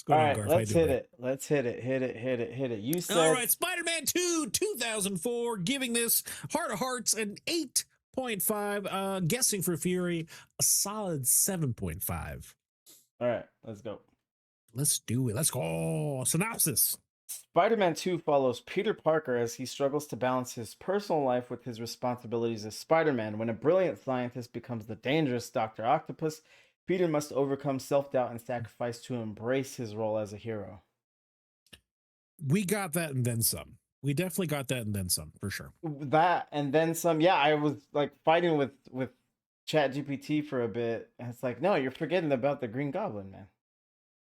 What's going All on, right, Garth? let's hit it. Let's hit it. Hit it. You said. All right, Spider-Man 2, 2004, giving this Heart of Hearts an 8.5. Guessing for Fury, a solid 7.5. All right, let's go. Let's do it. Let's go. Synopsis. Spider-Man 2 follows Peter Parker as he struggles to balance his personal life with his responsibilities as Spider-Man. When a brilliant scientist becomes the dangerous Dr. Octopus, Peter must overcome self-doubt and sacrifice to embrace his role as a hero. We got that and then some. We definitely got that and then some, for sure. That and then some. Yeah, I was like fighting with ChatGPT for a bit, and it's like, no, you're forgetting about the Green Goblin, man.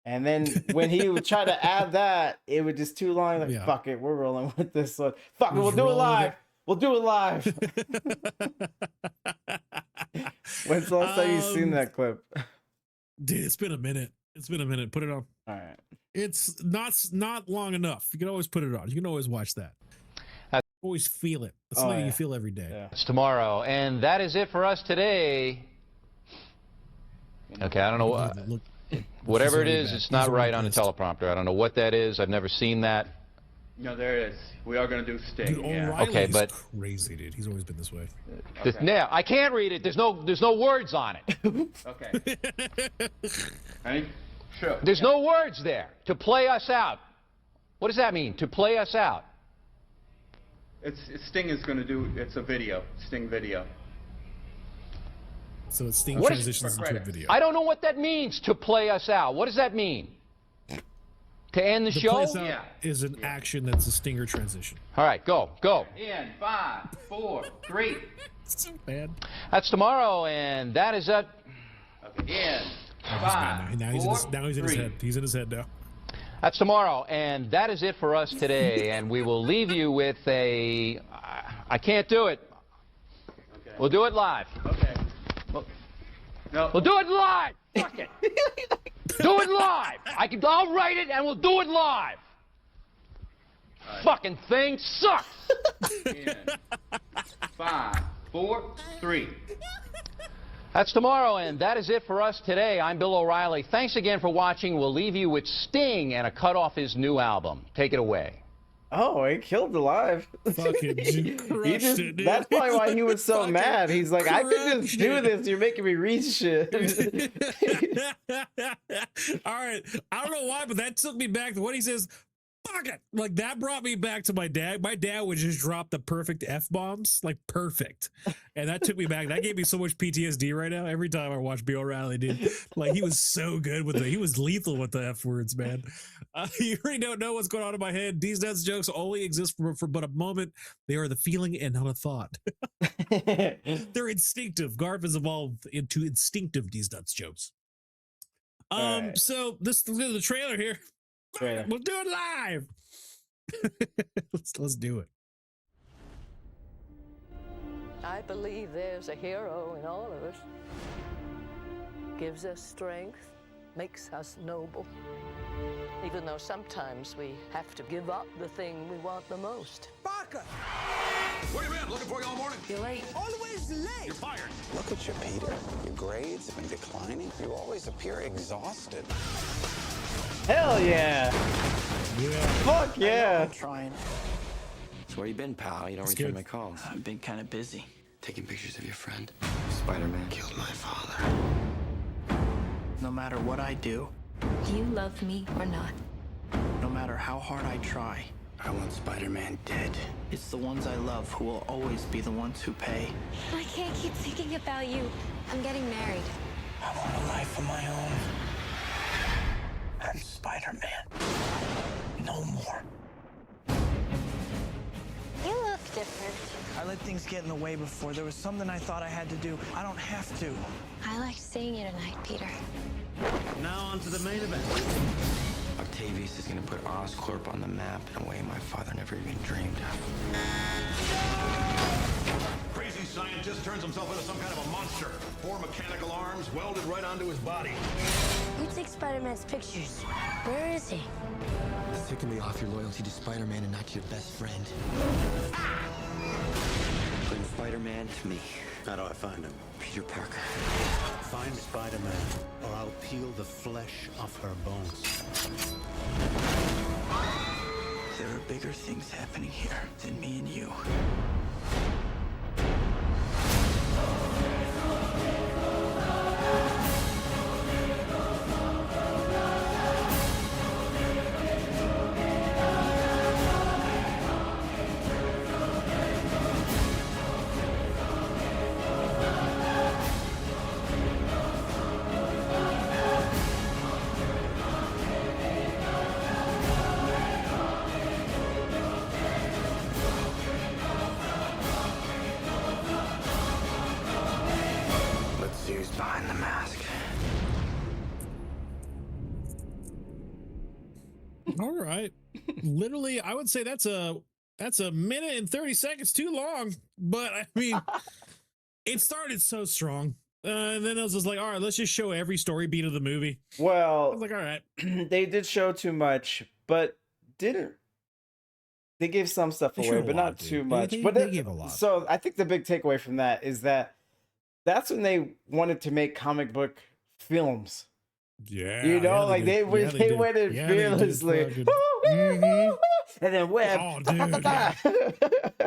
And then when he would try to add that, it would just too long. Like, Yeah. fuck it, we're rolling with this one. Fuck it, we'll do it live. We'll do it live. When's the last time you've seen that clip? Dude, it's been a minute. Put it on. All right. It's not long enough. You can always put it on. You can always watch that. Always feel it. It's something you feel every day. Yeah. It's tomorrow, and that is it for us today. Okay, I don't know. Look, Whatever it really is, bad. it's not He's right on the pissed. teleprompter. I don't know what that is. I've never seen that. No, there it is. We are going to do Sting. Dude, Yeah. O'Reilly's Okay, but- crazy, dude. He's always been this way. Yeah, I can't read it. There's no words on it. Okay. Ready? Sure. There's no words there. To play us out. What does that mean? To play us out. Sting is going to do. It's a video. Sting video. So it Sting What is- transitions into a video. I don't know what that means. To play us out. What does that mean? To end the The show? place out Yeah. is an action that's a Stinger transition. All right, go. In 5, 4, 3. It's so bad. That's tomorrow, and that is it. Okay. In Oh, he's mad 5, now. Now he's in his head. He's in his head now. That's tomorrow, and that is it for us today. And we will leave you with a. I can't do it. Okay. We'll do it live. Okay. No. We'll do it live. Fuck it. Do it live. I'll write it, and we'll do it live. Right. Fucking thing sucks. In 5, 4, 3. That's tomorrow, and that is it for us today. I'm Bill O'Reilly. Thanks again for watching. We'll leave you with Sting and a cut off his new album. Take it away. Oh, he killed the live. Fucking crushed it, dude. That's probably why he was so Fucking mad. He's like, I could just do crushed this. You're making me read shit. All right. I don't know why, but that took me back to what he says. Fuck it. Like that brought me back to my dad. My dad would just drop the perfect F-bombs, like perfect. And that took me back. That gave me so much PTSD right now. Every time I watch Bill O'Reilly, dude, like he was so good with he was lethal with the F words, man. You really don't know what's going on in my head. These nuts jokes only exist for but a moment. They are the feeling and not a thought. They're instinctive. Garf has evolved into instinctive these nuts jokes. Right. So this is the trailer here. Trailer. We'll do it live. let's do it. I believe there's a hero in all of us. Gives us strength, makes us noble. Even though sometimes we have to give up the thing we want the most. Parker! Where you been? Looking for you all morning. You're late. Always late! You're fired. Look at you, Peter. Your grades have been declining. You always appear exhausted. Hell yeah. Yeah. Fuck yeah. I'm trying. So where you been, pal? You don't It's return good. my calls. I've been kind of busy. Taking pictures of your friend. Spider-Man killed my father. No matter what I do, Do you love me or not? no matter how hard I try, I want Spider-Man dead. it's the ones I love who will always be the ones who pay. I can't keep thinking about you. I'm getting married. I want a life of my own. And Spider-Man. No more. You look different. I let things get in the way before. There was something I thought I had to do. I don't have to. I liked seeing you tonight, Peter. Now on to the main event. Octavius is gonna put Oscorp on the map in a way my father never even dreamed of. Crazy scientist turns himself into some kind of a monster. 4 mechanical arms welded right onto his body. You take Spider-Man's pictures. Where is he? It's taking me off your loyalty to Spider-Man and not your best friend. Bring Spider-Man to me. How do I find him? Peter Parker. Find Spider-Man, or I'll peel the flesh off her bones. There are bigger things happening here than me and you. Let's see who's behind the mask. All right. Literally, I would say that's a minute and 30 seconds too long. But I mean, it started so strong. And then I was just like, all right, let's just show every story beat of the movie. I Well, was like, all right. they did show too much, but didn't. They gave some stuff They away, showed a but lot, not dude. too much. They But gave a lot. So I think the big takeaway from that is that that's when they wanted to make comic book films. Yeah. You know, yeah, like did. they Yeah, they did. went in Yeah, they did fearlessly. fucking- Mhm. And then Web. Oh, dude,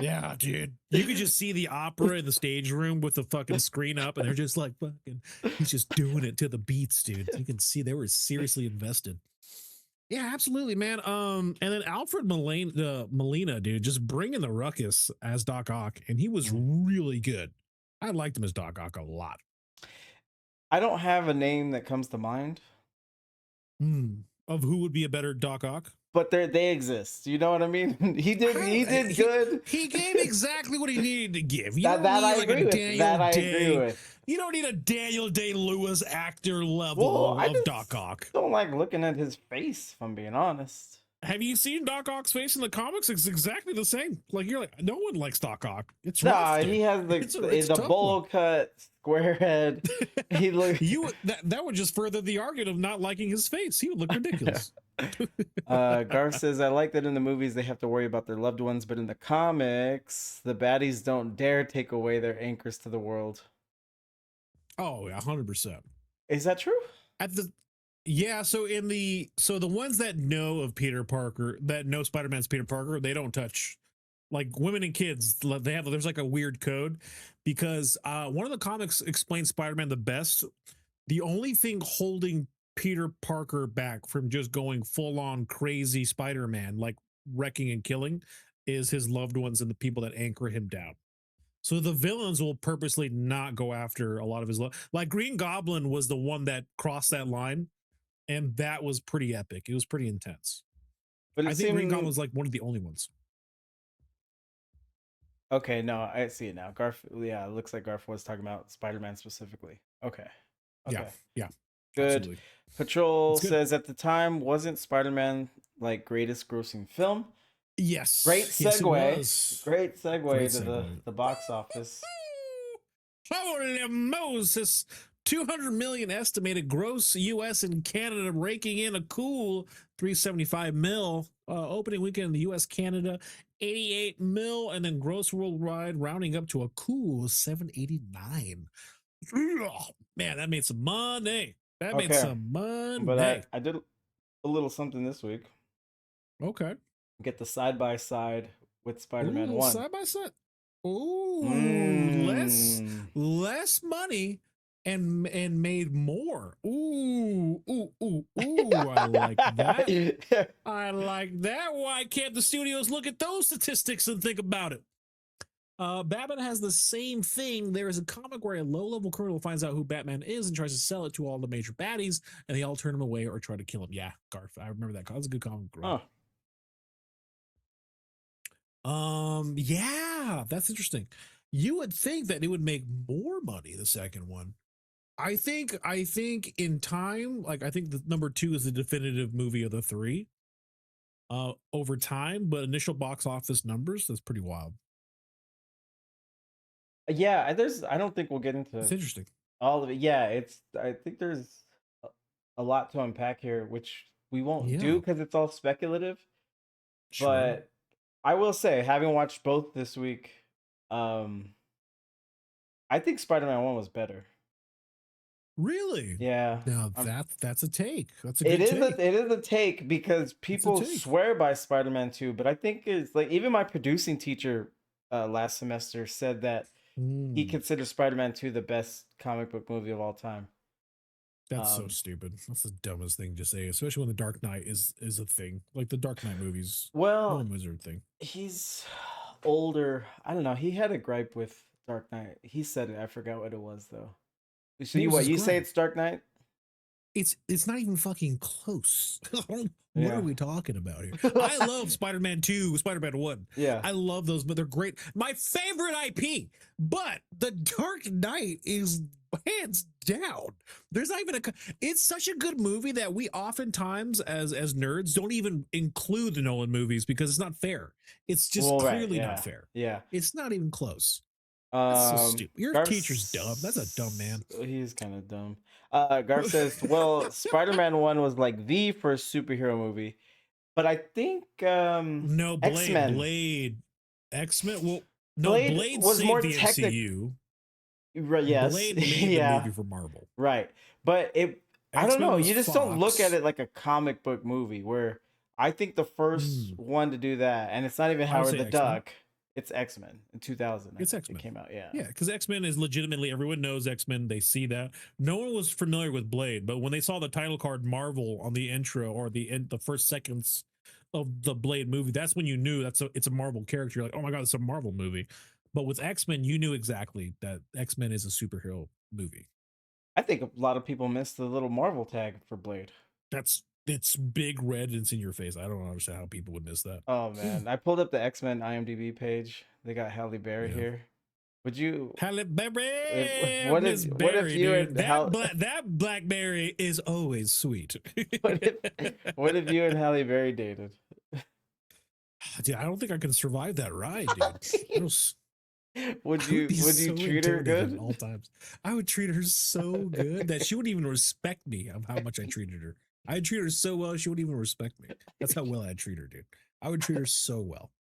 Yeah, dude. You could just see the opera in the stage room with the fucking screen up, and they're just like fucking, he's just doing it to the beats, dude. You can see they were seriously invested. Yeah, absolutely, man. And then Alfred Molina, dude, just bringing the ruckus as Doc Ock, and he was really good. I liked him as Doc Ock a lot. I don't have a name that comes to mind, Of who would be a better Doc Ock? but they exist. You know what I mean? He did good. He gave exactly what he needed to give. You That don't I need like agree a with. Daniel That I Day. agree with. You don't need a Daniel Day-Lewis actor level Well, I of just Doc Ock. don't like looking at his face, if I'm being honest. Have you seen Doc Ock's face in the comics? It's exactly the same. Like you're like, no one likes Doc Ock. It's Nah, rough, dude. he has It's the tough bowl one. cut, square head. He look. That would just further the argument of not liking his face. He would look ridiculous. Garth says, I like that in the movies they have to worry about their loved ones, but in the comics, the baddies don't dare take away their anchors to the world. Oh, 100%. Is that true? So the ones that know of Peter Parker, that know Spider-Man's Peter Parker, they don't touch, like women and kids. There's like a weird code because one of the comics explains Spider-Man the best. The only thing holding Peter Parker back from just going full on crazy Spider-Man, like wrecking and killing, is his loved ones and the people that anchor him down. So the villains will purposely not go after a lot of his like Green Goblin was the one that crossed that line, and that was pretty epic. It was pretty intense. But I think Green Goblin was like one of the only ones. Okay, no, I see it now. Garf, yeah, it looks like Garf was talking about Spider-Man specifically. Okay. Yeah. Good. Absolutely. Patrol It's good. says at the time, wasn't Spider-Man like greatest grossing film? Yes. Great Yes, it segue. was. Great segue Great to segue. the box office. Holy Moses. 200 million estimated gross US and Canada, raking in a cool 375 mil. Opening weekend in the US, Canada, 88 mil, and then gross worldwide rounding up to a cool 789. Oh, man, that made some money. That made Okay. some money. But I did a little something this week. Okay. Get the side by side with Spider-Man 1. Side by side. Ooh, Mm. less money and made more. Ooh. I like that. I like that. Why can't the studios look at those statistics and think about it? Batman has the same thing. There is a comic where a low-level criminal finds out who Batman is and tries to sell it to all the major baddies, and they all turn him away or try to kill him. Yeah, Garth. I remember that. That was a good comic. Huh. Yeah, that's interesting. You would think that it would make more money, the second one. I think in time, like I think the number 2 is the definitive movie of the 3. Over time, but initial box office numbers, that's pretty wild. Yeah, I don't think we'll get into It's interesting. all of it. Yeah, I think there's a lot to unpack here, which we won't do Yeah. because it's all speculative. Sure. But I will say, having watched both this week, I think Spider-Man 1 was better. Really? Yeah. Now Um, that's a take. That's a it good is take. it is a take because It's a people take. swear by Spider-Man 2, but I think it's like even my producing teacher last semester said that he Mm, considers Spider-Man 2 the best comic book movie of all time. that's so Um, stupid. That's the dumbest thing to say, especially when the Dark Knight is a thing. Like the Dark Knight movies, well, Nolan Wizard thing. he's older. I don't know. He had a gripe with Dark Knight. He said it. I forgot what it was though. So What you was what? his You say gripe? it's Dark Knight? It's not even fucking close. What are Yeah. we talking about here? I love Spider-Man 2, Spider-Man 1. Yeah. I love those, but they're great. My favorite IP, but The Dark Knight is hands down. There's not even it's such a good movie that we oftentimes as nerds don't even include the Nolan movies because it's not fair. It's just Well, right. clearly not Yeah. fair. Yeah. It's not even close. That's so stupid. Your Garth teacher's dumb. That's a dumb man. He's kind of dumb. Garth says, "Well, Spider-Man 1 was like the first superhero movie, but I think No, X-Men Blade, X-Men. Well, no, Blade Blade was saved more the technic MCU. right, yes. Blade made the Yeah, movie for Marvel. right. But I don't X-Men know, was you just don't look at Fox. it like a comic book movie where I think the first Mm, one to do that, and it's not even I would Howard say the X-Men. Duck, it's X-Men in 2000, I It's think it X-Men. came out. Yeah. Yeah, because X-Men is legitimately everyone knows X-Men. They see that. No one was familiar with Blade, but when they saw the title card Marvel on the intro or the first seconds of the Blade movie, that's when you knew it's a Marvel character. You're like, oh my god, it's a Marvel movie. But with X-Men, you knew exactly that X-Men is a superhero movie. I think a lot of people missed the little Marvel tag for Blade. It's big red and it's in your face. I don't understand how people would miss that. Oh man, I pulled up the X-Men IMDb page. They got Halle Berry Yeah. here. Would you Halle Berry, what Miss if Berry, you dude. and That Blackberry is always sweet. what if you and Halle Berry dated? Dude, I don't think I can survive that ride, dude. Would I you would be would you so treat her intimidated good? at all times. I would treat her so good that she wouldn't even respect me of how much I treated her. I'd treat her so well she wouldn't even respect me. That's how well I'd treat her, dude. I would treat her so well.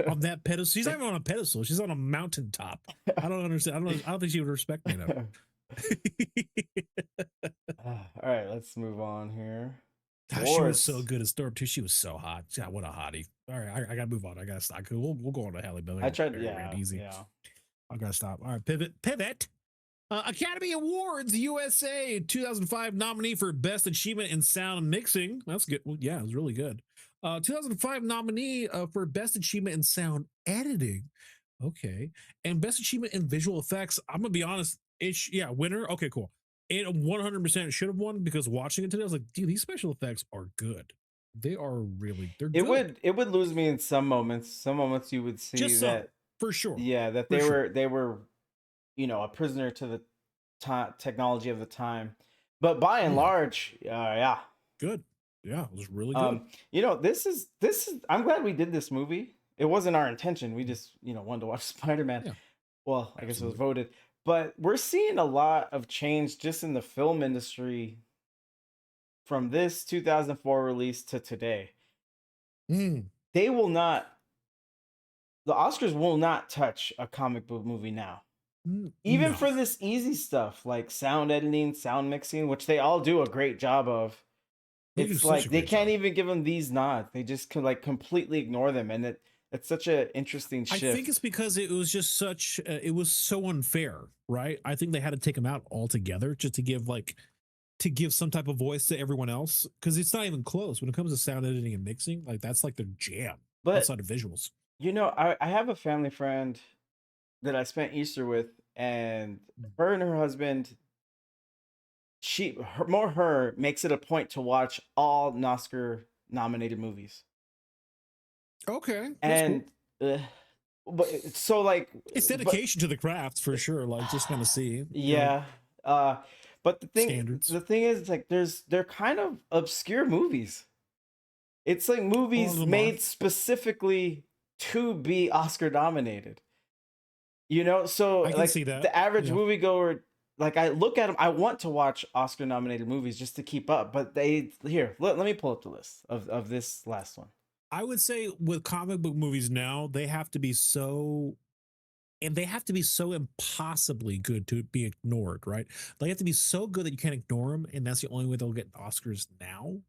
On that pedestal. She's not even on a pedestal. She's on a mountaintop. I don't understand. I don't think she would respect me enough. All right, let's move on here. God, she was Wars. so good at Storm too. She was so hot. God, what a hottie. All right, I gotta move on. I gotta stop. We'll go on to Halle Berry. I tried, Berry, yeah, easy. yeah. I gotta stop. All right, pivot. Academy Awards USA 2005 nominee for Best Achievement in Sound Mixing. That's good. Well, yeah, it was really good. 2005 nominee for Best Achievement in Sound Editing. Okay. And Best Achievement in Visual Effects. I'm gonna be honest. Winner. Okay, cool. It 100% should have won because watching it today, I was like, dude, these special effects are good. They're It good. would lose me in some moments. Some moments you would see Just some, that for sure. yeah, that For they sure. were a prisoner to the technology of the time. But by and Yeah. large, yeah. Good. Yeah, it was really good. This is I'm glad we did this movie. It wasn't our intention. We just, wanted to watch Spider-Man. Yeah. Well, I guess it was Absolutely. voted. But we're seeing a lot of change just in the film industry from this 2004 release to today. Mm, They will not the Oscars will not touch a comic book movie now. Even no. for this easy stuff like sound editing, sound mixing, which they all do a great job of. They do It's such like a they great can't job. even give them these nods. They just can like completely ignore them, and it's such an interesting I shift. think it's because it was just it was so unfair, right? I think they had to take them out altogether just to give some type of voice to everyone else because it's not even close when it comes to sound editing and mixing. Like that's like their jam But outside of visuals. I have a family friend that I spent Easter with, and her and her husband, her makes it a point to watch all Oscar nominated movies. Okay, that's And cool. but so like It's but dedication to the craft for sure. Like just kind of see, yeah. But standards. the thing is like they're kind of obscure movies. It's like All of movies them are. made specifically to be Oscar nominated. So I can like see that. the average Yeah. moviegoer, like I look at them, I want to watch Oscar nominated movies just to keep up. But let me pull up the list of this last one. I would say with comic book movies now, they have to be so and they have to be so impossibly good to be ignored, right? They have to be so good that you can't ignore them, and that's the only way they'll get Oscars now.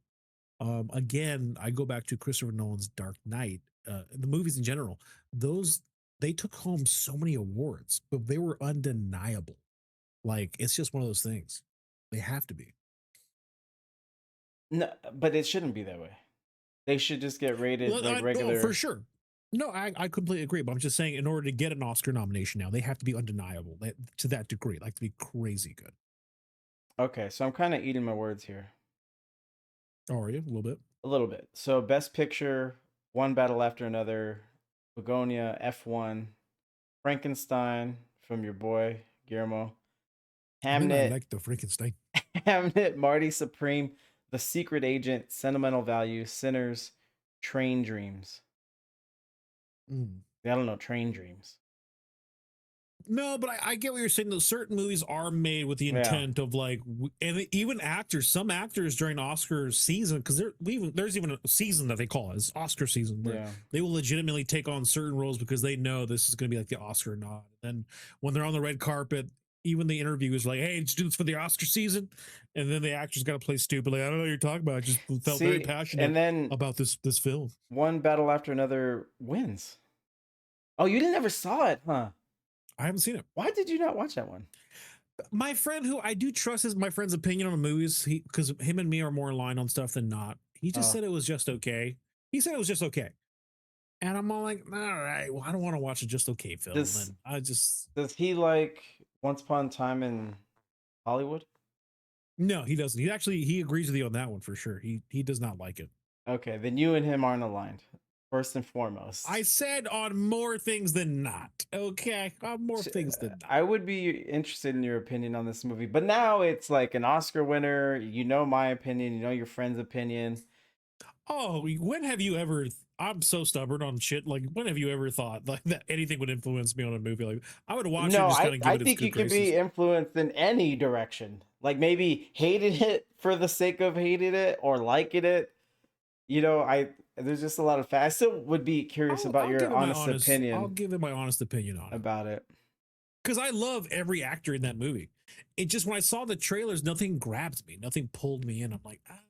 Again, I go back to Christopher Nolan's Dark Knight, the movies in general. Those they took home so many awards, but they were undeniable. Like it's just one of those things. They have to be. No, but it shouldn't be that way. They should just get rated Well, like no, regular. for sure. No, I completely agree. But I'm just saying, in order to get an Oscar nomination now, they have to be undeniable to that degree, like to be crazy good. Okay, so I'm kind of eating my words here Oh, are you a little bit? a little bit. So, Best Picture, One Battle After Another, Begonia, F1, Frankenstein from your boy Guillermo, I mean, I Hamnet, like the Frankenstein. Hamnet, Marty Supreme, The Secret Agent, Sentimental Value, Sinners, Train Dreams. Mm. I don't know, Train Dreams. No, but I get what you're saying. Those certain movies are made with the Yeah. intent of like, and even actors, some actors during Oscar season, because there's even a season that they call it, it's Oscar season, where Yeah. they will legitimately take on certain roles because they know this is going to be like the Oscar nod. And when they're on the red carpet, even the interview is like, "Hey, did you do this for the Oscar season?" And then the actor's got to play stupid, like, "I don't know what you're talking about. I just felt very See, passionate and then about this film." One Battle After Another wins. Oh, you didn't ever saw it, huh? I haven't seen it. Why did you not watch that one? My friend, who I do trust, is my friend's opinion on the movies. Because him and me are more aligned on stuff than not. He just Oh. said it was just okay. He said it was just okay, and I'm all like, all right, well, I don't want to watch a just okay film. Does- And I just Does he like Once Upon a Time in Hollywood? no, he doesn't. He agrees with you on that one for sure. He does not like it. Okay, then you and him aren't aligned. First and foremost, I said on more things than not. Okay, on more things than not. I would be interested in your opinion on this movie, but now it's like an Oscar winner. You know my opinion. You know your friend's opinion. Oh, when have you ever? I'm so stubborn on shit. Like, when have you ever thought like that anything would influence me on a movie? Like, I would watch it No, and just kind of give I it its think good you could graces. be influenced in any direction. Like maybe hated it for the sake of hating it or liking it. You know, there's just a lot of facts. I still would be curious about I'll your give it my honest I'll opinion give it my honest opinion on it. about it. Because I love every actor in that movie. It just, when I saw the trailers, nothing grabbed me, nothing pulled me in. I'm like, all right.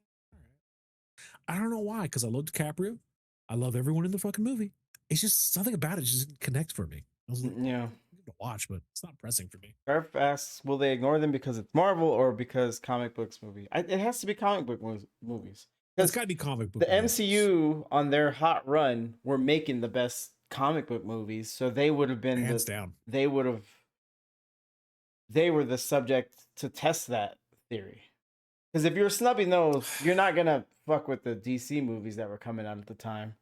I don't know why. Because I love DiCaprio, I love everyone in the fucking movie. It's just something about it just didn't connect for me. I was like, Yeah. to watch, but it's not pressing for me. Garf asks, will they ignore them because it's Marvel or because comic books movie? It has to be comic book movies. It's got to be comic book. The movies. MCU on their hot run were making the best comic book movies, so they would have been hands down. They were the subject to test that theory. Because if you're snubbing those, you're not gonna fuck with the DC movies that were coming out at the time.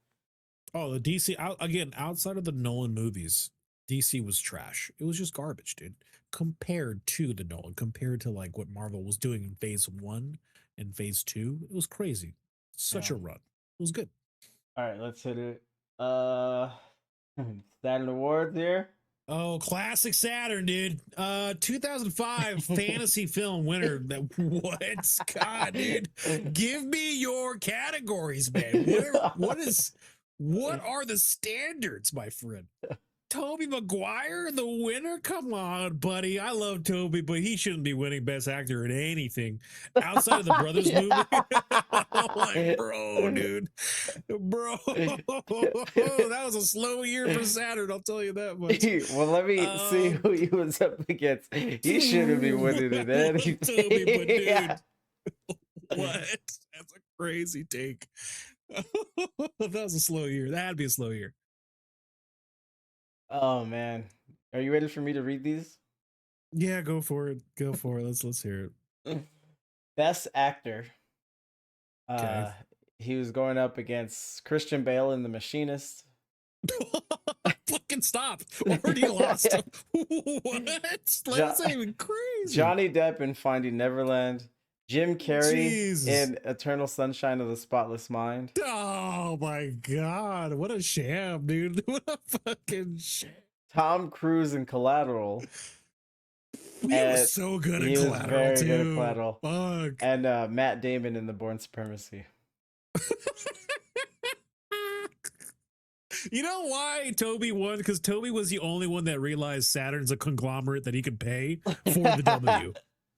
Oh, the DC again, outside of the Nolan movies, DC was trash. It was just garbage, dude. Compared to the Nolan, compared to like what Marvel was doing in phase 1 and phase 2, it was crazy. Such a run. It was good. All right, let's hit it. Saturn Awards here. Oh, classic Saturn, dude. 2005 fantasy film winner. What? God, dude. Give me your categories, man. What are the standards, my friend? Tobey Maguire, the winner? Come on, buddy. I love Tobey, but he shouldn't be winning Best Actor in anything outside of the Brothers movie. I'm like, bro, dude. Bro. That was a slow year for Saturn, I'll tell you that much. Well, let me see who he was up against. He shouldn't be winning it anything. Tobey, but dude. Yeah. What? That's a crazy take. That was a slow year. That had to be a slow year. Oh man, are you ready for me to read these? Yeah, go for it. Go for it. Let's hear it. Best actor. Okay. He was going up against Christian Bale in The Machinist. Fucking stop. Already lost. What? That's not even crazy. Johnny Depp in Finding Neverland. Jim Carrey Jesus. in Eternal Sunshine of the Spotless Mind. Oh my God. What a sham, dude. What a fucking sham. Tom Cruise in Collateral. He was so good at Collateral, was very too. good at Collateral. Fuck. And Matt Damon in The Bourne Supremacy. You know why Toby won? Because Toby was the only one that realized Saturn's a conglomerate that he could pay for the W.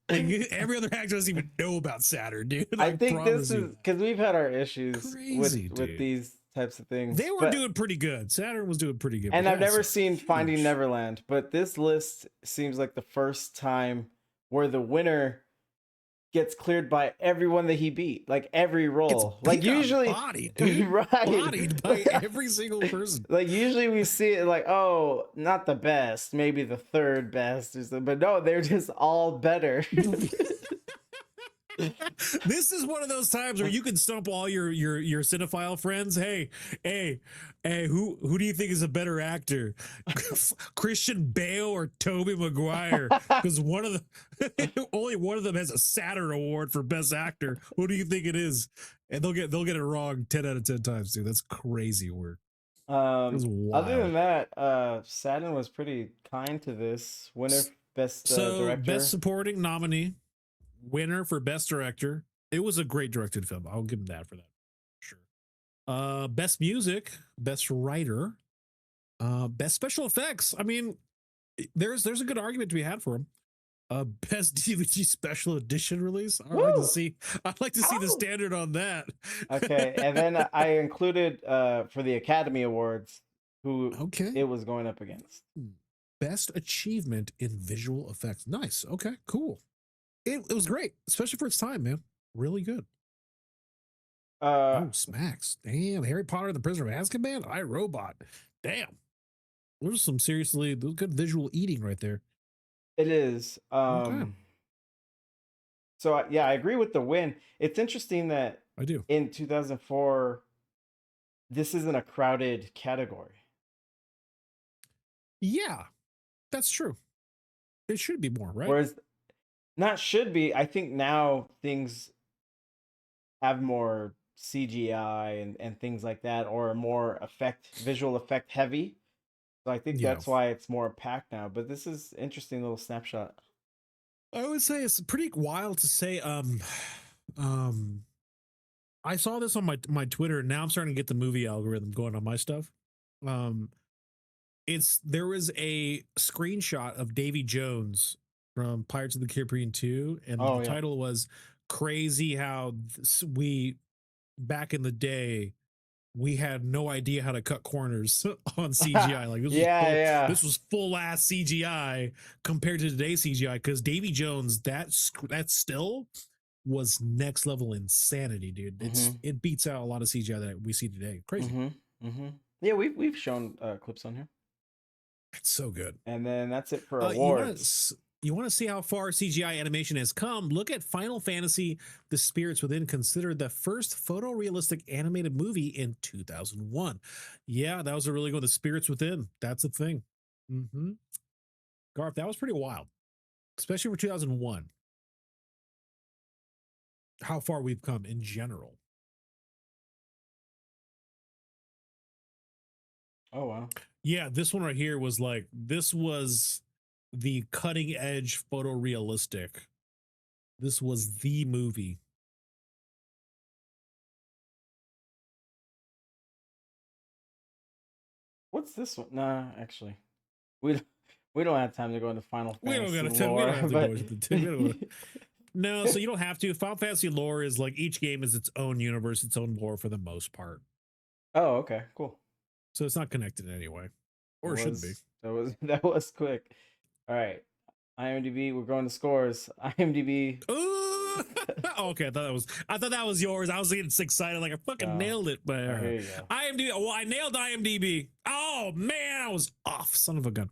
Like, every other actor doesn't even know about Saturn, dude. I think this promise you. is because we've had our issues Crazy, with dude. these types of things. They were but- doing pretty good. Saturn was doing pretty good. And but I've never that's seen Finding huge. Neverland, but this list seems like the first time where the winner gets cleared by everyone that he beat, like every role. Like He got usually, bodied, dude. right? Bodied by every single person. Like usually we see it like, oh, not the best, maybe the third best, or something. But no, they're just all better. This is one of those times where you can stump all your cinephile friends. Hey, who do you think is a better actor, Christian Bale or Tobey Maguire? Because only one of them has a Saturn Award for Best Actor. Who do you think it is? And they'll get it wrong 10 out of 10 times, dude. That's crazy work. Other wild. than that, Saturn was pretty kind to this winner, best director. Best Supporting nominee, winner for Best Director. It was a great directed film. I'll give him that for that. Sure. Best Music, Best Writer, Best Special Effects. I mean, there's a good argument to be had for him. Best DVD Special Edition release. I'd like to see the standard on that. Okay, and then I included for the Academy Awards who it was going up against. Best Achievement in Visual Effects. Nice. Okay, cool. It was great, especially for its time, man. Really good. Smacks. Damn. Harry Potter and the Prisoner of Azkaban. iRobot. Damn. There's some seriously good visual eating right there. It is. Okay. So yeah, I agree with the win. It's interesting that I do. In 2004, this isn't a crowded category. Yeah, that's true. It should be more, right? Whereas, not should be. I think now things have more CGI and things like that, or more visual effect heavy. So I think that's why it's more packed now. But this is interesting little snapshot. I would say it's pretty wild to say. I saw this on my Twitter. Now I'm starting to get the movie algorithm going on my stuff. There was a screenshot of Davy Jones from Pirates of the Caribbean 2, and the title was "Crazy How We Back in the Day." We had no idea how to cut corners on CGI. Like this was full ass CGI compared to today's CGI. Because Davy Jones, that still was next level insanity, dude. It beats out a lot of CGI that we see today. Crazy. Yeah, we've shown clips on here. It's so good. And then that's it for awards. You want to see how far CGI animation has come? Look at Final Fantasy: The Spirits Within, considered the first photorealistic animated movie in 2001. Yeah, that was a really good. The Spirits Within. That's a thing. Garth, that was pretty wild, especially for 2001. How far we've come in general. Oh wow. Yeah, this one right here was the cutting edge photorealistic. This was the movie. What's this one? Nah, actually, we don't have time to go into Final Fantasy. We don't have to go into the No, so you don't have to. Final Fantasy lore is like each game is its own universe, its own lore for the most part. Oh, okay, cool. So it's not connected in any way, or it shouldn't be. That was quick. All right, IMDb. We're going to scores. IMDb. Okay, I thought that was yours. I was getting excited, like I fucking nailed it. But There you go. IMDb. Well, I nailed IMDb. Oh man, I was off. Son of a gun.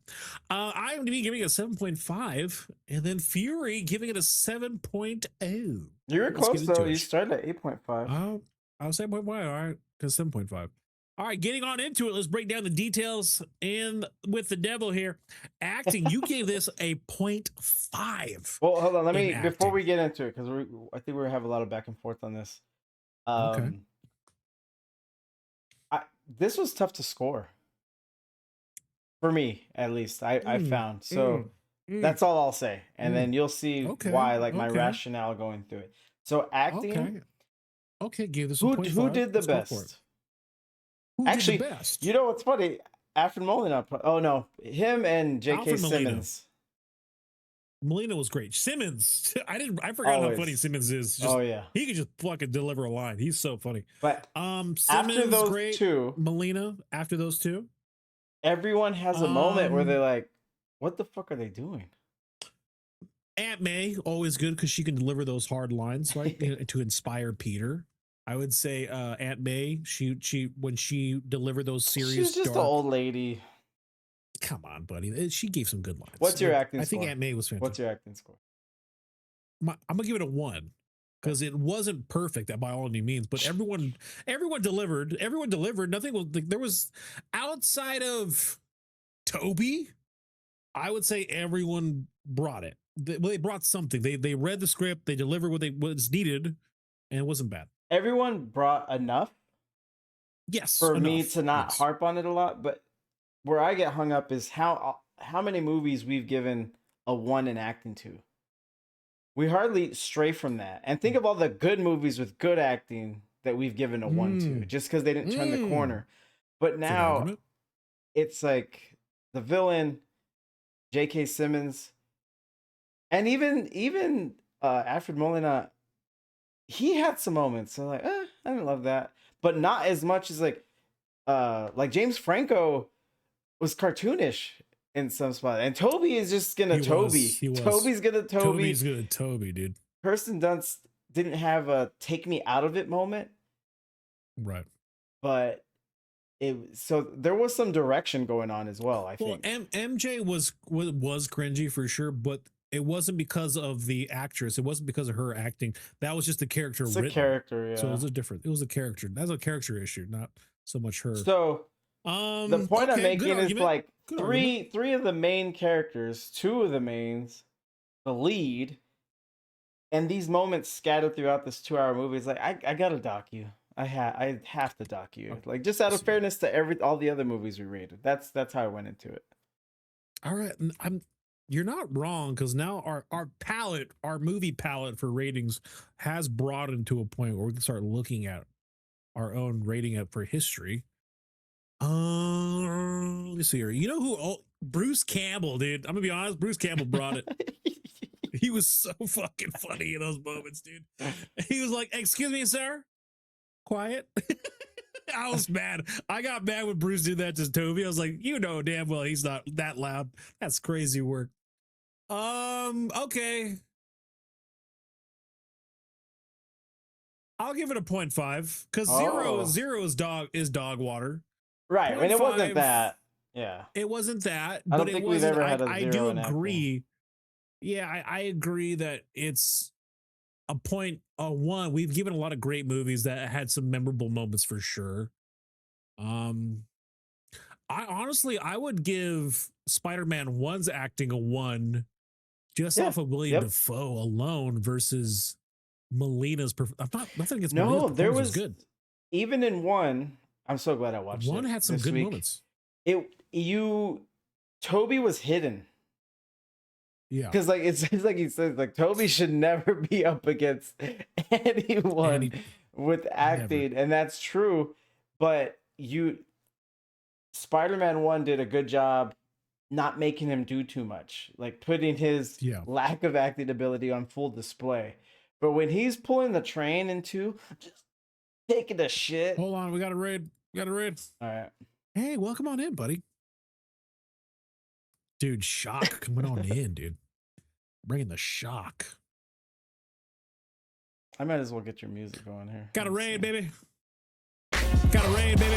IMDb giving it a 7.5, and then Fury giving it a 7.0. You were close though. You started at 8.5. I was 7.5. All right, because 7.5. All right, getting on into it, let's break down the details. And with the devil here, acting, you gave this a 0.5. Well, hold on. Let me before we get into it, because I think we have a lot of back and forth on this. Okay. This was tough to score for me, at least. I found so. That's all I'll say, and then you'll see why, like my rationale going through it. So acting. Okay, give this. Who did the best? Who did Actually, the best? you know what's funny? Alfred Molina. Oh no, him and J.K. Alfred Molina. Simmons. Molina was great. Simmons, I forgot Always. how funny Simmons is. Just, Oh yeah. he could just fucking deliver a line. He's so funny. But Simmons, after those great. two, Molina, after those two, everyone has a moment where they're like, "What the fuck are they doing?" Aunt May, always good because she can deliver those hard lines, right? To inspire Peter. I would say Aunt May, she when she delivered those serious, She's just dark, an old lady. Come on, buddy. She gave some good lines. What's your acting I think score? Aunt May was fantastic. What's your acting score? I'm gonna give it a 1 because it wasn't perfect by all any means, but everyone delivered. Everyone delivered. Nothing was like there was outside of Toby. I would say everyone brought it. They brought something. They read the script. They delivered what was needed, and it wasn't bad. Everyone brought enough. Yes, For me enough. to not Yes. harp on it a lot, but where I get hung up is how many movies we've given a 1 in acting to. We hardly stray from that. And think of all the good movies with good acting that we've given a 1 to, just because they didn't turn the corner. But now it's like the villain, J.K. Simmons, and even Alfred Molina. He had some moments. So like, I didn't love that, but not as much as like James Franco was cartoonish in some spot, and Toby is just gonna Toby. Toby's gonna Toby. Toby's gonna Toby, dude. Kirsten Dunst didn't have a take me out of it moment, Right. but so there was some direction going on as well. I think. Well, MJ was cringy for sure, but it wasn't because of the actress. It wasn't because of her acting. That was just the character. It's a character, yeah. So it was a character. That's a character issue, not so much her. So the point I'm making is like Good three of the main characters, 2 of the mains, the lead, and these moments scattered throughout this 2-hour movie is like I gotta dock you. I have to dock you. Like just out of fairness to all the other movies we rated. That's how I went into it. All right, you're not wrong because now our movie palette for ratings has broadened to a point where we can start looking at our own rating for history. Let me see here. You know who? Oh, Bruce Campbell, dude. I'm gonna be honest. Bruce Campbell brought it. He was so fucking funny in those moments, dude. He was like, "Excuse me, sir. Quiet." I was mad. I got mad when Bruce did that to Toby. I was like, you know damn well he's not that loud. That's crazy work. Okay. I'll give it a 0.5 because zero is dog water. Right. I mean, it wasn't 0.5, that. Yeah. It wasn't that. I don't but think it we've wasn't, ever had a I zero do in acting. agree. Yeah, I agree that it's a 0.1. We've given a lot of great movies that had some memorable moments for sure. I would give Spider-Man 1's acting a 1 just off of William Dafoe alone versus Molina's. I'm not nothing against Molina's. No, there was good. Even in 1. I'm so glad I watched it. 1 had some this good week. moments. Toby was hidden. Yeah, because like it's like he says, like Toby should never be up against anyone with acting, and that's true. But Spider-Man 1 did a good job not making him do too much, like putting his lack of acting ability on full display. But when he's pulling the train into just taking a shit. Hold on, we got a raid. All right. Hey, welcome on in, buddy. Dude, shock coming on in, dude. Bringing the shock. I might as well get your music going here. Got a raid, baby. Got a raid, baby.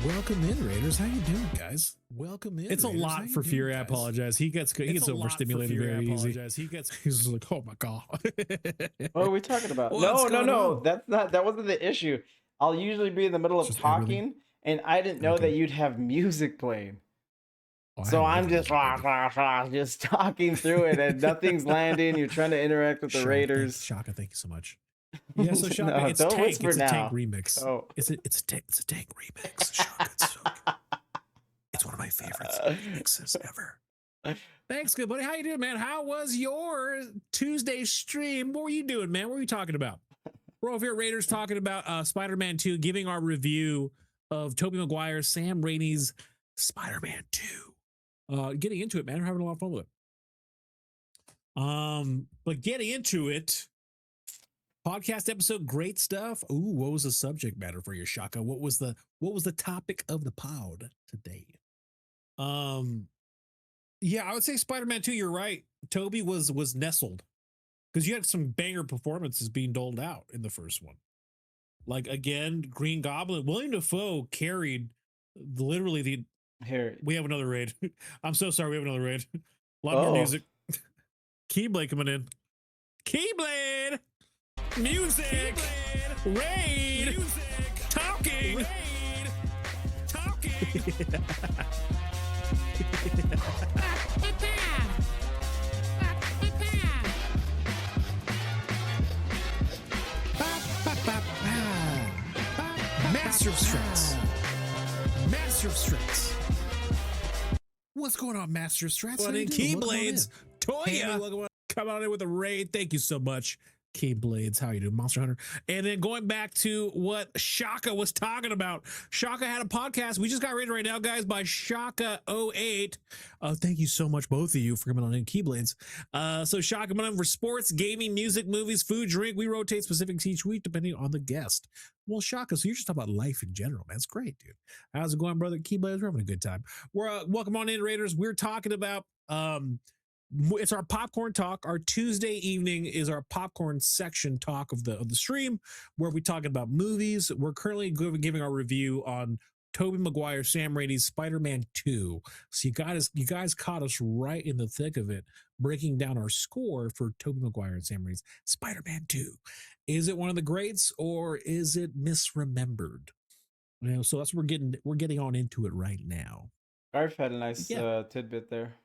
Welcome in, Raiders. How you doing, guys? Welcome in. It's a Raiders. lot for Fury. I apologize. He gets overstimulated very easy. He's like, oh my god. What are we talking about? No. That wasn't the issue. I'll usually be in the middle of talking, and I didn't know that you'd have music playing. So I'm just talking through it, and nothing's landing. You're trying to interact with the Raiders. Shaka, thank you so much. Yeah, so Shaka, No, it's don't Tank. whisper It's a now. Tank remix. Oh. It's a Tank remix. Shaka, it's so good. It's one of my favorite mixes ever. Thanks, good buddy. How you doing, man? How was your Tuesday stream? What were you doing, man? What were you talking about? We're over here, Raiders, talking about Spider-Man 2, giving our review of Tobey Maguire, Sam Raimi's Spider-Man 2. Getting into it, man. We're having a lot of fun with it. But getting into it, podcast episode, great stuff. Ooh, what was the subject matter for your Shaka? What was the topic of the pod today? Yeah, I would say Spider-Man 2, you're right. Toby was nestled because you had some banger performances being doled out in the first one. Like, again, Green Goblin, William Dafoe carried literally the... Here. We have another raid. I'm so sorry, we have another raid. A lot more music. Keyblade coming in. Keyblade! Music! Keyblade. Raid! Music! Talking! Raid! Talking! Master of Strats. Master of Strats. What's going on, Master of Strats? Well, Keyblades. Toya. Come on in with a raid. Thank you so much. Keyblades, how you doing, Monster Hunter? And then going back to what Shaka was talking about. Shaka had a podcast. We just got rated right now, guys, by Shaka08. Thank you so much, both of you, for coming on in, Keyblades. So Shaka coming on for sports, gaming, music, movies, food, drink. We rotate specifics each week depending on the guest. Well, Shaka, so you're just talking about life in general, man. It's great, dude. How's it going, brother? Keyblades, we're having a good time. We're welcome on in, Raiders. We're talking about it's our popcorn talk. Our Tuesday evening is our popcorn section talk of the stream, where we talking about movies. We're currently giving our review on Tobey Maguire, Sam Raimi's Spider-Man 2. So you guys caught us right in the thick of it, breaking down our score for Tobey Maguire and Sam Raimi's Spider-Man 2. Is it one of the greats or is it misremembered? You know, so that's what we're getting on into it right now. Garf had a nice tidbit there.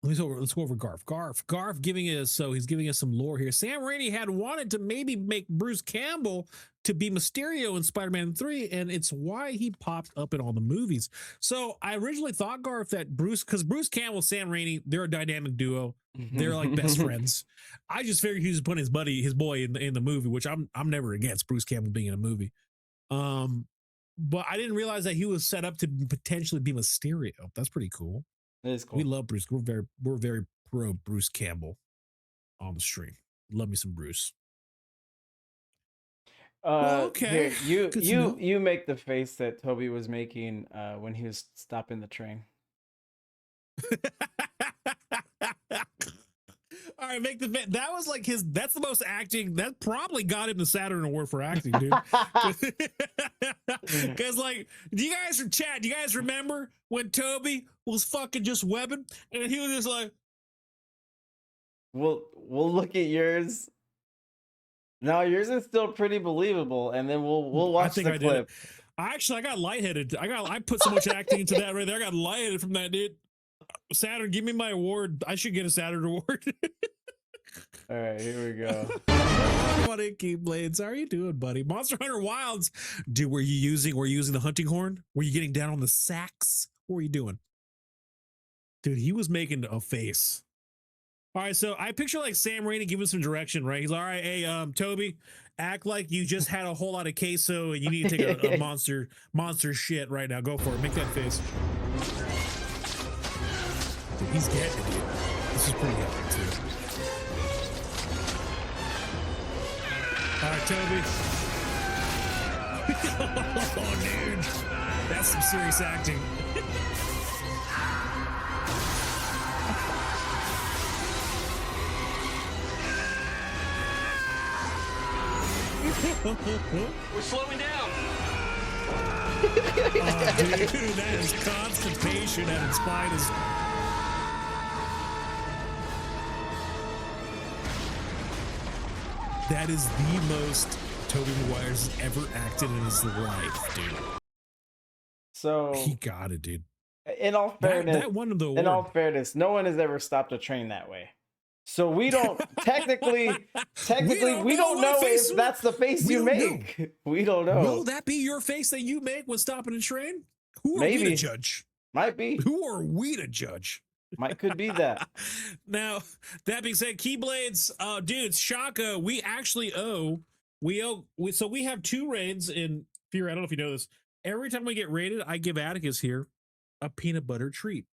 Let's go over Garf. Garf giving us, so he's giving us some lore here. Sam Raimi had wanted to maybe make Bruce Campbell to be Mysterio in Spider-Man 3, and it's why he popped up in all the movies. So I originally thought, Garf, that because Bruce Campbell, Sam Raimi, they're a dynamic duo. They're like best friends. I just figured he was putting his boy in the movie, which I'm never against Bruce Campbell being in a movie. But I didn't realize that he was set up to potentially be Mysterio. That's pretty cool. It is cool. We love Bruce. We're very pro Bruce Campbell on the stream. Love me some Bruce. Well, okay. Here, you make the face that Toby was making when he was stopping the train. All right, make the face. That was like that's the most acting. That probably got him the Saturn Award for acting, dude. Because, like, do you guys remember when Toby was fucking just webbing and he was just like, we'll look at yours. No, yours is still pretty believable, and then we'll watch the clip. I got lightheaded. I put so much acting into that right there. I got lightheaded from that, dude. Saturn, give me my award. I should get a Saturn Award. All right, here we go. What in Keyblades? How are you doing, buddy? Monster Hunter Wilds. Dude, were you using the hunting horn? Were you getting down on the sax? What were you doing? Dude, he was making a face. All right, so I picture like Sam Raimi giving some direction, right? He's like, all right, hey, Toby, act like you just had a whole lot of queso and you need to take a monster shit right now. Go for it. Make that face. Dude, he's getting it, dude. This is pretty epic, too. All right, Toby. Oh, dude. That's some serious acting. We're slowing down. Oh, dude, that is constipation at its finest. That is the most Tobey Maguire's ever acted in his life, dude. So he got it, dude. In all fairness, that won the award. In all fairness, no one has ever stopped a train that way. So we don't technically we don't know if that's the face you make. We don't know. Will that be your face that you make when stopping a train? Who are Maybe. we to judge? Might be. Who are we to judge? Could be that. Now, that being said, Keyblades, dudes, Shaka, we actually owe, so we have 2 raids in Fear. I don't know if you know this. Every time we get raided, I give Atticus here a peanut butter treat.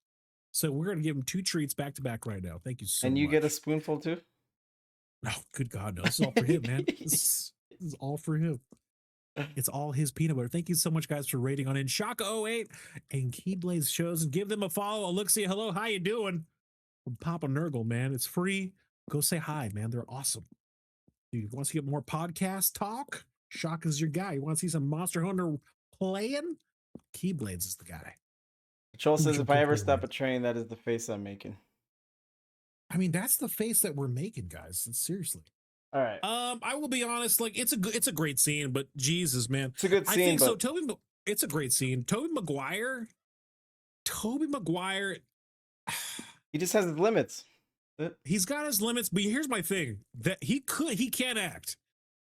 So we're going to give him 2 treats back to back right now. Thank you so much. And you get a spoonful too? Oh, good God, no. This is all for him, man. This is all for him. It's all his peanut butter. Thank you so much, guys, for rating on in Shaka08 and Keyblades shows. And give them a follow. Alexia, hello, how you doing? From Papa Nurgle, man. It's free. Go say hi, man. They're awesome. Dude, you want to get more podcast talk? Shaka's your guy. You want to see some Monster Hunter playing? Keyblades is the guy. Patrol says, if I ever stop a train, that is the face I'm making. I mean, that's the face that we're making, guys. Seriously. All right. I will be honest, like it's a great scene, but Jesus, man. It's a good scene. I think so. It's a great scene. Tobey Maguire, he just has his limits. He's got his limits, but here's my thing. That he can't act.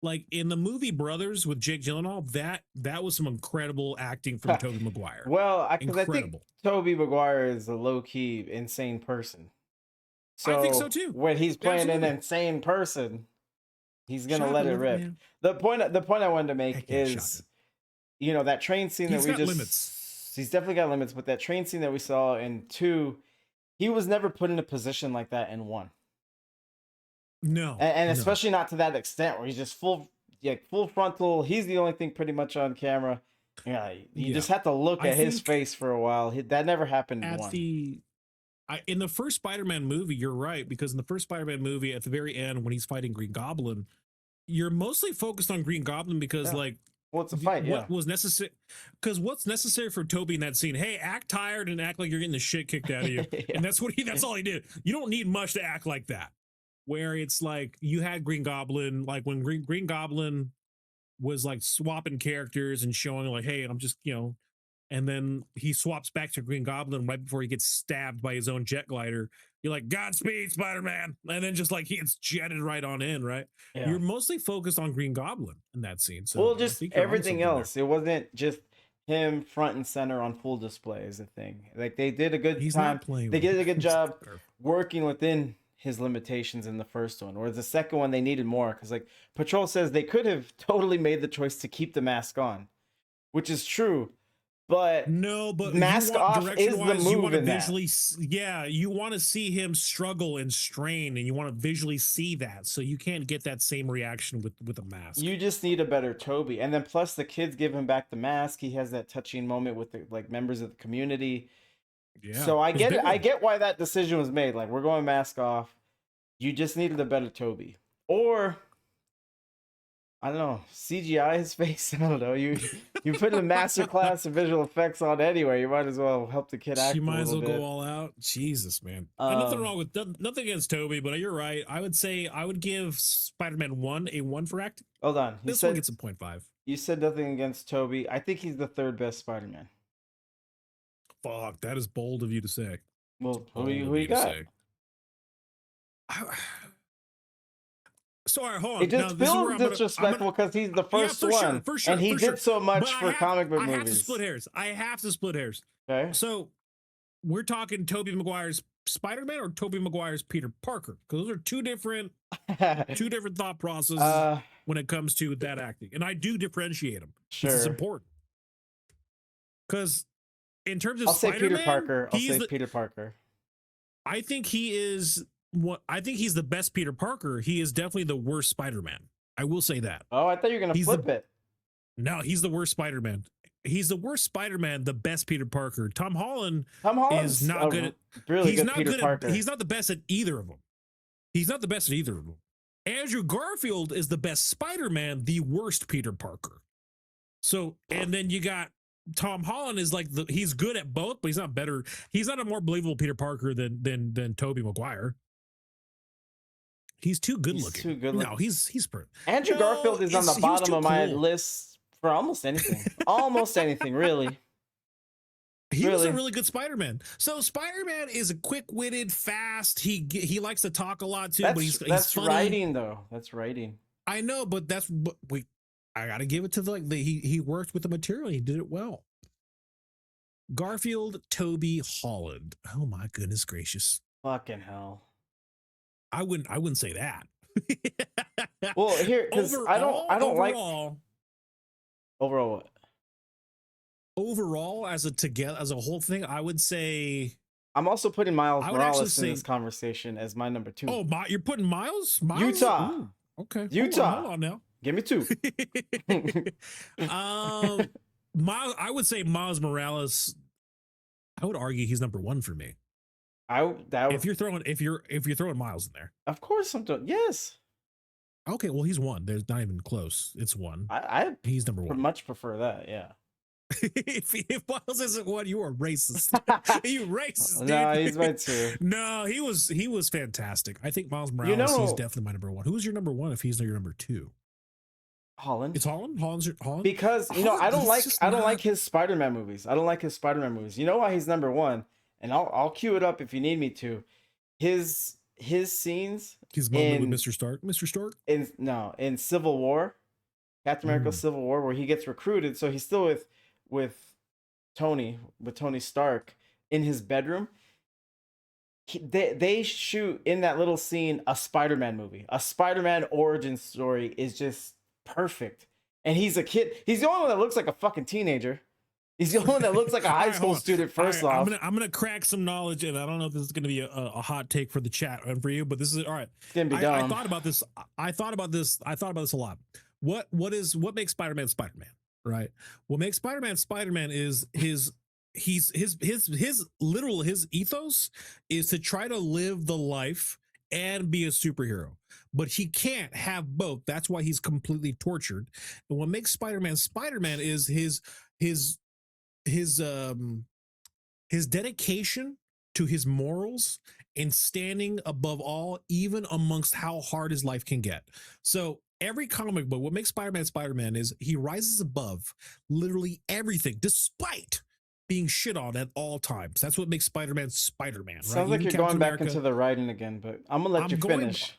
Like in the movie Brothers with Jake Gyllenhaal, that was some incredible acting from Tobey Maguire. Well, because I think Tobey Maguire is a low-key insane person. So I think so too. When he's playing an insane person, he's gonna let it rip. The point I wanted to make is, that train scene that we just limits. He's definitely got limits, but that train scene that we saw in 2, he was never put in a position like that in 1. No, and especially not to that extent where he's just full frontal. He's the only thing pretty much on camera. Yeah, you just have to look at his face for a while. That never happened in 1. In the first Spider-Man movie, you're right, because in the first Spider-Man movie, at the very end, when he's fighting Green Goblin, you're mostly focused on Green Goblin because, it's a fight. What was necessary? Because what's necessary for Tobey in that scene? Hey, act tired and act like you're getting the shit kicked out of you, and that's all he did. You don't need much to act like that. Where it's like you had Green Goblin, like when Green Goblin was like swapping characters and showing like, hey, I'm just and then he swaps back to Green Goblin right before he gets stabbed by his own jet glider. You're like, Godspeed, Spider-Man. And then just like he gets jetted right on in, right? Yeah. You're mostly focused on Green Goblin in that scene. So well, just everything else. There. It wasn't just him front and center on full display is the thing. Like they did a good They did a good job working within his limitations in the first one. Whereas the second one, they needed more. Because like Patrol says, they could have totally made the choice to keep the mask on, which is true. But mask off is the move in that. Yeah, you want to see him struggle and strain, and you want to visually see that. So you can't get that same reaction with a mask. You just need a better Tobey, and then plus the kids give him back the mask. He has that touching moment with the members of the community. Yeah. So I get it. I get why that decision was made. Like we're going mask off. You just needed a better Tobey, or I don't know, CGI his face. I don't know. You put a masterclass of visual effects on anyway. You might as well help the kid act. You might as well go all out. Jesus, man. Nothing wrong with nothing against Tobey, but you're right. I would give Spider-Man 1 a 1 for acting. Hold on. This one gets a 0.5. You said nothing against Tobey. I think he's the 3rd best Spider-Man. Fuck, that is bold of you to say. Well, who you got? Sorry, hold on. It just feels disrespectful because he's the first one, for sure, and he did so much for comic book movies. I have to split hairs. Okay. So we're talking Tobey Maguire's Spider-Man or Tobey Maguire's Peter Parker, because those are two different thought processes when it comes to that acting, and I do differentiate them. Sure, this is important because in terms of I'll say Spider-Man, Peter Parker. Peter Parker. I think he is. I think he's the best Peter Parker. He is definitely the worst Spider-Man. I will say that. Oh, I thought you were gonna flip it. No, he's the worst Spider-Man. He's the worst Spider-Man. The best Peter Parker. Tom Holland is not good at. He's not good at. He's not the best at either of them. He's not the best at either of them. Andrew Garfield is the best Spider-Man. The worst Peter Parker. So, and then you got Tom Holland is like he's good at both, but he's not better. He's not a more believable Peter Parker than Tobey Maguire. He's too good looking. Too good looking. No, he's Andrew Garfield is on the bottom of my list for almost anything. Almost anything, really. He was a really good Spider-Man. So Spider-Man is a quick-witted, fast. He likes to talk a lot too. But he's funny. Writing though. That's writing. I know, but I got to give it to he worked with the material. He did it well. Garfield, Toby, Holland. Oh my goodness gracious. Fucking hell. I wouldn't say that. Well, here, because I don't like overall what? Overall, as a whole thing, I would say I'm also putting Miles I would Morales actually in this say- conversation as my number 2. Oh, you're putting Miles? Utah. Ooh, okay. Utah. Hold on now. Give me 2. I would say Miles Morales. I would argue he's number 1 for me. If you're throwing Miles in there, of course I'm doing. Yes. okay. Well, he's 1. There's not even close. It's 1. He's number 1. Much prefer that. Yeah. if Miles isn't 1, you are racist. You racist. Dude. No, he's my 2. No, he was fantastic. I think Miles Morales is definitely my number 1. Who's your number 1 if he's your number 2? Holland. It's Holland. Holland. Because I don't like his Spider-Man movies. I don't like his Spider-Man movies. You know why he's number 1? And I'll cue it up if you need me to. His scenes. His moment with Mr. Stark. Mr. Stark. In Civil War, Captain America: Civil War, where he gets recruited. So he's still with Tony Stark in his bedroom. They shoot in that little scene a Spider-Man movie. A Spider-Man origin story is just perfect. And he's a kid. He's the only one that looks like a fucking teenager. He's the only one that looks like a high school student. First off, I'm gonna crack some knowledge, and I don't know if this is gonna be a hot take for the chat and for you, but this is all right. It's gonna be dumb. I thought about this. I thought about this a lot. What makes Spider-Man Spider-Man? Right. What makes Spider-Man Spider-Man is his ethos is to try to live the life and be a superhero, but he can't have both. That's why he's completely tortured. And what makes Spider-Man Spider-Man is his dedication to his morals and standing above all, even amongst how hard his life can get. So every comic book, what makes Spider-Man Spider-Man is he rises above literally everything, despite being shit on at all times. That's what makes Spider-Man Spider-Man. Right? Sounds like Even you're going Captain back America, into the writing again, but I'm gonna let you finish.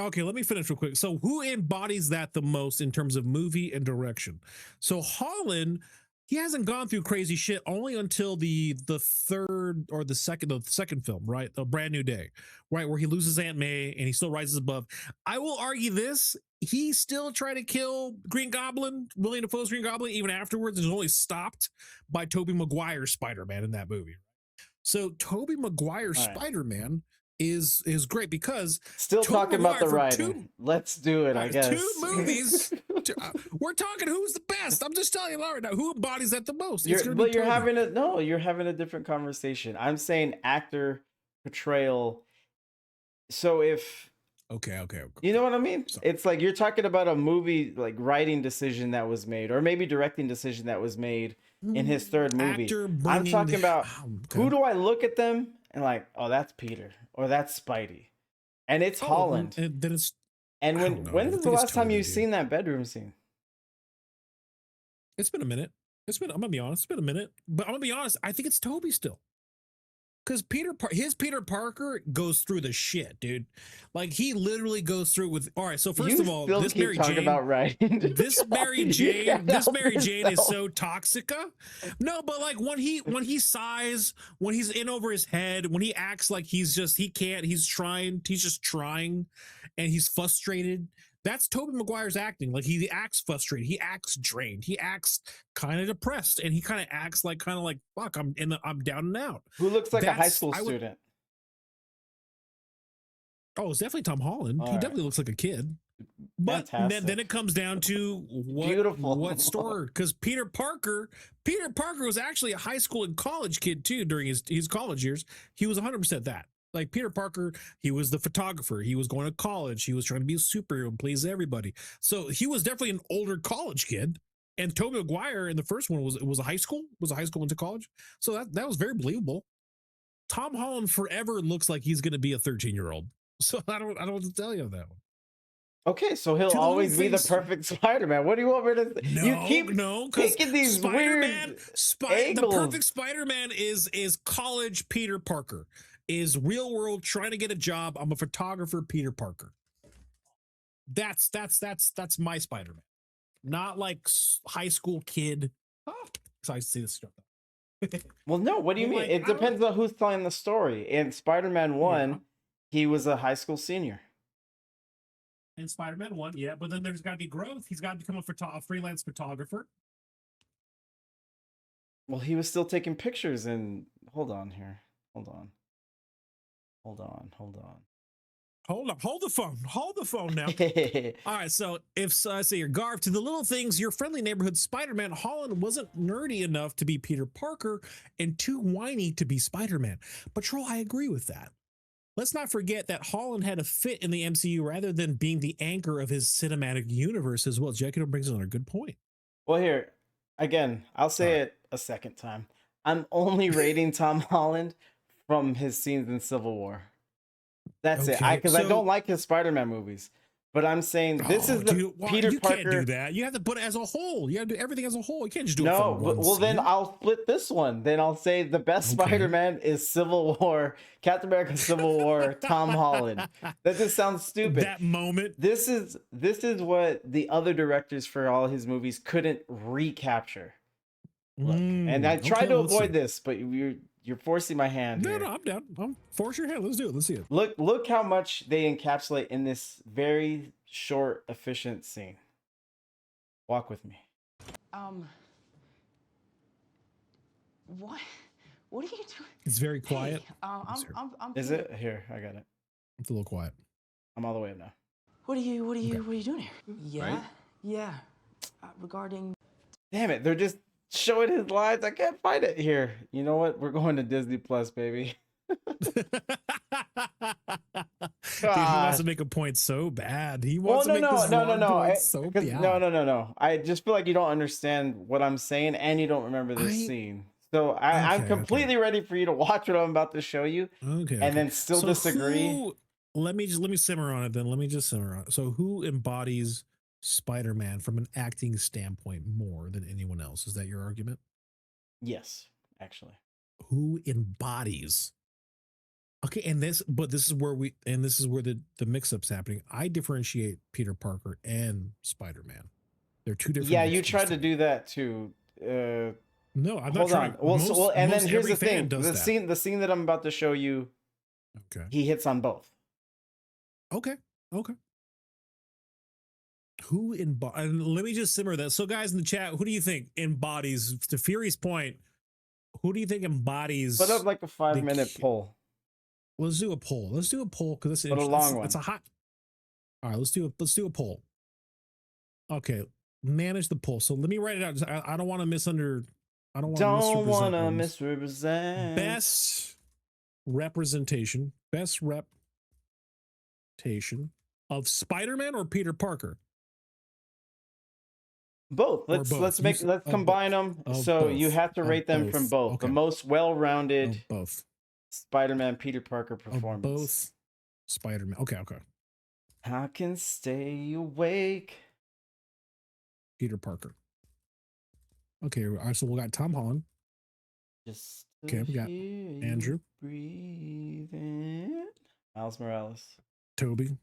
Okay, let me finish real quick. So who embodies that the most in terms of movie and direction? So Holland, he hasn't gone through crazy shit only until the third or the second film, right? A Brand New Day, right? Where he loses Aunt May and he still rises above. I will argue this. He still tried to kill Green Goblin, William Dafoe's Green Goblin, even afterwards. It was only stopped by Tobey Maguire's Spider-Man in that movie. So Tobey Maguire's Spider-Man is great because still Tobey talking about the Maguire writing. Let's do it, I guess. 2 movies. We're talking who's the best. I'm just telling you right now, who embodies that the most. You're having a different conversation. I'm saying actor portrayal. So if okay. You know what I mean? Sorry. It's like you're talking about a movie like writing decision that was made, or maybe directing decision that was made in his third movie. I'm talking about who do I look at them and like, oh, that's Peter or that's Spidey, and it's Holland. And then it's when's the last time you've seen that bedroom scene? It's been a minute. I'm gonna be honest. It's been a minute, but I'm gonna be honest. I think it's Toby still. Because his Peter Parker goes through the shit, dude. Like he literally goes through with. All right, so first of all, this Mary Jane, about writing. this Mary Jane is so toxica. No, but like when he sighs, when he's in over his head, when he acts like he's just trying, and he's frustrated. That's Tobey Maguire's acting. Like he acts frustrated, he acts drained, he acts kind of depressed, and he kind of acts like fuck, I'm down and out. Who looks like a high school student? It's definitely Tom Holland. He definitely looks like a kid. But then it comes down to what store, because Peter Parker was actually a high school and college kid too during his college years. He was 100% that. Like Peter Parker, he was the photographer. He was going to college. He was trying to be a superhero and please everybody. So he was definitely an older college kid. And Tobey Maguire in the first one was a high school into college. So that was very believable. Tom Holland forever looks like he's going to be a 13-year-old. So I don't know what to tell you on that one. Okay, so he'll always be the perfect Spider-Man. What do you want me to say? You keep taking these weird the perfect Spider-Man is college Peter Parker. Is real world trying to get a job. I'm a photographer, Peter Parker. That's my Spider-Man. Not like high school kid. So I see this stuff. Well, no. What do you Well, mean? like, It depends on who's telling the story. In Spider-Man 1, Yeah. he was a high school senior. In Spider-Man 1, yeah, but then there's got to be growth. He's got to become a freelance photographer. Well, he was still taking pictures and hold on here. Hold on. Hold on. Hold on. Hold the phone now. All right, so if I say you're Garv, to the little things, your friendly neighborhood Spider-Man, Holland wasn't nerdy enough to be Peter Parker and too whiny to be Spider-Man. But Troll, I agree with that. Let's not forget that Holland had a fit in the MCU rather than being the anchor of his cinematic universe as well. Jackie brings another good point. Well, here, again, I'll say it a second time. I'm only rating Tom Holland from his scenes in Civil War. That's it. Because I don't like his Spider-Man movies. But I'm saying this is the Peter Parker. You can't do that. You have to put it as a whole. You have to do everything as a whole. You can't just do it No, from one well then scene. I'll split this one. Then I'll say the best Spider-Man is Civil War, Captain America Civil War, Tom Holland. That just sounds stupid. That moment. This is what the other directors for all his movies couldn't recapture. Look, and I tried to avoid this, but you're forcing my hand. No, I'm down. Force your hand. Let's do it. Let's see it. Look how much they encapsulate in this very short, efficient scene. Walk with me. What are you doing? It's very quiet. Hey, I'm Is it? Here, I got it. It's a little quiet. I'm all the way up now. What are you doing here? Yeah. Right? Yeah. Regarding Damn it, they're just showing his lines. I can't find it here. You know what? We're going to Disney Plus, baby. Dude, he wants to make a point so bad. He wants to make this point so bad. No. I just feel like you don't understand what I'm saying and you don't remember this scene. So I'm completely ready for you to watch what I'm about to show you. Okay. And then still disagree. Let me simmer on it then. Let me just simmer on it. So who embodies Spider-Man from an acting standpoint more than anyone else? Is that your argument? Yes, actually. Who embodies? Okay, this is where the mix-up's happening. I differentiate Peter Parker and Spider-Man. They're two different. Yeah, you tried to do that too. No, I'm not trying. And then here's the thing: the scene that I'm about to show you. Okay. He hits on both. Okay. Who embodies? Let me just simmer that. So, guys in the chat, who do you think embodies? To Fury's point, who do you think embodies? Put up like a 5-minute poll. Let's do a poll. Because a long one. It's a hot. All right, let's do a poll. Okay, manage the poll. So let me write it out. I don't want to misrepresent. Best representation of Spider-Man or Peter Parker? Both. Let's combine them. So you have to rate them from both. Okay. The most well-rounded both Spider-Man Peter Parker performance. Both Spider-Man. Okay. I can stay awake. Peter Parker. Okay, all right, so we got Tom Holland. Okay, we got Andrew. Breathing. Miles Morales. Tobey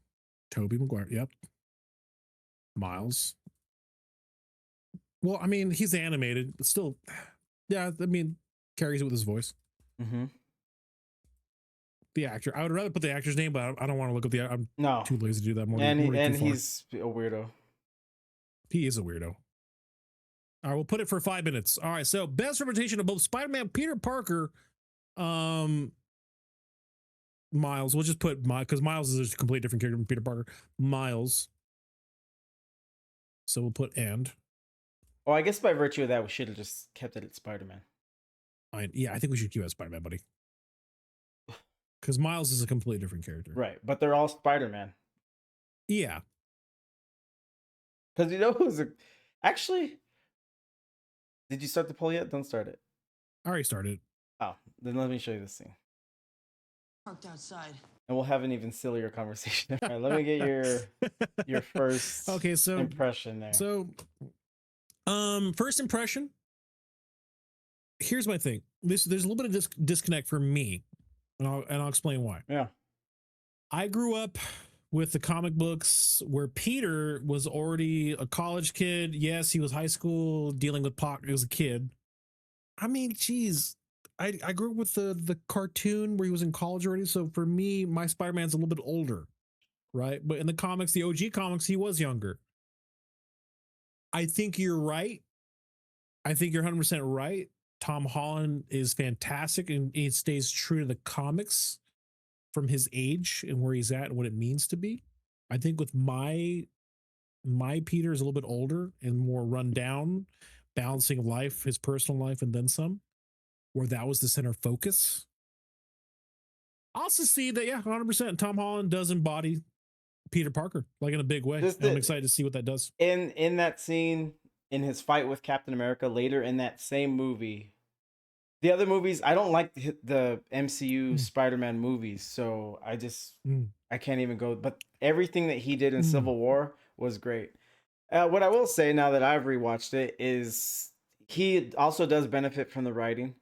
Maguire. Yep. Miles. Well, I mean, he's animated, but still, yeah, I mean, carries it with his voice. Mm-hmm. The actor. I would rather put the actor's name, but I don't want to look up I'm too lazy to do that more. And he's a weirdo. He is a weirdo. All right, we'll put it for 5 minutes. All right, so best representation of both Spider-Man, Peter Parker, Miles. We'll just put because Miles is a completely different character from Peter Parker. Miles. So we'll put and. Oh, I guess by virtue of that, we should have just kept it at Spider-Man. Yeah, I think we should keep it at Spider-Man, buddy. Because Miles is a completely different character. Right, but they're all Spider-Man. Yeah. Because you know who's actually... Did you start the poll yet? Don't start it. I already started. Oh, then let me show you this scene. Parked outside. And we'll have an even sillier conversation. All right, let me get your first impression there. So, first impression. Here's my thing. There's a little bit of disconnect for me, and I'll explain why. Yeah. I grew up with the comic books where Peter was already a college kid. Yes, he was high school dealing with He was a kid. I mean, geez, I grew up with the cartoon where he was in college already. So for me, my Spider-Man's a little bit older, right? But in the comics, the OG comics, he was younger. I think you're right. I think you're 100% right. Tom Holland is fantastic, and he stays true to the comics from his age and where he's at and what it means to be. I think with my Peter is a little bit older and more run down, balancing life, his personal life, and then some, where that was the center focus. I also see that, yeah, 100%. Tom Holland does embody Peter Parker, like in a big way. I'm excited to see what that does. In that scene, in his fight with Captain America later in that same movie. The other movies, I don't like the MCU Spider-Man movies, so I can't even go. But everything that he did in Civil War was great. What I will say now that I've rewatched it is he also does benefit from the writing,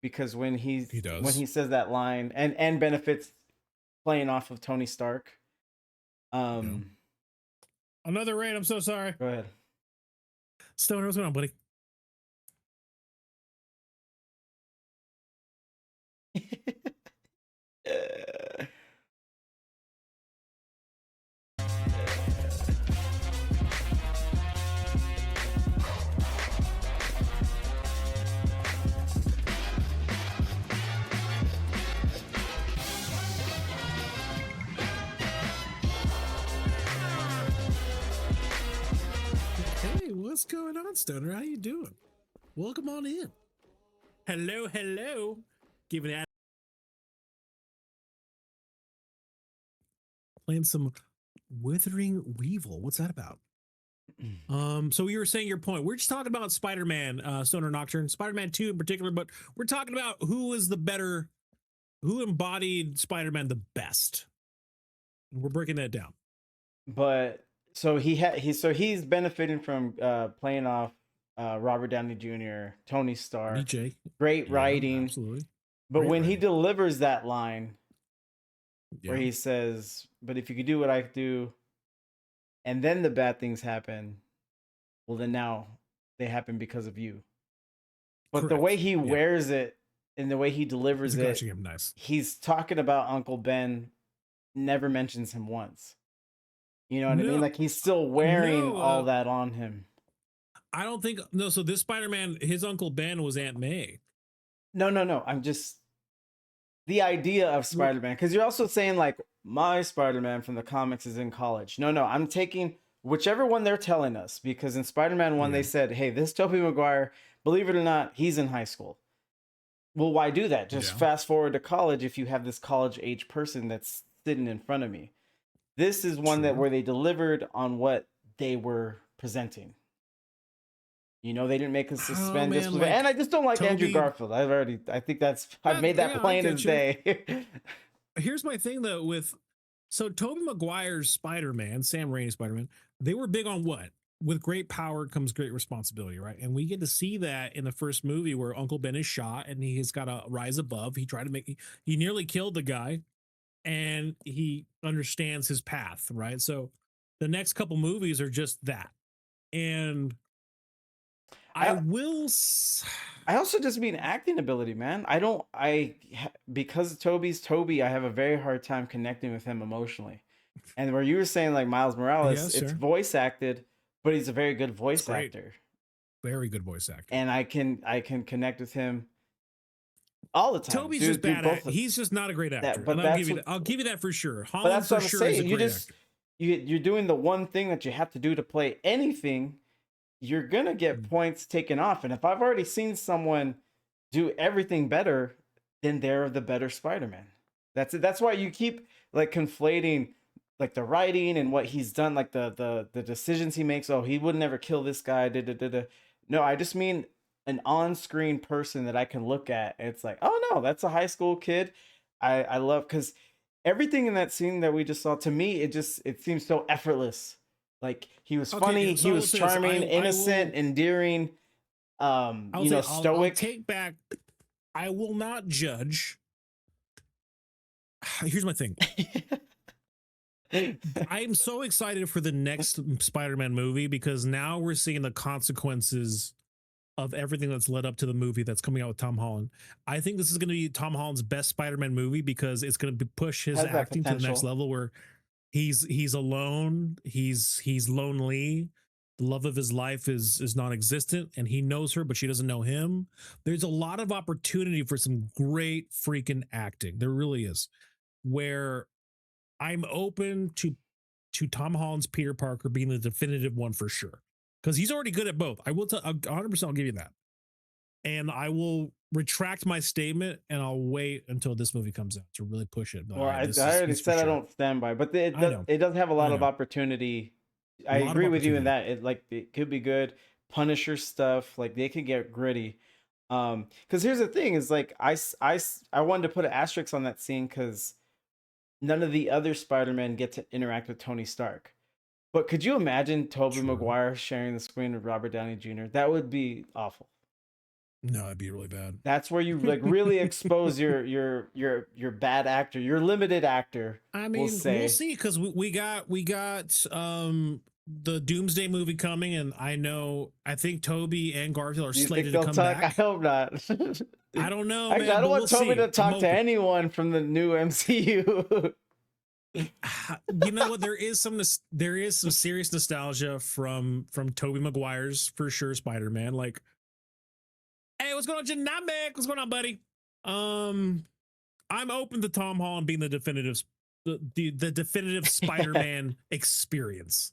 because when he says that line and benefits playing off of Tony Stark. Another raid. I'm so sorry. Go ahead. Stoner, what's going on, buddy? Hey, what's going on, Stoner? How you doing? Welcome on in. Hello, hello. Giving that. Playing some Withering Weevil. What's that about? So you were saying your point. We're just talking about Spider-Man, Stoner Nocturne, Spider-Man 2 in particular, but we're talking about who embodied Spider-Man the best. We're breaking that down. But so he's benefiting from playing off Robert Downey Jr., Tony Stark, DJ. Great writing. Absolutely. But Great when he writing. delivers that line where he says, "But if you could do what I do, and then the bad things happen, well, then now they happen because of you." But the way he wears it and the way he delivers it, nice. He's talking about Uncle Ben, never mentions him once. You know what I mean? Like he's still wearing all that on him. I don't think so this Spider-Man, his Uncle Ben was Aunt May. No. I'm just the idea of Spider-Man, because you're also saying like my Spider-Man from the comics is in college. No, I'm taking whichever one they're telling us, because in Spider-Man 1 they said, hey, this Tobey Maguire, believe it or not, he's in high school. Well, why do that? Just fast forward to college if you have this college age person that's sitting in front of me. This is one where they delivered on what they were presenting. You know, they didn't make us suspend disbelief. And I just don't like Andrew Garfield. I've made that plain as day. Here's my thing though so Tobey Maguire's Spider-Man, Sam Raimi's Spider-Man, they were big on what? With great power comes great responsibility, right? And we get to see that in the first movie where Uncle Ben is shot and he has got to rise above. He nearly killed the guy and he understands his path, right? So the next couple movies are just that. And I also just mean acting ability, man. Because Toby's Toby, I have a very hard time connecting with him emotionally. And where you were saying like Miles Morales, it's voice acted, but he's a very good voice actor. Very good voice actor. And I can connect with him all the time. Toby's just bad. He's just not a great actor. I'll give you that for sure. Holland but that's for what I'm sure saying. is a great actor. You're doing the one thing that you have to do to play anything. You're gonna get points taken off. And if I've already seen someone do everything better, then they're the better Spider-Man. That's it. That's why you keep like conflating like the writing and what he's done, like the decisions he makes. Oh, he would never kill this guy. No, I just mean an on-screen person that I can look at. And it's like, oh no, that's a high school kid. I love, because everything in that scene that we just saw, to me, it seems so effortless. Like he was funny, he was charming, innocent, endearing, stoic. I'll take back. I will not judge. Here's my thing. I am so excited for the next Spider-Man movie because now we're seeing the consequences of everything that's led up to the movie that's coming out with Tom Holland. I think this is going to be Tom Holland's best Spider-Man movie because it's going to push his Has that acting to the next potential. level where he's alone, he's lonely. The love of his life is non-existent, and he knows her, but she doesn't know him. There's a lot of opportunity for some great freaking acting. There really is. Where I'm open to Tom Holland's Peter Parker being the definitive one for sure, because he's already good at both. I will tell 100%. I'll give you that, and I will retract my statement, and I'll wait until this movie comes out to really push it. But Well, I this already is for said I sure. don't stand by, but I know. it does have a lot I of know. opportunity. A I lot of agree with you in opportunity. that it could be good. Punisher stuff, like they could get gritty. Because here's the thing: is like I wanted to put an asterisk on that scene because none of the other Spider-Men get to interact with Tony Stark. But could you imagine Tobey True. Maguire sharing the screen with Robert Downey Jr.? That would be awful. No, it'd be really bad. That's where you like really expose your bad actor, your limited actor. I mean, we'll see, because we got the Doomsday movie coming, and I think Toby and Garfield are Do you think slated they'll to come talk? I back. hope not. I don't know, Actually, man. I don't but want we'll Toby see. to talk I'm to open. anyone from the new MCU. You know what? There is some serious nostalgia from Toby Maguire's for sure Spider-Man. Like, hey, what's going on, Janamic? What's going on, buddy? I'm open to Tom Holland being the definitive Spider-Man experience.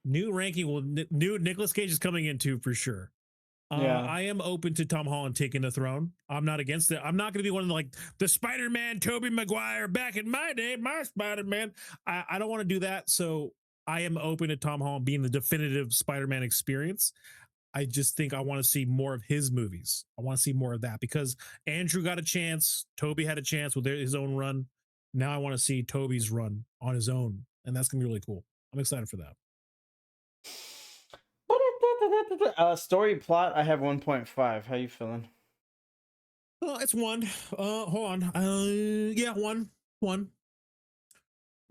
New ranking will new Nicolas Cage is coming into for sure. Yeah. I am open to Tom Holland taking the throne. I'm not against it. I'm not going to be one of the Spider-Man, Tobey Maguire back in my day, my Spider-Man. I don't want to do that. So I am open to Tom Holland being the definitive Spider-Man experience. I just think I want to see more of his movies. I want to see more of that because Andrew got a chance. Toby had a chance with his own run. Now I want to see Toby's run on his own. And that's going to be really cool. I'm excited for that. Story plot, I have 1.5. How you feeling? Oh, it's 1. Hold on. Yeah, 1. Okay.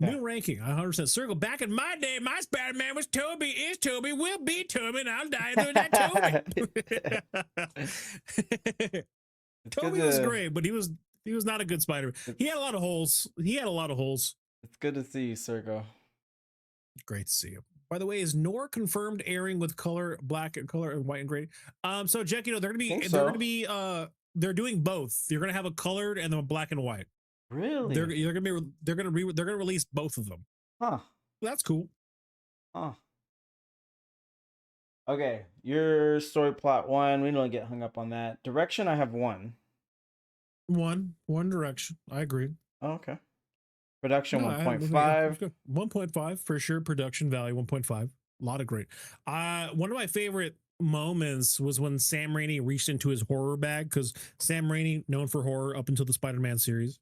New ranking, 100%. Circle. Back in my day, my Spider-Man was Toby, is Toby, will be Toby, and I'll die through that Toby. Toby was great, but he was not a good Spider-Man. He had a lot of holes. It's good to see you, Sergo. Great to see you. By the way, is Nor confirmed airing with color, black and color and white and gray? So Jack, you know, they're they're doing both. You're gonna have a colored and then a black and white. Really? They're gonna release both of them. Huh. That's cool. Huh. Okay, your story plot 1. We don't get hung up on that. Direction, I have 1. One direction. I agree. Oh, okay. Production, No, 1.5. 1.5 for sure. Production value 1.5. A lot of great. One of my favorite moments was when Sam Raimi reached into his horror bag, because Sam Raimi known for horror up until the Spider-Man series,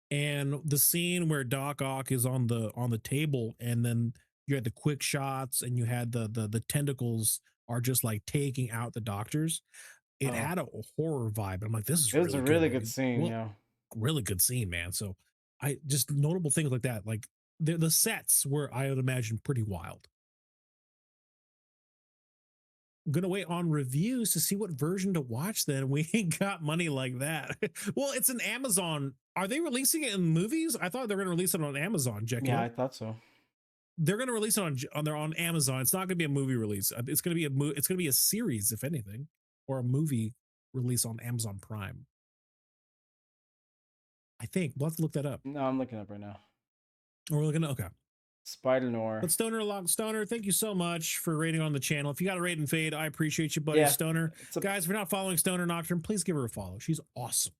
and the scene where Doc Ock is on the table, and then you had the quick shots, and you had the tentacles are just like taking out the doctors. It had a horror vibe. I'm like, this is It was really a really good good scene, Well, yeah. really good scene, man. So I just notable things like that, like the sets were, I would imagine, pretty wild. I'm gonna wait on reviews to see what version to watch. Then we ain't got money like that. Well, it's an Amazon. Are they releasing it in movies? I thought they were gonna release it on Amazon. Jack. Yeah, I thought so. They're gonna release it on Amazon. It's not gonna be a movie release. It's gonna be it's gonna be a series, if anything, or a movie release on Amazon Prime. I think we'll have to look that up. No, I'm looking up right now. We're looking at, okay. Spider-Noir. But Stoner, thank you so much for rating on the channel. If you got a rate and fade, I appreciate you, buddy. Yeah, Stoner. Guys, if you're not following Stoner Nocturne, please give her a follow. She's awesome.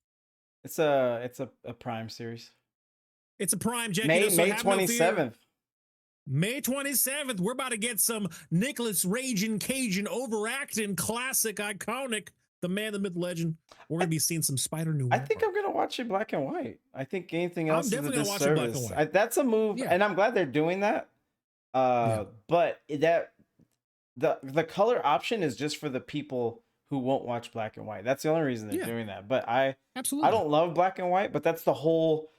It's a Prime series. It's a Prime, Jack. May so have no fear. 27th. May 27th. We're about to get some Nicolas Raging Cajun overacting classic iconic. The man, the myth, legend. We're gonna be seeing some Spider Noir. I think I'm gonna watch it black and white. I think anything else is a definitely gonna watch it black and disservice. white. That's a move, Yeah. and I'm glad they're doing that. But that the color option is just for the people who won't watch black and white. That's the only reason they're doing that. But I don't love black and white, but that's the whole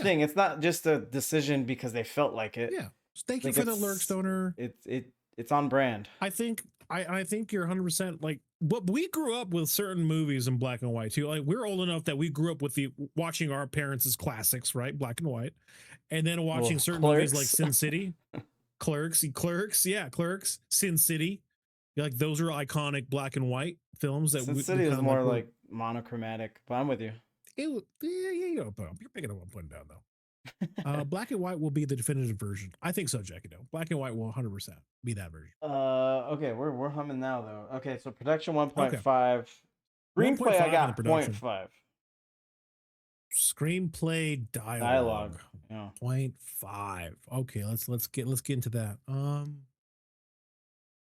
thing. It's not just a decision because they felt like it. Yeah. Thank you Like, for the lurk, Stoner. It's on brand. I think I think you're 100% like, but we grew up with certain movies in black and white too. Like we're old enough that we grew up with the watching our parents' classics, right? Black and white. And then watching certain movies like Sin City, Clerks, yeah, Clerks, Sin City. Like those are iconic black and white films that Sin City is more like monochromatic, but I'm with you. You're picking up what I'm putting down though. Black and white will be the definitive version. I think so, Jackie. No, black and white will 100% be that version. Okay, we're humming now though. Okay, so production 1.5. Screenplay I got 0.5. Screenplay dialogue. Yeah. 0.5. Okay, let's get into that.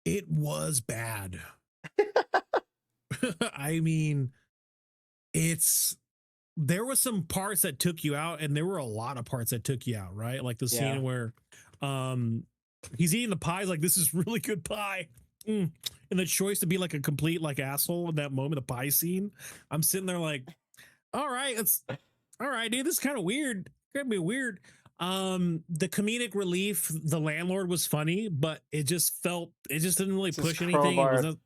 It was bad. I mean, there were some parts that took you out, and there were a lot of parts that took you out, right? Like the scene where he's eating the pies, like this is really good pie. And the choice to be like a complete like asshole in that moment, the pie scene. I'm sitting there like, all right, dude, this is kind of weird. Gonna be weird. The comedic relief, the landlord was funny, but it just didn't really push anything.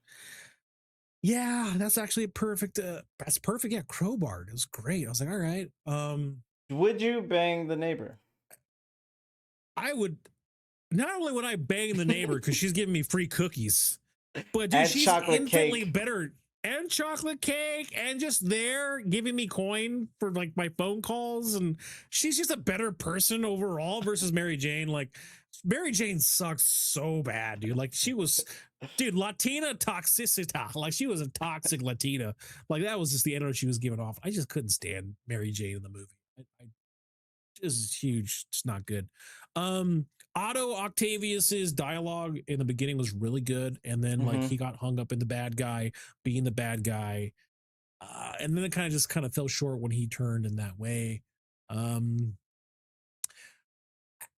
Yeah, that's actually perfect. That's perfect. Yeah, crowbar. It was great. I was like, all right. Would you bang the neighbor? I would. Not only would I bang the neighbor because she's giving me free cookies, but dude, she's infinitely better. And chocolate cake, and just there giving me coin for like my phone calls, and she's just a better person overall versus Mary Jane. Like Mary Jane sucks so bad, dude. Like she was, dude, Latina toxicity. Like she was a toxic Latina. Like that was just the energy she was giving off. I just couldn't stand Mary Jane in the movie. This is huge. It's not good. Otto Octavius's dialogue in the beginning was really good, and then like he got hung up in the bad guy being the bad guy, and then it kind of fell short when he turned in that way. All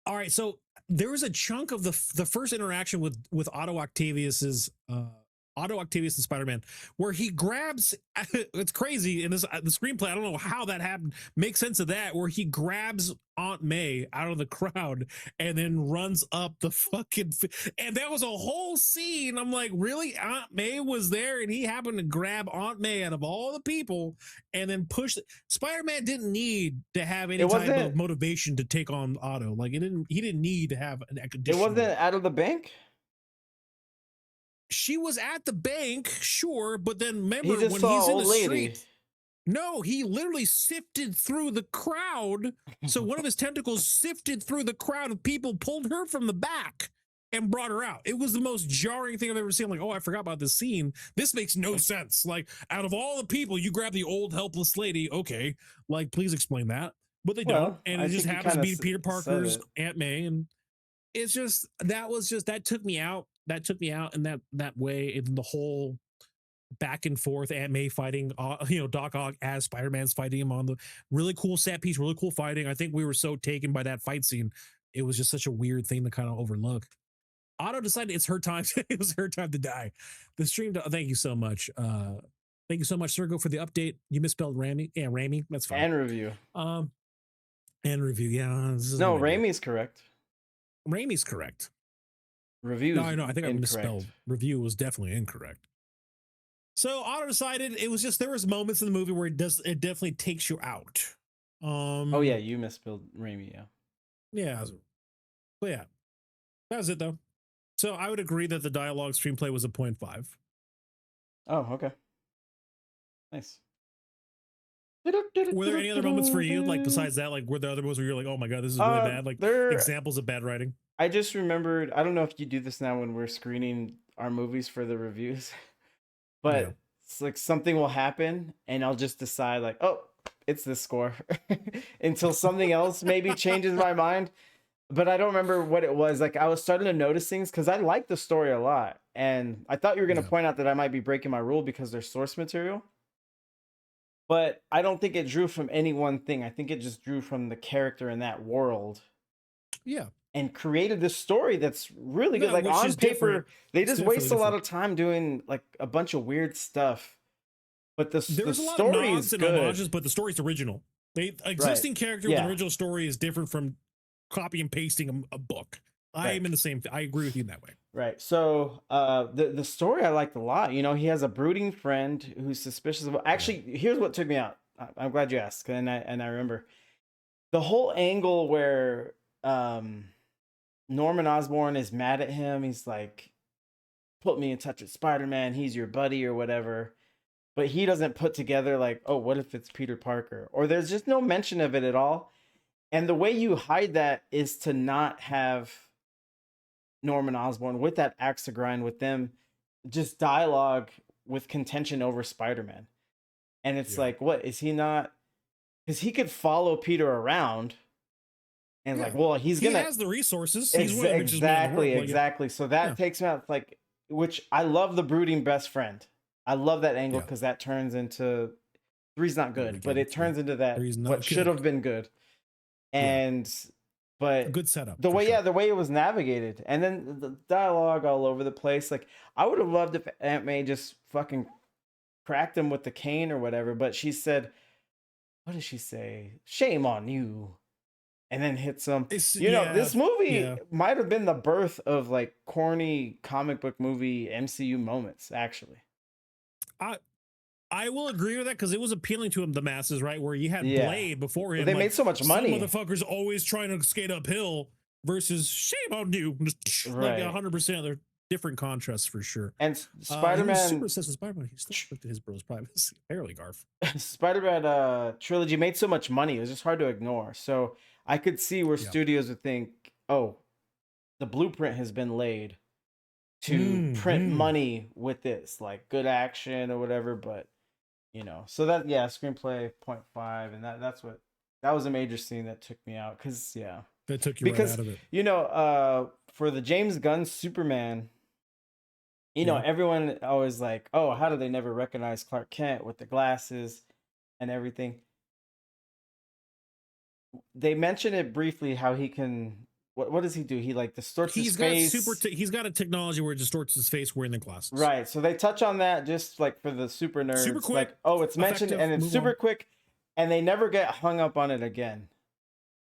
right, so there was a chunk of the first interaction with Otto Octavius and Spider-Man where he grabs, it's crazy in this the screenplay, I don't know how that happened, makes sense of that, where he grabs Aunt May out of the crowd and then runs up the fucking and that was a whole scene. I'm like, really? Aunt May was there and he happened to grab Aunt May out of all the people and then push Spider-Man didn't need to have any type of motivation to take on Otto. Like he didn't need to have an additional. It wasn't out of the bank? She was at the bank, sure, but then remember when he's in the street. No, he literally sifted through the crowd. So one of his tentacles sifted through the crowd of people, pulled her from the back, and brought her out. It was the most jarring thing I've ever seen. Like, oh, I forgot about this scene. This makes no sense. Like, out of all the people, you grab the old helpless lady. Okay, like, please explain that. But they don't, and it just happens to be Peter Parker's Aunt May, and it's just that took me out. That took me out in that way, in the whole back and forth, Aunt May fighting, Doc Ock as Spider-Man's fighting him on the really cool set piece, really cool fighting. I think we were so taken by that fight scene. It was just such a weird thing to kind of overlook. Otto decided it's her time. It was her time to die. The stream. Thank you so much. Thank you so much, Sergo, for the update. You misspelled Rami. Yeah, Rami. That's fine. And review. And review. Yeah. No, Rami's correct. Rami's correct. Review. No, I know. I think I misspelled. Review was definitely incorrect. So Otto decided it was just there was moments in the movie where it definitely takes you out. Oh yeah, you misspelled Raimi. Yeah. Yeah. But yeah, that was it though. So I would agree that the dialogue screenplay was a 0.5. Oh, okay. Nice. Were there any other moments for you, like besides that? Like, were there other moments where you're like, "Oh my god, this is really bad"? Like examples of bad writing. I just remembered. I don't know if you do this now when we're screening our movies for the reviews, but it's like something will happen, and I'll just decide like, "Oh, it's this score," until something else maybe changes my mind. But I don't remember what it was. Like I was starting to notice things because I like the story a lot, and I thought you were going to point out that I might be breaking my rule because there's source material. But I don't think it drew from any one thing. I think it just drew from the character in that world. Yeah. And created this story that's really good. Like on paper, they just waste a lot of time doing like a bunch of weird stuff. But the story is good. Homages, but the story's original. The existing character with the original story is different from copy and pasting a book. I am in the same. I agree with you in that way. Right. So the story I liked a lot. You know, he has a brooding friend who's suspicious of. Actually, here's what took me out. I'm glad you asked, and I remember the whole angle where Norman Osborn is mad at him. He's like, "Put me in touch with Spider-Man. He's your buddy or whatever." But he doesn't put together like, "Oh, what if it's Peter Parker?" Or there's just no mention of it at all. And the way you hide that is to not have Norman Osborn with that axe to grind with them, just dialogue with contention over Spider-Man. And it's like, what is he not? Because he could follow Peter around and like, well, he has the resources. He's one of the richest men in the world. Exactly. So that takes me out like, which I love the brooding best friend. I love that angle because that turns into 3's not good, but it turns into that what should have been good. And but a good setup. The way the way it was navigated, and then the dialogue all over the place. Like I would have loved if Aunt May just fucking cracked him with the cane or whatever, but she said, what did she say? Shame on you. And then hits him. You know, this movie might have been the birth of like corny comic book movie MCU moments, actually. I will agree with that because it was appealing to the masses, right? Where you had Blade before him. They made so much money. Some motherfuckers always trying to skate uphill versus shame on you. Like 100%. They're different contrasts for sure. And Spider-Man, super obsessed with Spider-Man. He still respected his bro's privacy. Apparently, Garf. Spider-Man trilogy made so much money. It was just hard to ignore. So I could see where studios would think, oh, the blueprint has been laid to print money with this, like good action or whatever. But you know, so that screenplay 0.5, and that was a major scene that took me out because that took you right out of it. You know, for the James Gunn Superman, you know, everyone always like, oh, how do they never recognize Clark Kent with the glasses and everything? They mention it briefly how he can. What does he do? He like distorts his face. He's got a technology where it distorts his face wearing the glasses. Right. So they touch on that just like for the super nerds. Super quick. Like, oh, it's mentioned and it's super quick, and they never get hung up on it again.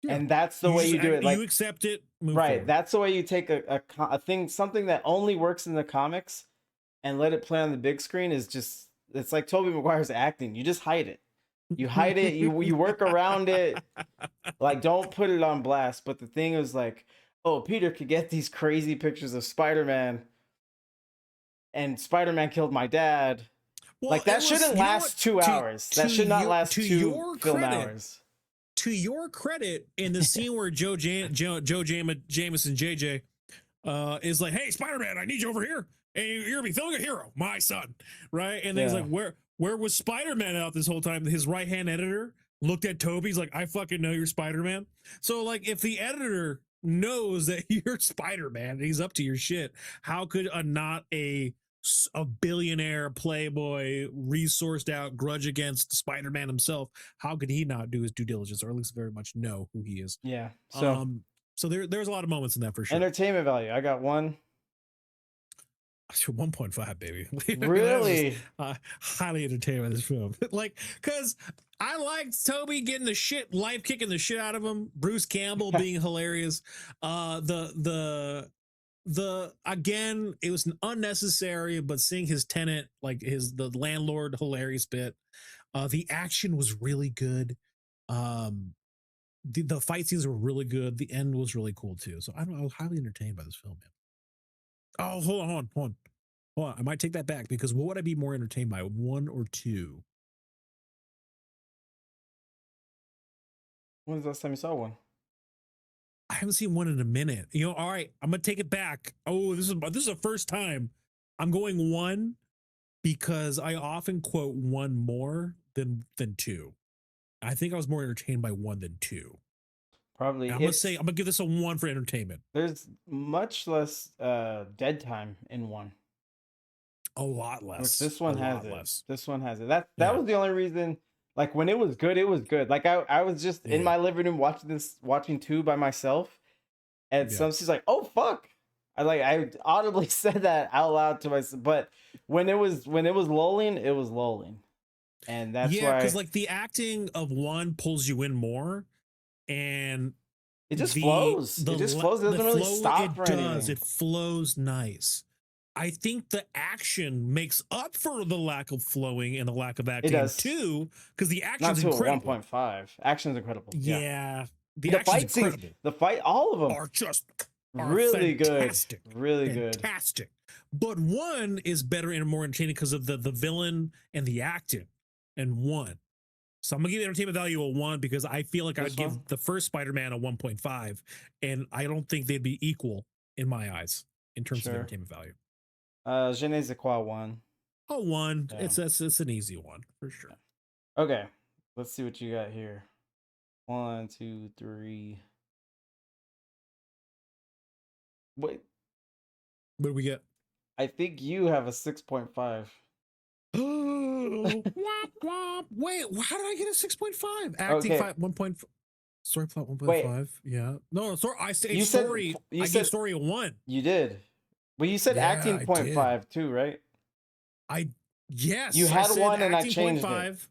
Yeah. And that's the way you do it. Like you accept it. Move forward. That's the way you take a thing, something that only works in the comics, and let it play on the big screen. It's like Tobey Maguire's acting. You just hide it. You hide it. You work around it. Like don't put it on blast. But the thing is like, oh, Peter could get these crazy pictures of Spider-Man, and Spider-Man killed my dad. Well, like that shouldn't last 2 hours. That should not last 2 film hours. To your credit, in the scene where Joe Jameson JJ is like, "Hey, Spider-Man, I need you over here, and you're gonna be feeling a hero, my son." Right? And then he's like, Where was Spider-Man out this whole time? His right-hand editor looked at Toby's like, I fucking know you're Spider-Man. So, like, if the editor knows that you're Spider-Man and he's up to your shit, how could not a billionaire playboy resourced out grudge against Spider-Man himself, how could he not do his due diligence, or at least very much know who he is? Yeah. So there's a lot of moments in that for sure. Entertainment value. I got 1.5, baby. Really? Highly entertained by this film. Like, because I liked Toby getting life kicking the shit out of him. Bruce Campbell being hilarious. The again, it was unnecessary, but seeing his tenant, like the landlord, hilarious bit. The action was really good. The fight scenes were really good. The end was really cool too. So I was highly entertained by this film, man. Oh, hold on. I might take that back because what would I be more entertained by, 1 or 2? When was the last time you saw one? I haven't seen one in a minute. You know, all right, I'm gonna take it back. Oh, this is the first time I'm going 1 because I often quote 1 more than 2. I think I was more entertained by 1 than 2. Probably. I'm gonna give this a 1 for entertainment. There's much less dead time in 1. A lot less. This one has it. This one has it. That was the only reason. Like when it was good, it was good. Like I was just in my living room watching 2 by myself, and she's like, "Oh fuck!" I audibly said that out loud to myself. But when it was lulling, it was lulling, and that's why. Because like the acting of 1 pulls you in more. And It just flows. It just flows. It doesn't really stop for anything. It flows nice. I think the action makes up for the lack of flowing and the lack of acting too, because the action's incredible. 1.5. Action's incredible. Yeah. The fight scenes, all of them are just really fantastic. Good. Really fantastic. But 1 is better and more entertaining because of the villain and the acting. And 1. So I'm gonna give the entertainment value a 1 because I feel like I'd give the first Spider-Man a 1.5, and I don't think they'd be equal in my eyes in terms of entertainment value. Je ne sais quoi 1. Oh, 1. Yeah. It's an easy 1 for sure. Okay, let's see what you got here. 1, 2, 3. Wait. What do we get? I think you have a 6.5. Wait, how did I get a 6.5? Acting 5, 1. Story plot 1.5. Yeah. No, sorry. I say story. I gave story a 1. You did. But you said acting 0.5 too, right? Yes. You had 1 and I changed 0.5. it.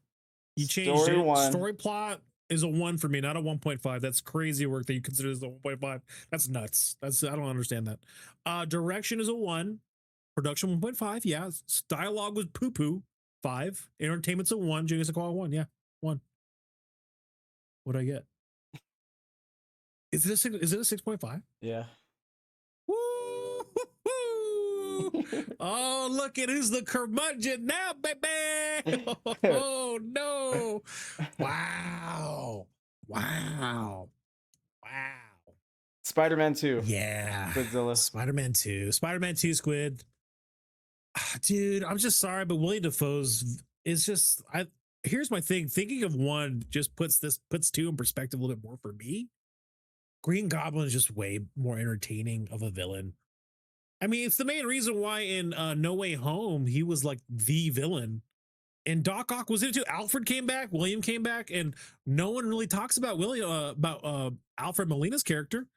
You changed story it. 1. Story plot is a 1 for me, not a 1.5. That's crazy work that you consider as a 1.5. That's nuts. I don't understand that. Direction is a 1. Production 1.5. Yeah. Dialogue was poo-poo. 5. Entertainment's a 1. Genius a 1. Yeah. 1. What'd I get? Is it a 6.5? Yeah. Woo! Oh, look at who's the curmudgeon now, baby. Oh no. Wow. Spider-Man 2. Yeah. Godzilla. Spider-Man 2 Squid. Dude, I'm just sorry, but William Dafoe's is just here's my thing. Thinking of 1 just puts 2 in perspective a little bit more for me. Green Goblin is just way more entertaining of a villain. I mean, it's the main reason why in No Way Home he was like the villain, and Doc Ock was in it too. Alfred came back, William came back, and no one really talks about Alfred Molina's character.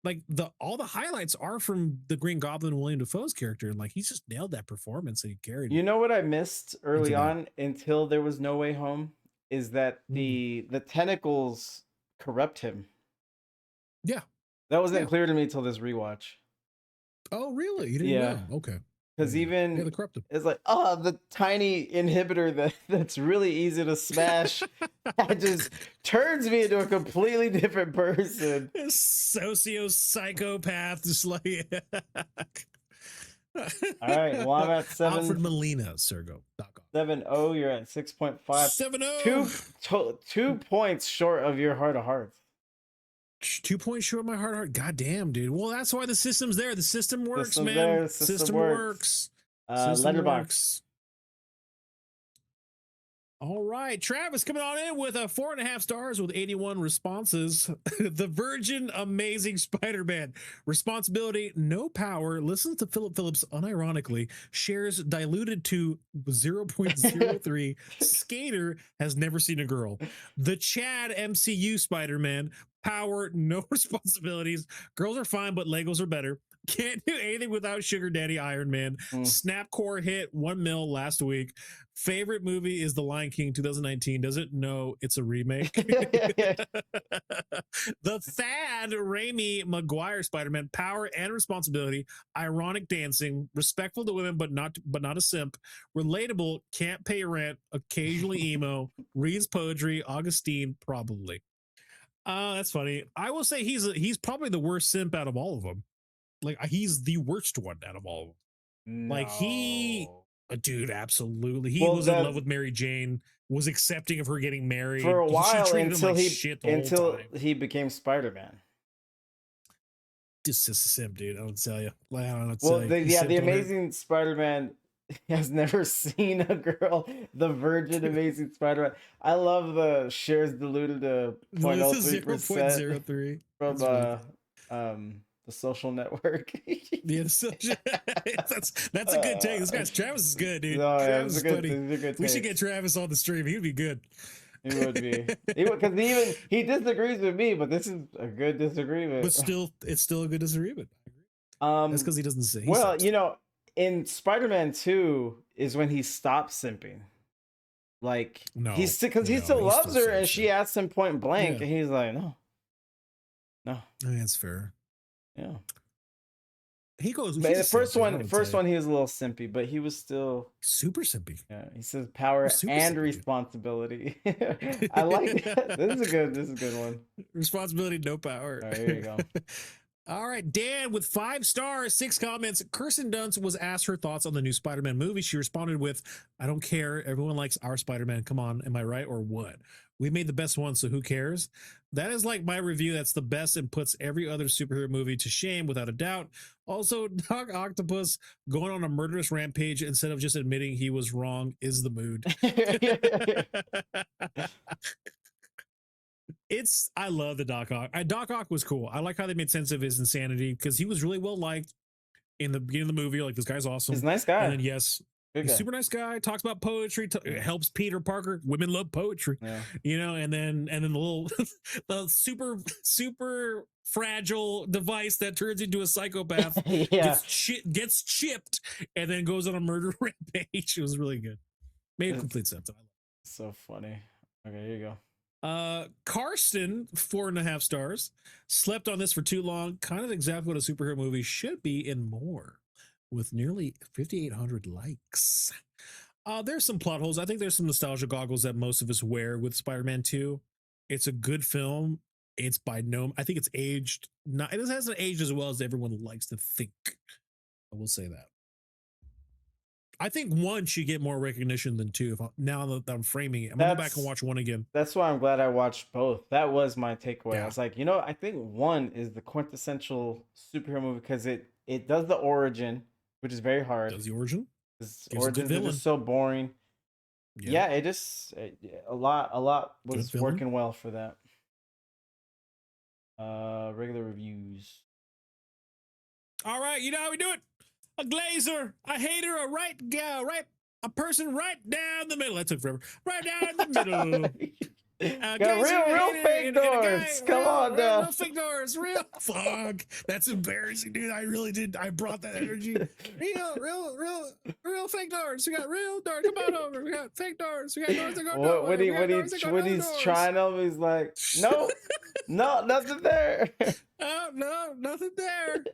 Like all the highlights are from the Green Goblin and William Dafoe's character, and like he's just nailed that performance and he carried. You know what I missed early on until there was No Way Home is that the tentacles corrupt him. Yeah, that wasn't clear to me till this rewatch. Oh, really? You didn't know? Okay. Because even it's like, the tiny inhibitor that's really easy to smash that just turns me into a completely different person. A psychopath, just like. All right, well, I'm at 7. Alfred Molina, Sergo. 7-0. You're at 6.5. 7-0. 2 points short of your heart of hearts. 2 points short of my heart. God damn, dude. Well, that's why the system's there. The system works, man. There. System works. Letterboxd. All right, Travis coming on in with 4.5 stars with 81 responses. The Virgin Amazing Spider-Man. Responsibility, no power. Listens to Philip Phillips unironically. Shares diluted to 0.03. Skater, has never seen a girl. The Chad MCU Spider-Man. Power, no responsibilities. Girls are fine, but Legos are better. Can't do anything without Sugar Daddy Iron Man. Snap core hit 1 mil last week. Favorite movie is The Lion King 2019. Doesn't know it's a remake. The Thad Raimi Maguire Spider-Man. Power and responsibility. Ironic dancing. Respectful to women, but not a simp. Relatable. Can't pay rent. Occasionally emo. Reads poetry. Augustine probably. That's funny. I will say he's probably the worst simp out of all of them. Like he's the worst one out of all of them. No. Like dude, absolutely. He was in love with Mary Jane, was accepting of her getting married for a while until he became Spider-Man. Just a simp, dude. I don't tell you. The Amazing Spider-Man has never seen a girl. The Virgin Amazing Spider-Man. I love the shares diluted to 0.03% from The Social Network. Yeah, that's a good take. Travis is good, dude. No, Travis is funny. We should get Travis on the stream. He would be good. He would be. Because he disagrees with me, but this is a good disagreement. But it's still a good disagreement. That's because he doesn't say. Well, in Spider-Man 2 is when he stops simping. Like he still loves her, and she asks him point blank, and he's like, no. No. I think that's fair. Yeah. He goes. But the he's first simpy, I one, would first say. one, he was a little simpy, but he was still Super simpy. Yeah. He says power Super and simpy. responsibility. I like that. This is a good one. Responsibility, no power. All right, here you go. All right, Dan with 5 stars, 6 comments. Kirsten Dunst was asked her thoughts on the new Spider-Man movie. She responded with, "I don't care. Everyone likes our Spider-Man. Come on, am I right or what? We made the best one, so who cares?" That is like my review. That's the best and puts every other superhero movie to shame without a doubt. Also, Doc Octopus going on a murderous rampage instead of just admitting he was wrong is the mood. I love the Doc Ock. Doc Ock was cool. I like how they made sense of his insanity because he was really well liked in the beginning of the movie. Like, this guy's awesome. He's a nice guy. And then, yes, Good he's guy. a super nice guy. Talks about poetry. Helps Peter Parker. Women love poetry. Yeah. You know. And then the little the super fragile device that turns into a psychopath Yeah. gets chipped and then goes on a murder rampage. It was really good. Made complete sense. So funny. Okay, here you go. Karsten, 4.5 stars. Slept on this for too long. Kind of exactly what a superhero movie should be and more, with nearly 5,800 likes. There's some plot holes. I think there's some nostalgia goggles that most of us wear with Spider-Man 2. It's a good film. It's by no, I think it's aged. Not, it hasn't aged as well as everyone likes to think. I will say that. I think 1 should get more recognition than 2. Now that I'm framing it, I'm gonna go back and watch 1 again. That's why I'm glad I watched both. That was my takeaway. Yeah. I was like, I think 1 is the quintessential superhero movie because it does the origin, which is very hard. Does the origin? His Gives a good origins are villain. just so boring. Yeah, it just a lot was Good villain. working well for that. Regular reviews. All right, you know how we do it. A glazer, a hater, a person right down the middle. That took forever. Right down the middle. Got real fake doors. Come on now. Real fake doors. Real fuck. That's embarrassing, dude. I really did. I brought that energy. Real fake doors. We got real doors. Come on over. We got fake doors. We got doors that go nowhere. When he's trying them, he's like, no, no, nothing there. Oh no, nothing there.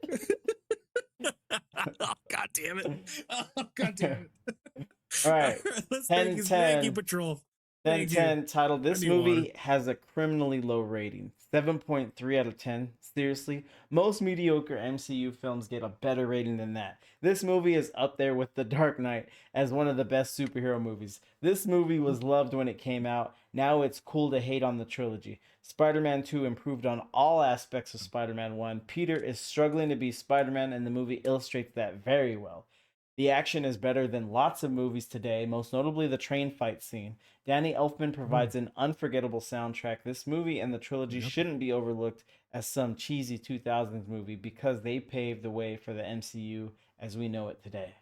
Oh, God damn it. Oh, God damn it. All right. Let's 10, thank you, Patrol. Thank you. 10 titled, this I need movie water. has a criminally low rating. 7.3 out of 10. Seriously, most mediocre MCU films get a better rating than that. This movie is up there with The Dark Knight as one of the best superhero movies. This movie was loved when it came out. Now it's cool to hate on the trilogy. Spider-Man 2 improved on all aspects of Spider-Man 1. Peter is struggling to be Spider-Man, and the movie illustrates that very well. The action is better than lots of movies today, most notably the train fight scene. Danny Elfman provides an unforgettable soundtrack. This movie and the trilogy shouldn't be overlooked as some cheesy 2000s movie because they paved the way for the MCU as we know it today.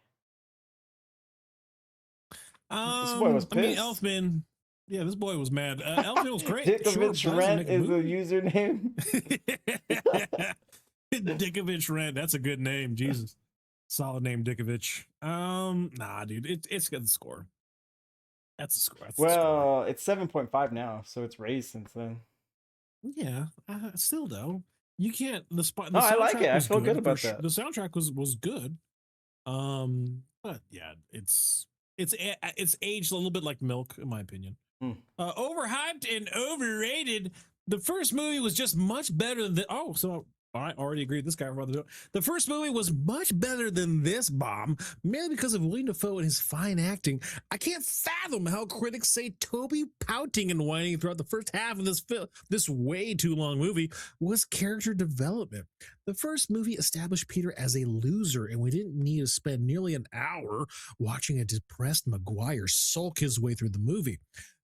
This boy was pissed. Elfman. Yeah, this boy was mad. Elfman was great. Dickovich Rent is the username. Dickovich Rent. That's a good name. Jesus. Solid name, Dickovich. Nah, dude, it's got the score. That's the score. Well, it's 7.5 now, so it's raised since then. Yeah, still though, you can't. The I like it. I feel good about that. The soundtrack was good. But yeah, it's aged a little bit like milk, in my opinion. Overhyped and overrated. The first movie was just much better than I already agree with this guy. The first movie was much better than this bomb, mainly because of William Dafoe and his fine acting. I can't fathom how critics say Toby pouting and whining throughout the first half of this way too long movie was character development. The first movie established Peter as a loser, and we didn't need to spend nearly an hour watching a depressed Maguire sulk his way through the movie.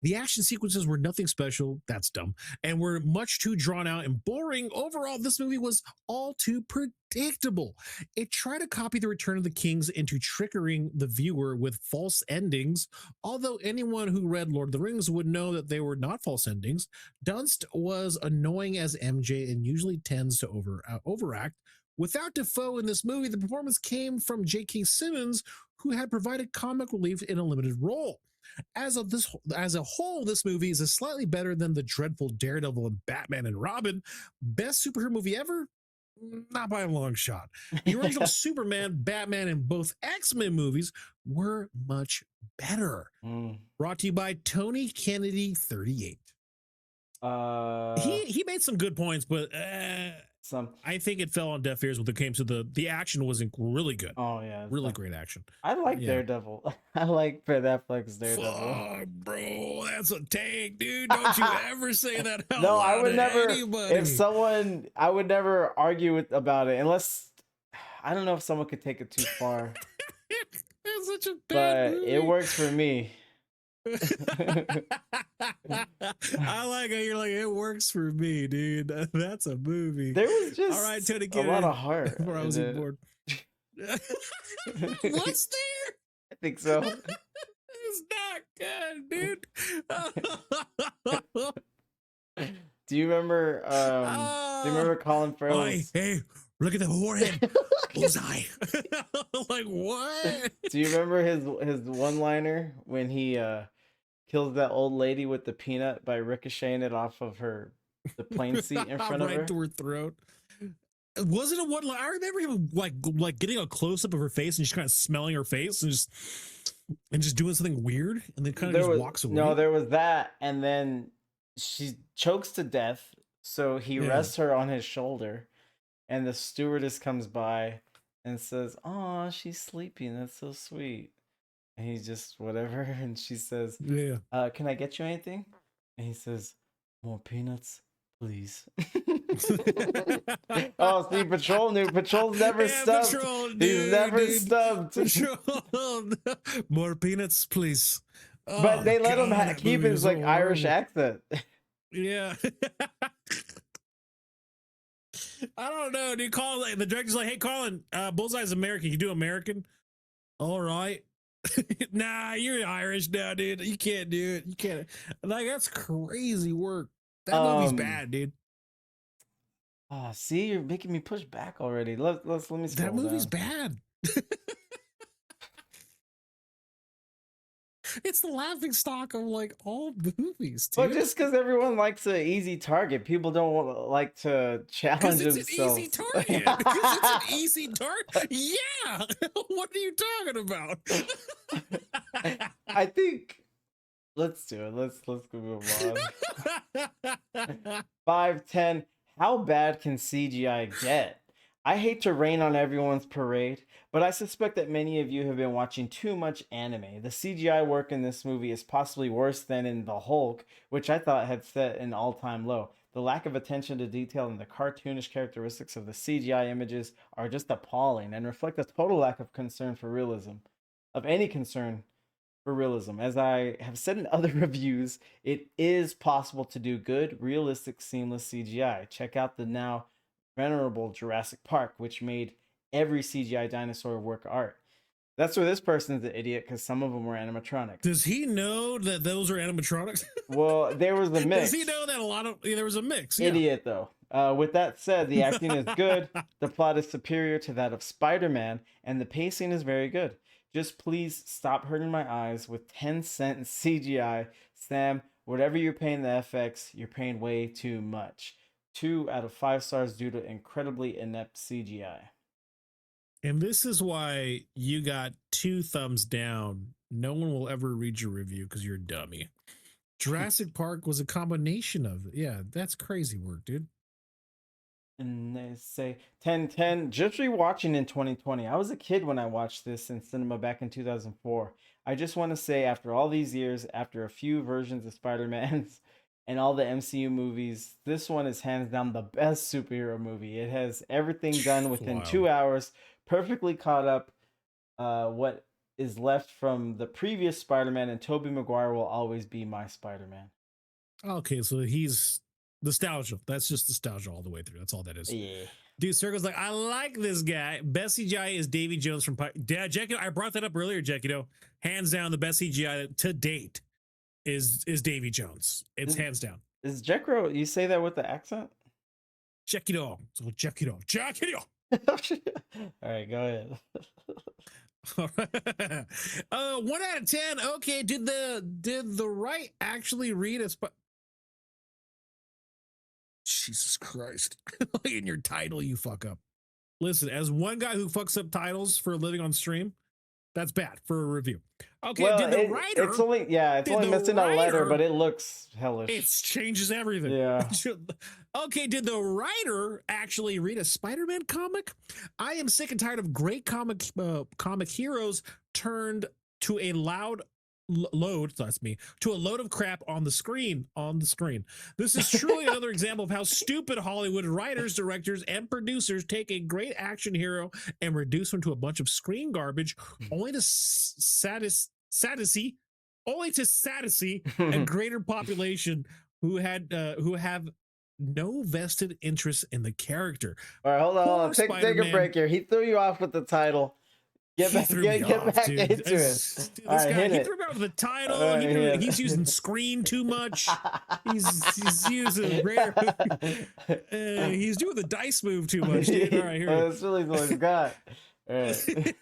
The action sequences were nothing special, that's dumb, and were much too drawn out and boring. Overall, this movie was all too predictable. It tried to copy The Return of the Kings into triggering the viewer with false endings, although anyone who read Lord of the Rings would know that they were not false endings. Dunst was annoying as MJ and usually tends to overact. Without Dafoe in this movie, the performance came from J.K. Simmons, who had provided comic relief in a limited role. As a whole, this movie is slightly better than the dreadful Daredevil and Batman and Robin. Best superhero movie ever? Not by a long shot. The original Superman, Batman, and both X-Men movies were much better. Brought to you by Tony Kennedy 38. He made some good points, but I think it fell on deaf ears when it came to the action wasn't really good. Oh yeah, really great action. I like Daredevil. I like Ben Affleck's Daredevil. Oh, bro, that's a take, dude. Don't you ever say that out No, loud I would to never. anybody. If someone, I would never argue about it unless I don't know if someone could take it too far. It's such a bad But movie. it works for me. I like how you're like, it works for me, dude. That's a movie. There was just all right, Tony a Kennedy. lot of heart. Before I was in it. bored. Was there? I think so. It's not good, dude. Do you remember? Do you remember Colin Farrell? Hey, look at the forehead. Bullseye. Like what? Do you remember his one-liner when he kills that old lady with the peanut by ricocheting it off of the plane seat in front of her? Right to her throat. Was it a one line? I remember him like getting a close up of her face and just kind of smelling her face and just doing something weird and then kind of just walks away. No, there was that, and then she chokes to death. So he rests her on his shoulder, and the stewardess comes by and says, "Oh, she's sleeping. That's so sweet." And he's just whatever, and she says, "Can I get you anything?" And he says, "More peanuts, please." Oh, see, Patrol's never stubbed. Patrol, He's never stubbed. Patrol. More peanuts, please. But they let him keep his like Irish accent. Yeah. I don't know, dude. The director's like, "Hey, Colin, Bullseye's American. You do American? All right." Nah, you're Irish now, dude. You can't do it. You can't. Like, that's crazy work. That movie's bad, dude. See, you're making me push back already. Let me scroll That movie's down. bad. It's the laughing stock of like all movies, dude. But just because everyone likes an easy target, people don't like to challenge it's themselves. an easy target. Because it's an easy target. Yeah. What are you talking about? I think let's do it. Let's go move on. 5-10. How bad can CGI get? I hate to rain on everyone's parade, but I suspect that many of you have been watching too much anime. The CGI work in this movie is possibly worse than in The Hulk, which I thought had set an all-time low. The lack of attention to detail and the cartoonish characteristics of the CGI images are just appalling and reflect a total lack of concern for realism. Of any concern for realism. As I have said in other reviews, it is possible to do good, realistic, seamless CGI. Check out the now venerable Jurassic Park, which made every CGI dinosaur work art. That's where this person's an idiot, because some of them were animatronics. Does he know that those are animatronics? Well, there was a mix. Does he know that there was a mix? Idiot, though. With that said, the acting is good, the plot is superior to that of Spider-Man, and the pacing is very good. Just please stop hurting my eyes with 10-cent CGI. Sam, whatever you're paying the FX, you're paying way too much. 2 out of 5 stars due to incredibly inept CGI. And this is why you got 2 thumbs down. No one will ever read your review because you're a dummy. Jurassic Park was a combination of it. Yeah, that's crazy work, dude. And they say 10-10. Just rewatching in 2020. I was a kid when I watched this in cinema back in 2004. I just want to say, after all these years, after a few versions of Spider-Man's and all the MCU movies, this one is hands down the best superhero movie. It has everything done within 2 hours, perfectly caught up. What is left from the previous Spider-Man, and Tobey Maguire will always be my Spider-Man. Okay, so he's nostalgia. That's just nostalgia all the way through. That's all that is. Yeah. Dude, Circle's like, I like this guy. Best CGI is Davy Jones from Jackie. I brought that up earlier, Jackie. Hands down, the best CGI to date is Davy Jones. It's hands down. Is Jekro, you say that with the accent? Jackie. So Jackie. All right, go ahead. 1 out of 10. Okay, did the right actually read a Jesus Christ. In your title, you fuck up. Listen, as one guy who fucks up titles for a living on stream, that's bad for a review. Okay, Well, did the writer? it's only missing a letter, but it looks hellish. It changes everything. Yeah. Okay, did the writer actually read a Spider-Man comic? I am sick and tired of great comic heroes turned to a load of crap on the screen. This is truly another example of how stupid Hollywood writers, directors, and producers take a great action hero and reduce him to a bunch of screen garbage, only to satisfy a greater population who have no vested interest in the character. All right, hold on. Take a break here. He threw you off with the title. Get back into it. This guy, he threw me off with the title. He's using screen too much. He's using rare. He's doing the dice move too much. Dude. All right, here. That's really what he's got. All right.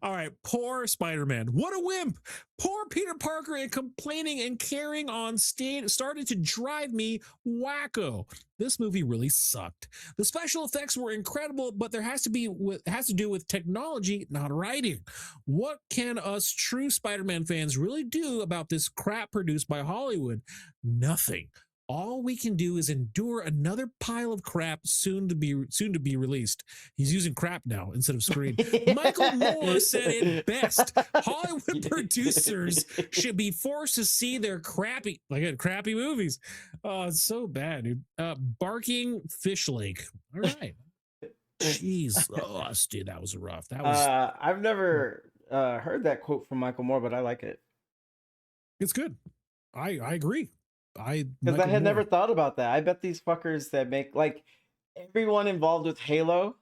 All right, poor Spider-Man. What a wimp. Poor Peter Parker, and complaining and carrying on started to drive me wacko. This movie really sucked. The special effects were incredible, but there has to do with technology, not writing. What can us true Spider-Man fans really do about this crap produced by Hollywood? Nothing. All we can do is endure another pile of crap soon to be released. He's using crap now instead of screen. Michael Moore said it best. Hollywood producers should be forced to see their crappy movies. Oh, it's so bad, dude. Barking fish lake. All right. Jeez. Oh, dude, that was rough. That was. I've never heard that quote from Michael Moore, but I like it. It's good. I agree. Because I had never thought about that. I bet these fuckers that make, like, everyone involved with Halo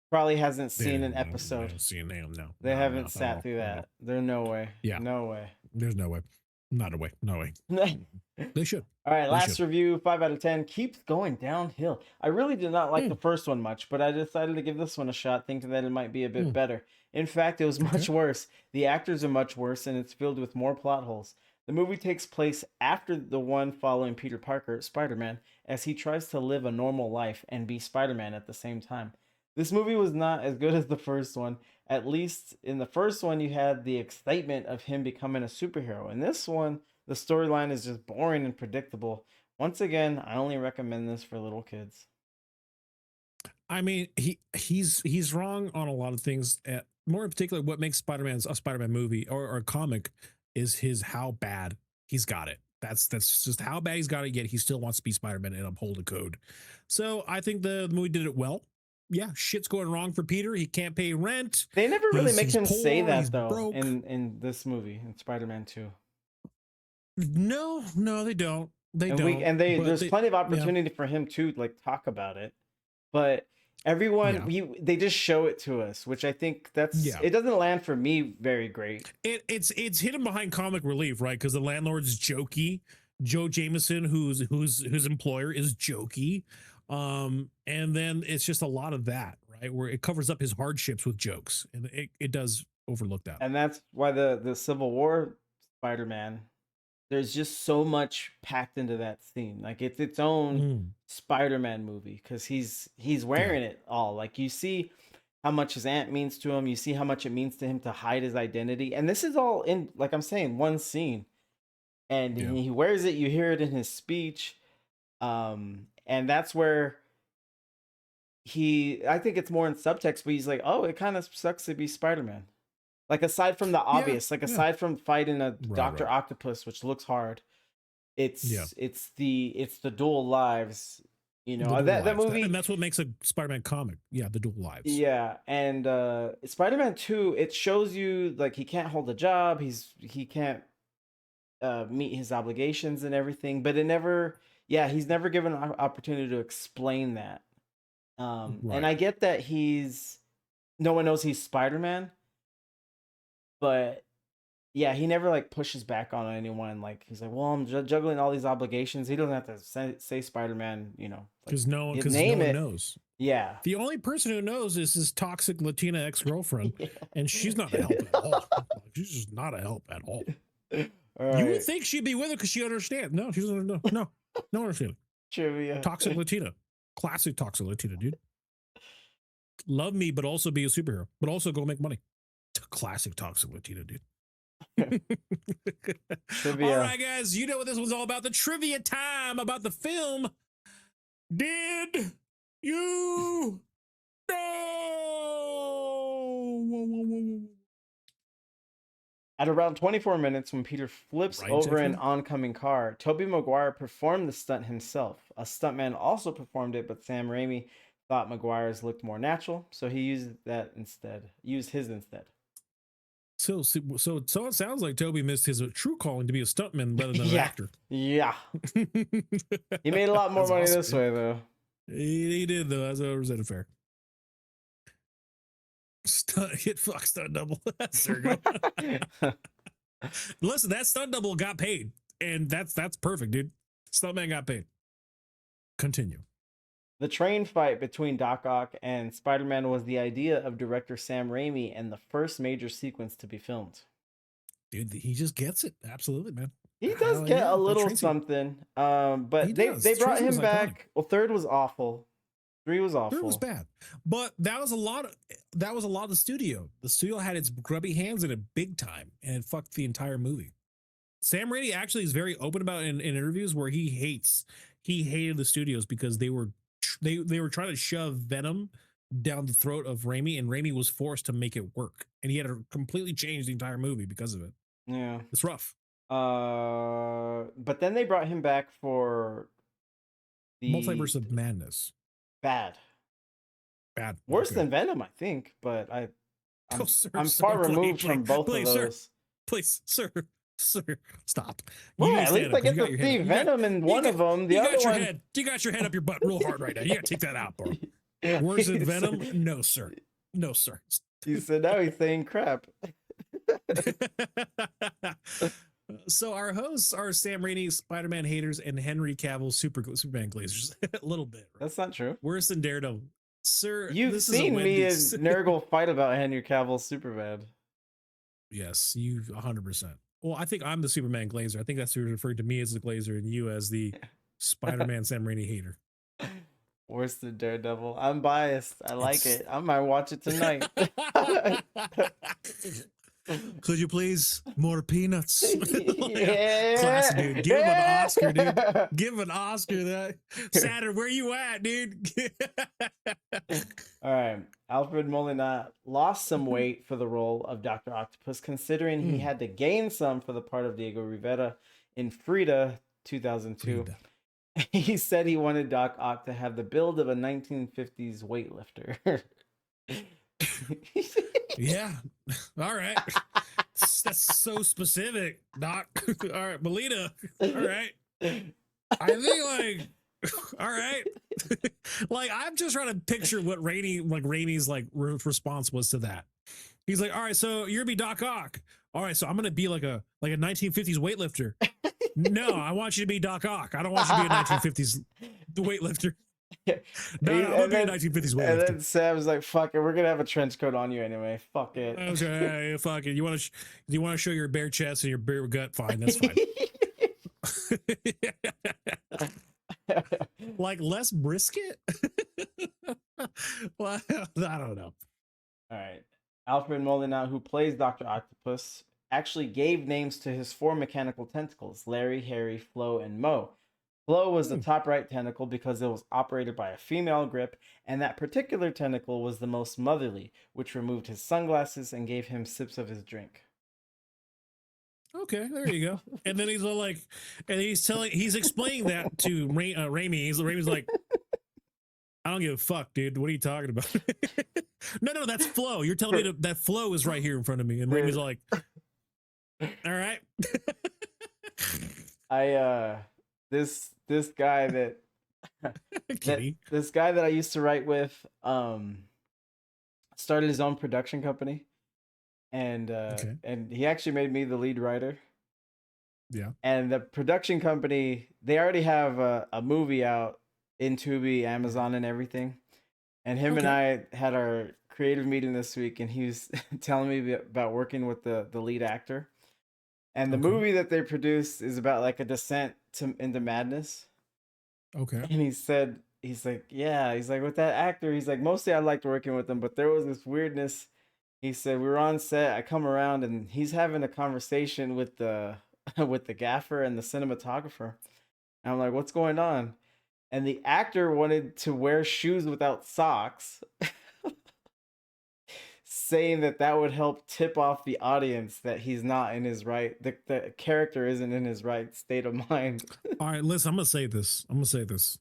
probably hasn't seen an episode. They haven't seen Halo, no. They haven't sat through that. There's no way. Yeah. No way. There's no way. Not a way. No way. They should. All right, last review, 5 out of 10. Keeps going downhill. I really did not like the first one much, but I decided to give this one a shot, thinking that it might be a bit better. In fact, it was much worse. The actors are much worse, and it's filled with more plot holes. The movie takes place after the one following Peter Parker, Spider-Man, as he tries to live a normal life and be Spider-Man at the same time. This movie was not as good as the first one. At least in the first one, you had the excitement of him becoming a superhero. In this one, the storyline is just boring and predictable. Once again, I only recommend this for little kids. I mean, he's wrong on a lot of things. More in particular, what makes Spider-Man a Spider-Man movie or a comic is how bad he's got it. That's just how bad he's got it, yet he still wants to be Spider-Man and uphold a code. So I think the movie did it well. Yeah, shit's going wrong for Peter. He can't pay rent. They never really make him say that, though, broke. in this movie, in Spider-Man 2. No, they don't. There's plenty of opportunity for him to, like, talk about it. But everyone, they just show it to us, which I think it doesn't land for me very great. It's hidden behind comic relief, right? Because the landlord's jokey. Joe Jameson, whose employer is jokey. And then it's just a lot of that, right? Where it covers up his hardships with jokes, and it does overlook that. And that's why the Civil War Spider-Man, there's just so much packed into that scene. Like, it's its own Spider-Man movie, because he's wearing it all. Like, you see how much his aunt means to him. You see how much it means to him to hide his identity. And this is all in, like I'm saying, one scene. And he wears it. You hear it in his speech. And that's where I think it's more in subtext, but he's like, oh, it kind of sucks to be Spider-Man. Like, aside from the obvious, aside from fighting a Dr. Octopus, which looks hard, it's the dual lives, you know. That movie, and that's what makes a Spider-Man comic. Yeah, the dual lives. Yeah, and Spider-Man 2, it shows you, like, he can't hold a job, he can't meet his obligations and everything, but he's never given an opportunity to explain that. And I get that no one knows he's Spider-Man. But Yeah, he never like pushes back on anyone. Like he's like, well, I'm juggling all these obligations. He doesn't have to say Spider-Man, you know, Because no name one it. knows. Yeah. The only person who knows is his toxic Latina ex-girlfriend, Yeah. and she's not a help at all. She's just not a help at all. All You would right. think she'd be with her because she understands. No, she doesn't. No understanding. Trivia. Toxic Latina, classic toxic Latina, dude. Love me, but also be a superhero, but also go make money. Classic toxic Latina, dude. Trivia. All right, guys, you know what this one's all about. The trivia time about the film. Did you know? At around 24 minutes, when Peter flips Right, over an Jacob? oncoming car, Tobey Maguire performed the stunt himself. A stuntman also performed it, but Sam Raimi thought Maguire's looked more natural, so he used his instead. So it sounds like Toby missed his true calling to be a stuntman rather than an Yeah. actor. Yeah. He made a lot more That's money awesome, this dude. way, though. He did, though. That's 100% fair. Stunt double. There you go. Listen, that stunt double got paid, and that's perfect, dude. Stuntman got paid. Continue. The train fight between Doc Ock and Spider-Man was the idea of director Sam Raimi and the first major sequence to be filmed. Dude, he just gets it. Absolutely, man. He does Hell get yeah, a that little train scene. something, but He they does. brought Train him was back. Well, 3rd was awful. 3 was awful. It was bad, but that was a lot of the studio. The studio had its grubby hands in it big time, and it fucked the entire movie. Sam Raimi actually is very open about it in interviews where he hated the studios because they were trying to shove Venom down the throat of Raimi, and Raimi was forced to make it work, and he had to completely change the entire movie because of it. Yeah, It's rough. but then they brought him back for the Multiverse of Madness. Bad. Worse Okay. than Venom, I think, but I'm Oh, sir, I'm sir, far please, removed please, from both please, of sir. those. Please, sir, stop. Well, gotta at stand least up, I 'cause you get got to your see head up. Venom in one of them. The you other got your one, head. You got your head up your butt real hard right now. You gotta take that out, bro. Worse than Venom? No, sir. No, sir. He said now he's saying crap. So our hosts are Sam Raimi, Spider-Man haters, and Henry Cavill, Superman glazers. A little bit. Right? That's not true. Worse than Daredevil. Sir, You've this is a seen me and Wendy's. Nurgle fight about Henry Cavill's Superman. Yes, you 100%. Well, I think I'm the Superman glazer. I think that's who referred to me as the glazer and you as the Spider-Man Sam Raimi hater. Worse than Daredevil. I'm biased. I like it. I might watch it tonight. Could you please more peanuts? Yeah. Classic, dude. Give him an Oscar, dude. Give him an Oscar. That Saturn, where you at, dude? All right. Alfred Molina lost some weight for the role of Dr. Octopus, considering he had to gain some for the part of Diego Rivera in Frida 2002. Frida. He said he wanted Doc Ock to have the build of a 1950s weightlifter. Yeah. All right. That's so specific, Doc. All right, Melina. All right. I think like, all right. Like I'm just trying to picture what Raimi's like response was to that. He's like, all right, so you're gonna be Doc Ock. All right, so I'm gonna be like a 1950s weightlifter. No, I want you to be Doc Ock. I don't want you to be a 1950s weightlifter. No, I'm gonna be a 1950s weightlifter. And then Sam's like, fuck it, we're gonna have a trench coat on you anyway. Fuck it. Okay, fuck it. You want to show your bare chest and your bare gut? Fine, that's fine. Like less brisket? Well, I don't know. All right. Alfred Molina, who plays Dr. Octopus, actually gave names to his 4 mechanical tentacles: Larry, Harry, Flo, and Mo. Flo was the top right tentacle because it was operated by a female grip, and that particular tentacle was the most motherly, which removed his sunglasses and gave him sips of his drink. Okay, there you go. And then he's all like, and he's explaining that to Raimi. Raimi's like, I don't give a fuck, dude. What are you talking about? No, that's Flo. You're telling me that Flo is right here in front of me. And Raimi's like, all right. This guy that this guy that I used to write with started his own production company, and Okay. and he actually made me the lead writer. Yeah. And the production company, they already have a movie out in Tubi, Amazon, and everything. And him and I had our creative meeting this week, and he was telling me about working with the lead actor. And the movie that they produced is about like a descent into madness. Okay. And he's like, yeah, he's like, with that actor, he's like, mostly I liked working with him, but there was this weirdness. He said, we were on set, I come around, and he's having a conversation with the with the gaffer and the cinematographer. And I'm like, what's going on? And the actor wanted to wear shoes without socks, saying that would help tip off the audience that he's not in his right, the character isn't in his right state of mind. All right, listen, I'm gonna say this.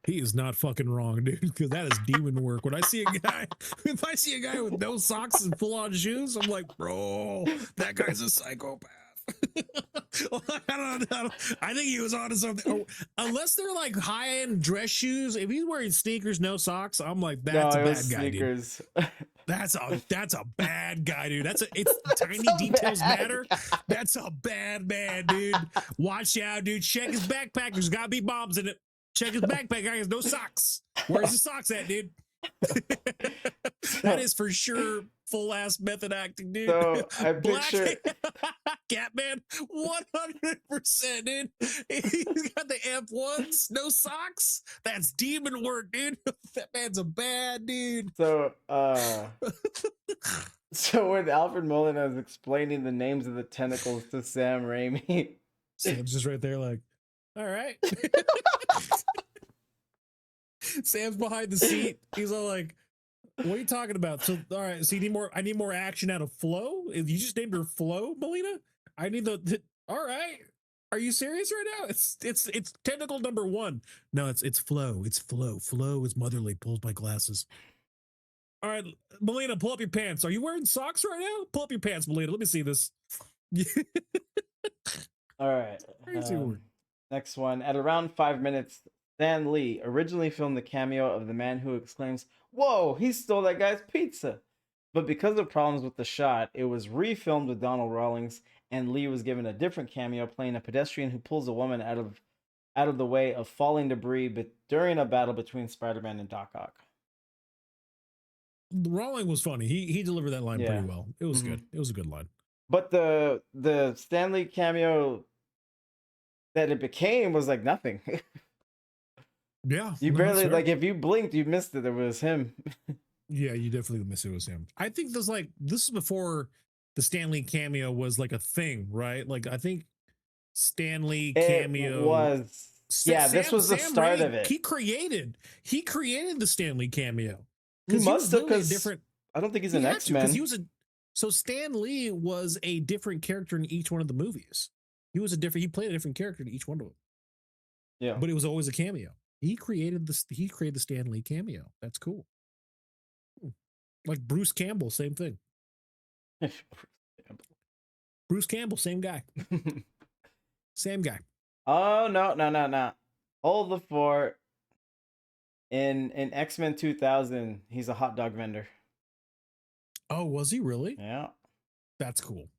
He is not fucking wrong, dude, because that is demon work. When I see a guy, if I see a guy with no socks and full on shoes, I'm like, bro, that guy's a psychopath. I don't know. I think he was onto something. Unless they're like high end dress shoes. If he's wearing sneakers, no socks, I'm like, that's a bad guy, sneakers. Dude. That's a bad guy, dude. It's tiny details matter. That's a bad man, dude. Watch out, dude. Check his backpack. There's gotta be bombs in it. Check his backpack. Guy has no socks. Where's his socks at, dude? That is for sure full ass method acting, dude. So I picture Catman, 100%, dude. He's got the F1s, no socks. That's demon work, dude. That man's a bad dude. So so when Alfred Molina is explaining the names of the tentacles to Sam Raimi, Sam's just right there, like, all right. Sam's behind the seat. He's all like, what are you talking about? So, all right, so I need more action out of Flo? You just named her Flo, Melina? I need all right. Are you serious right now? It's tentacle number 1. No, it's Flo. It's Flo. Flo is motherly, pulls my glasses. All right, Melina, pull up your pants. Are you wearing socks right now? Pull up your pants, Melina. Let me see this. all right. Next one. At around 5 minutes, Stan Lee originally filmed the cameo of the man who exclaims, "Whoa, he stole that guy's pizza." But because of problems with the shot, it was refilmed with Donald Rawlings, and Lee was given a different cameo playing a pedestrian who pulls a woman out of the way of falling debris during a battle between Spider-Man and Doc Ock. Rawlings was funny. He delivered that line pretty well. It was good. It was a good line. But the Stan Lee cameo that it became was like nothing. Yeah. You barely, like, if you blinked, you missed it. It was him. Yeah, you definitely missed it was him. I think this is before the Stan Lee cameo was like a thing, right? Like, I think Stan Lee cameo was. This was the start Raimi, of it. He created the Stan Lee cameo. He must have, because different. I don't think he's an X-Men. So Stan Lee was a different character in each one of the movies. He played a different character in each one of them. Yeah, but it was always a cameo. He created the Stan Lee cameo. That's cool. Like Bruce Campbell, same thing. Bruce Campbell, same guy. Same guy. Oh, no. Hold the fort. In X-Men 2000, he's a hot dog vendor. Oh, was he really? Yeah. That's cool.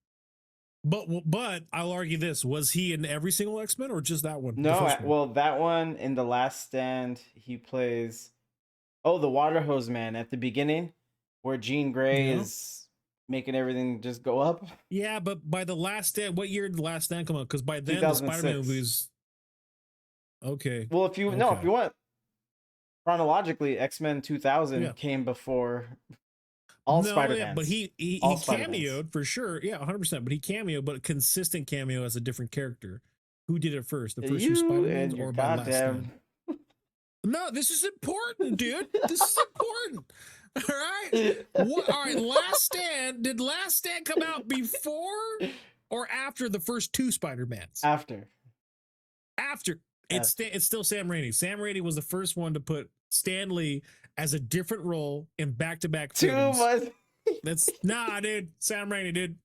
But I'll argue this. Was he in every single X-Men or just that one? No, well, that one, in The Last Stand, he plays the water hose man at the beginning, where Jean Grey is making everything just go up. Yeah, but by The Last Stand, what year did The Last Stand come out? Because by then the Spider-Man movies. Okay. Well, if you want chronologically, X-Men 2000 came before all Spider-Mans. Yeah, but he cameoed for sure. Yeah, 100%. But he cameoed, but a consistent cameo as a different character. Who did it first? The first two Spider-Mans or by Last Stand? No, this is important, dude. This is important. All right. All right. Last Stand. Did Last Stand come out before or after the first two Spider-Mans? After. It's still Sam Raimi. Sam Raimi was the first one to put Stan Lee as a different role in back-to-back films. That's dude. Sam Raimi, dude.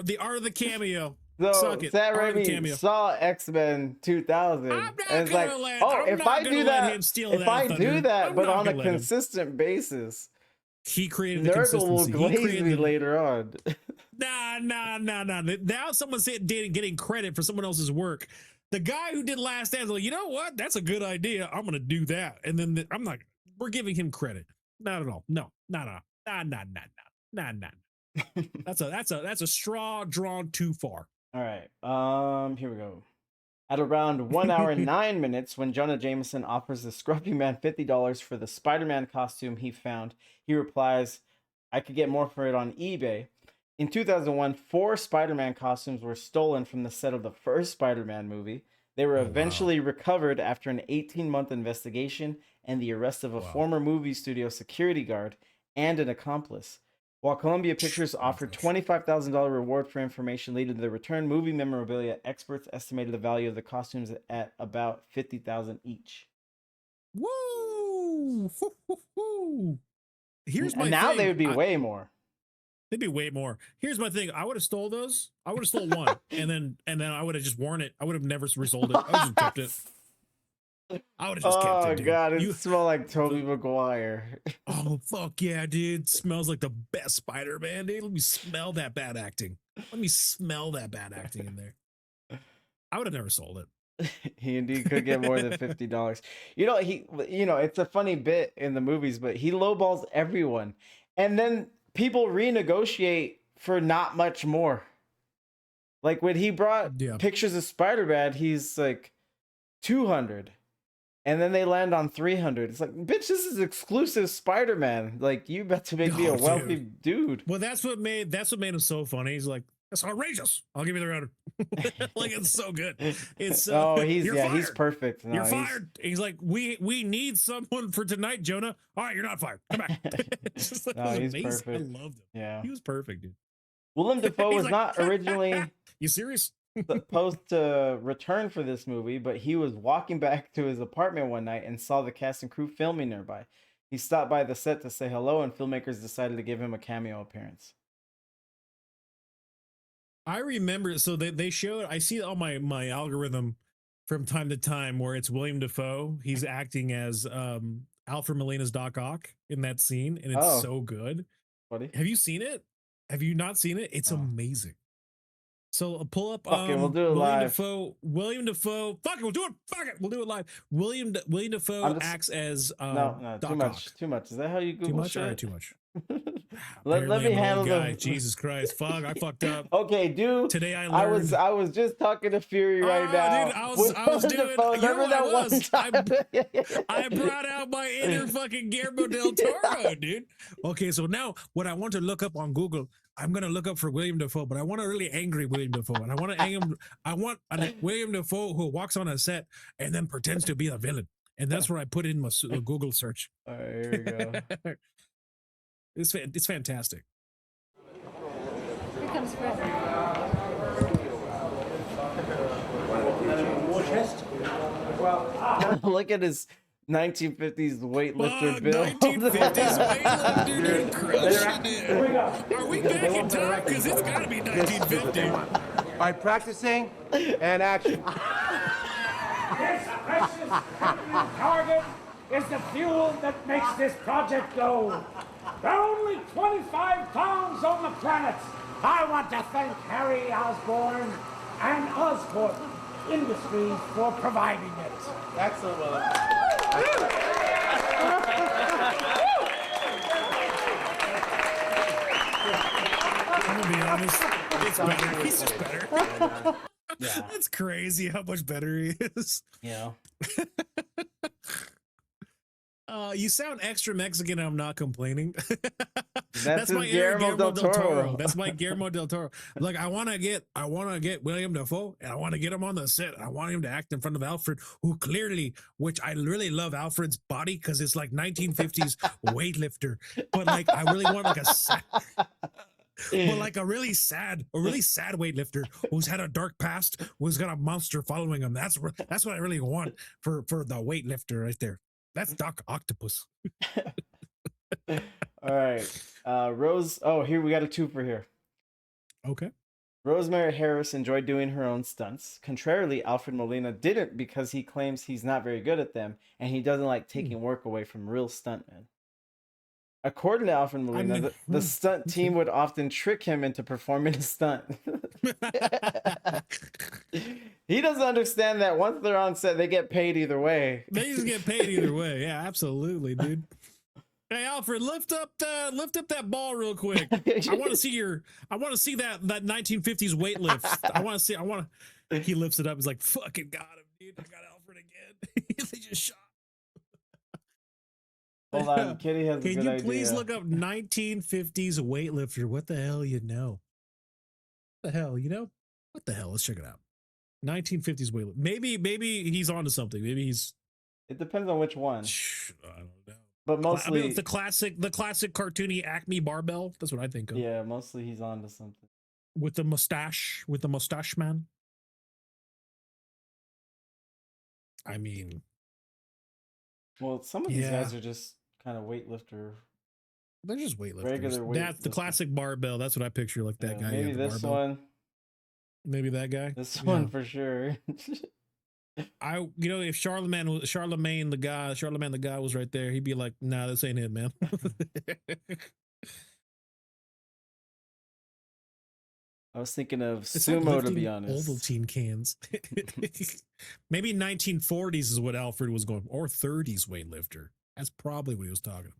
The art of the cameo. So Suck it. Sam Raimi saw X-Men 2000. I'm not and it's like, let if I do that, but on a consistent basis, He created the Nurgle will consistency. He glaze created me the, later on. nah. Now someone's getting credit for someone else's work. The guy who did Last Dance, like, you know what? That's a good idea. I'm gonna do that. And then I'm not. We're giving him credit. Not at all. No. Nah. That's a straw drawn too far. All right. Here we go. At around 1 hour and 9 minutes, when Jonah Jameson offers the Scruffy Man $50 for the Spider-Man costume he found, he replies, "I could get more for it on eBay." In 2001, 4 Spider-Man costumes were stolen from the set of the first Spider-Man movie. They were eventually recovered after an 18-month investigation and the arrest of a former movie studio security guard and an accomplice. While Columbia Pictures offered $25,000 reward for information leading to the return movie memorabilia, experts estimated the value of the costumes at about $50,000 each. Woo! Here's my now thing. they would be way more. They'd be way more. Here's my thing. I would have stole those. I would have stole one, and then I would have just worn it. I would have never resold it. I would have just kept it. I would have just kept it. Oh god, it smells like Tobey Maguire. Oh fuck yeah, dude! Smells like the best Spider-Man, dude. Let me smell that bad acting. Let me smell that bad acting in there. I would have never sold it. He indeed could get more than $50. It's a funny bit in the movies, but he lowballs everyone, and then people renegotiate for not much more. Like when he brought pictures of Spider-Man, he's like 200. And then they land on 300. It's like, bitch, this is exclusive Spider-Man. Like, you bet to make me a wealthy dude. Well, that's what made him so funny. He's like, that's outrageous. I'll give you the router. Like, it's so good. It's he's perfect. No, you're fired. He's like, we need someone for tonight, Jonah. All right, you're not fired. Come back. It's just like, he's amazing. perfect. I loved him. Yeah, he was perfect, dude. Willem Dafoe was not originally you serious? supposed to return for this movie, but he was walking back to his apartment one night and saw the cast and crew filming nearby. He stopped by the set to say hello, and filmmakers decided to give him a cameo appearance. I remember, so they showed, I see it on my algorithm from time to time where it's William Dafoe. He's acting as Alfred Molina's Doc Ock in that scene, and it's so good. Buddy, have you seen it? Have you not seen it? It's amazing. So pull up. We'll do it live. William Dafoe. Fuck it, we'll do it. Fuck it, we'll do it live. William Dafoe acts as no, Doc too much. Ock. Too much. Is that how you Google too much? shit? All right, too much. let me handle guy. the Jesus Christ, fuck! I fucked up. Okay, dude. Today I learned. I was just talking to Fury right now. Dude, I was doing. Remember that one time? I brought out my inner fucking Guillermo del Toro, dude. Okay, so now what I want to look up on Google, I'm gonna look up for William Dafoe, but I want a really angry William Dafoe, and I want a William Dafoe who walks on a set and then pretends to be a villain, and that's where I put in my Google search. All right, here we go. It's fantastic. Here comes Fred. Look at his 1950s weightlifter bill. 1950s weightlifter, dude, crushing it. Are we back in time? Because it's got to be 1950. All right, practicing and action. This precious target is the fuel that makes this project go. There are only 25 pounds on the planet. I want to thank Harry Osborne and Osborne Industries for providing it. Excellent, Willem. I'm gonna be honest, it's better. He's just better. Yeah. That's crazy how much better he is. Yeah. You sound extra Mexican. I'm not complaining. That's my Guillermo del Toro. That's my Guillermo del Toro. Like I want to get William Dafoe, and I want to get him on the set. I want him to act in front of Alfred, who clearly, which I really love Alfred's body because it's like 1950s weightlifter. But like I really want like a really sad weightlifter who's had a dark past, who's got a monster following him. That's what I really want for the weightlifter right there. That's Doc Octopus. All right. Rose. Oh, here we got a twofer here. Okay. Rosemary Harris enjoyed doing her own stunts. Contrarily, Alfred Molina didn't because he claims he's not very good at them and he doesn't like taking work away from real stuntmen. According to Alfred Molina, the stunt team would often trick him into performing a stunt. He doesn't understand that once they're on set, they get paid either way. They just get paid either way. Yeah, absolutely, dude. Hey Alfred, lift up that ball real quick. I want to see that 1950s weight lift. He lifts it up. He's like, fucking got him, dude. I got Alfred again. They just shot. Hold on, Kitty has a good idea. Can you please look up 1950s weightlifter? What the hell you know? What the hell, you know? What the hell? Let's check it out. 1950s weightlifter. Maybe he's onto something. Maybe he's. It depends on which one. I don't know. But mostly, I mean, the classic cartoony Acme barbell. That's what I think of. Yeah, mostly he's on to something. With the mustache man. I mean, well, some of these guys are just kind of weightlifter. They're just weightlifters. Regular weight. That's the classic barbell. That's what I picture, like that guy. Maybe this one. Maybe that guy. This one for sure. If Charlemagne the guy was right there, he'd be like, nah, this ain't it, man. I was thinking of sumo, to be honest. Ovaltine cans. Maybe 1940s is what Alfred was going, or 30s weightlifter. That's probably what he was talking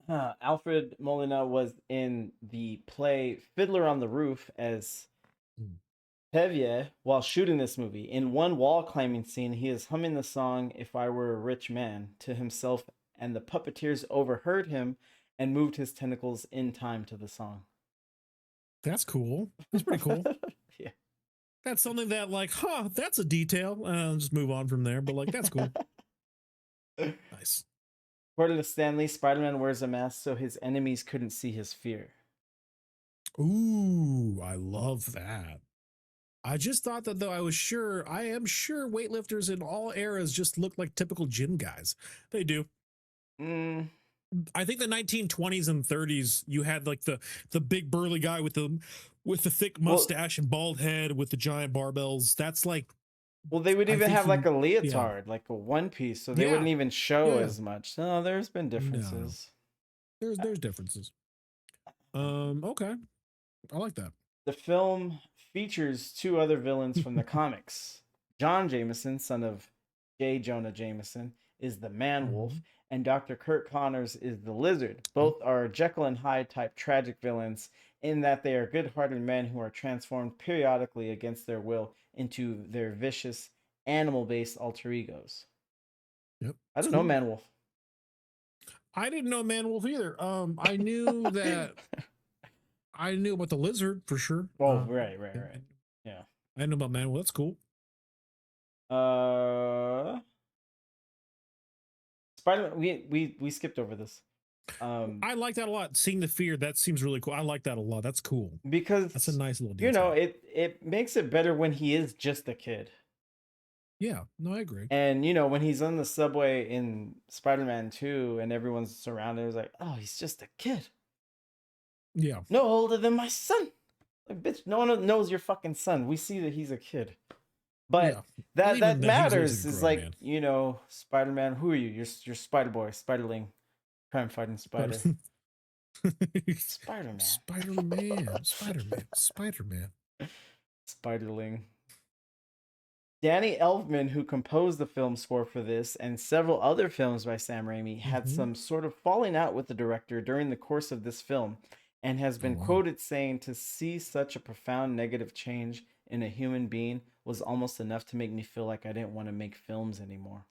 about. Alfred Molina was in the play Fiddler on the Roof as Tevye while shooting this movie. In one wall climbing scene, he is humming the song If I Were a Rich Man to himself, and the puppeteers overheard him and moved his tentacles in time to the song. That's cool. That's pretty cool. Yeah. That's something that, like, that's a detail. I'll just move on from there, but like, that's cool. Nice. According to Stanley, Spider-Man wears a mask so his enemies couldn't see his fear. Ooh, I love that. I just thought that, though, I am sure weightlifters in all eras just look like typical gym guys. They do. I think the 1920s and 30s, you had like the big burly guy with the thick mustache and bald head with the giant barbells. That's like, well, they would even have like a leotard, like a one piece, so they wouldn't even show as much. No, there's been differences. No. There's differences. Okay, I like that. The film features two other villains from the comics. John Jameson, son of J. Jonah Jameson, is the Man-Wolf, and Dr. Kurt Connors is the Lizard. Both are Jekyll and Hyde type tragic villains in that they are good-hearted men who are transformed periodically against their will into their vicious animal-based alter egos. Yep. I don't know Man-Wolf. I didn't know Man-Wolf either. I knew that. I knew about the Lizard for sure. Oh, right. Yeah. I know about Man-Wolf. That's cool. Spider-Man, we skipped over this. I like that a lot. Seeing the fear, that seems really cool. I like that a lot. That's cool. Because that's a nice little detail. You know, it makes it better when he is just a kid. Yeah, no, I agree. And you know, when he's on the subway in Spider-Man 2 and everyone's surrounded, it's like, oh, he's just a kid. Yeah. No older than my son. Like, bitch, no one knows your fucking son. We see that he's a kid. But that matters. Is like, man. You know, Spider-Man, who are you? You're Spider-Boy, Spiderling, crime fighting spider. Spider-Man. Spider-Man. Spiderling. Danny Elfman, who composed the film score for this and several other films by Sam Raimi, had some sort of falling out with the director during the course of this film, and has been quoted saying, to see such a profound negative change in a human being was almost enough to make me feel like I didn't want to make films anymore.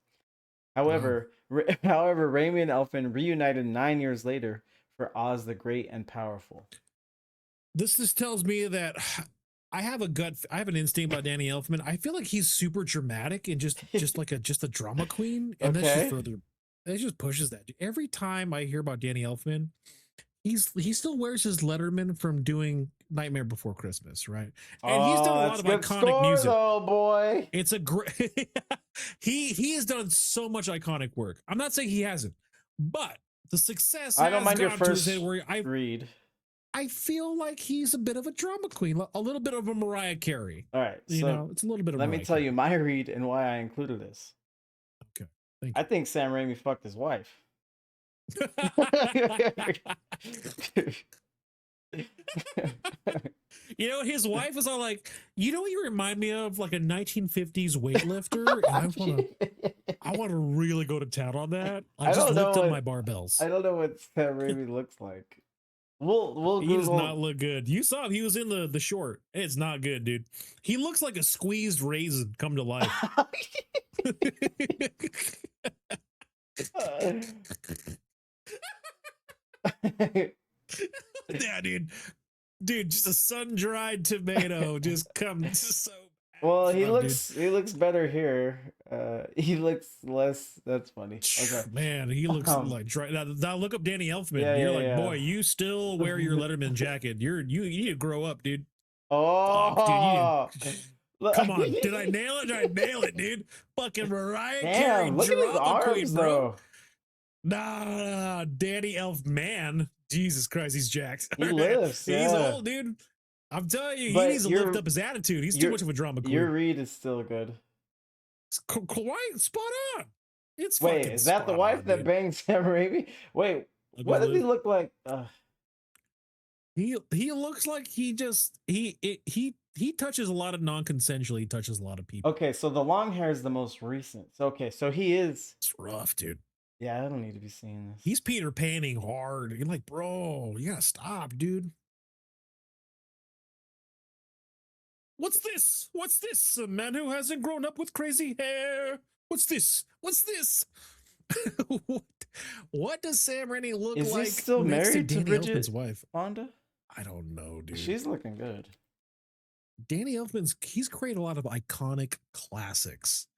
However, Raimi and Elfman reunited 9 years later for Oz the Great and Powerful. This just tells me that I have an instinct about Danny Elfman. I feel like he's super dramatic and just a drama queen, and that just pushes that. Every time I hear about Danny Elfman, he still wears his Letterman from doing Nightmare Before Christmas, right? And he's done a lot of iconic music. Oh boy, it's a great. he has done so much iconic work. I'm not saying he hasn't, but the success. I don't mind your first read. I feel like he's a bit of a drama queen, a little bit of a Mariah Carey. All right, you know, it's a little bit of. Let me tell you my read and why I included this. Okay, thank you. I think Sam Raimi fucked his wife. You know, his wife was all like, you know what you remind me of? Like a 1950s weightlifter. And I want to really go to town on that. I just lift up my barbells. I don't know what Sam Raimi looks like. We'll He does not look good. You saw him. He was in the short. It's not good, dude. He looks like a squeezed raisin come to life. Yeah, dude. Dude, just a sun-dried tomato just comes so Well, he looks better here. He looks less. That's funny. Okay, man, he looks like dry. Now look up Danny Elfman. Yeah, You're yeah, like, yeah. boy, you still wear your Letterman jacket. You need to grow up, dude. Oh, dude, come on. Did I nail it? Did I nail it, dude? Fucking Mariah Carey. Damn, look at his drama arms, queen, bro. though. Nah, Danny Elfman. Jesus Christ, he's jacked. He lifts. He's yeah. old, dude. I'm telling you, But he needs to lift up his attitude. He's too much of a drama queen. Your read is still good. Quite spot on. It's Wait, fucking is that the spot wife on, that dude. banged Sam Raimi? Wait, what does he look like? He looks like he touches a lot of non-consensually. He touches a lot of people. Okay, so the long hair is the most recent. So, okay, so he is. It's rough, dude. Yeah, I don't need to be seeing this. He's Peter Panning hard. You're like, bro, you gotta stop, dude. What's this? What's this? A man who hasn't grown up with crazy hair. What's this? What's this? What does Sam Raimi look Is like? he still next married to Danny Bridget Elfman's wife? Fonda? I don't know, dude. She's looking good. Danny he's created a lot of iconic classics.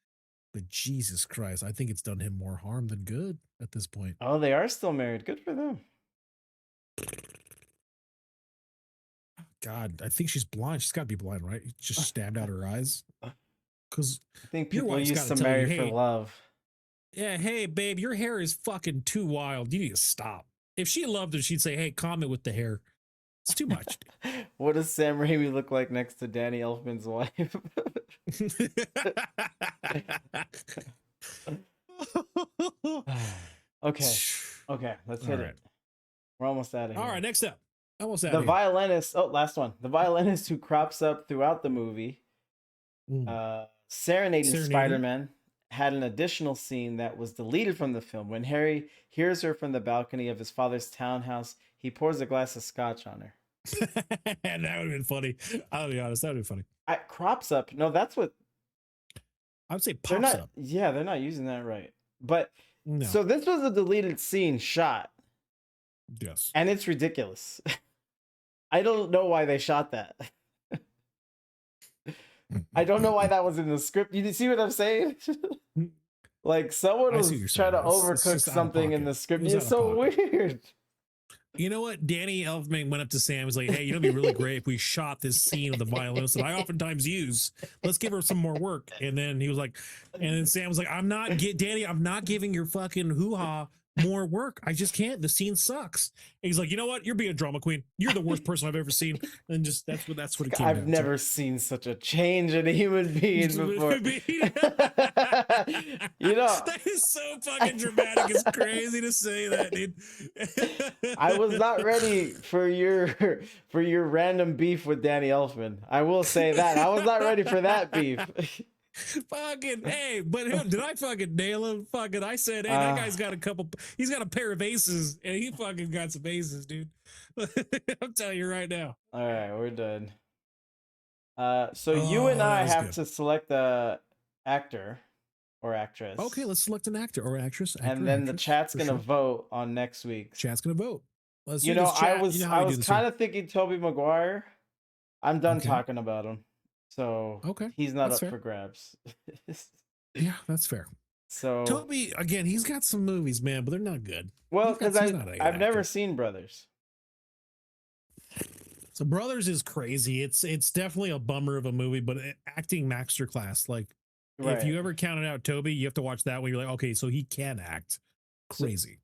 But Jesus Christ, I think it's done him more harm than good at this point. Oh, they are still married. Good for them. God, I think she's blind. She's got to be blind, right? Just stabbed out her eyes. Because I think your people wife's used gotta to tell you, marry for hey, love. Yeah, hey, babe, your hair is fucking too wild. You need to stop. If she loved it, she'd say, hey, comment with the hair. It's too much. What does Sam Raimi look like next to Danny Elfman's wife? Okay. Okay, let's hit it. We're almost out of here. All right, next up. Almost out The of here. violinist. Oh, last one. The violinist who crops up throughout the movie, serenading Spider-Man, had an additional scene that was deleted from the film. When Harry hears her from the balcony of his father's townhouse, he pours a glass of scotch on her. That would have been funny. I'll be honest, that would have been funny. Crops up. No, that's what I would say pops they're not. up. Yeah, they're not using that right. But No. so this was a deleted scene shot. Yes. And it's ridiculous. I don't know why they shot that. I don't know why that was in the script. You see what I'm saying? Like someone was trying to overcook something in the script. It's so weird. You know what? Danny Elfman went up to Sam and was like, hey, you know, it'd be really great if we shot this scene of the violinist that I oftentimes use. Let's give her some more work. And then he was like, and then Sam was like, Danny, I'm not giving your fucking hoo-ha more work. I just can't. The scene sucks. And he's like, you know what? You're being a drama queen. You're the worst person I've ever seen. And just that's what it came down I've never seen such a change in a human being before. You know, that is so fucking dramatic. It's crazy to say that, dude. I was not ready for your random beef with Danny Elfman. I will say that. I was not ready for that beef. Fucking hey, but did I fucking nail him? Fucking I said, hey, that guy's got he's got a pair of aces, and he fucking got some aces, dude. I'm telling you right now. All right, we're done. So you and I have to select the actor or actress. Okay, let's select an actor or actress. And then the chat's gonna vote on next week. Chat's gonna vote. Let's you do know, this, chat. I was kind of thinking Tobey Maguire. I'm done talking about him. So he's not up for grabs. Yeah, that's fair. So Toby, again, he's got some movies, man, but they're not good. Well, because I've never seen Brothers. So Brothers is crazy. It's definitely a bummer of a movie, but acting masterclass. Like if you ever counted out Toby, you have to watch that one. You're like, okay, so he can act crazy.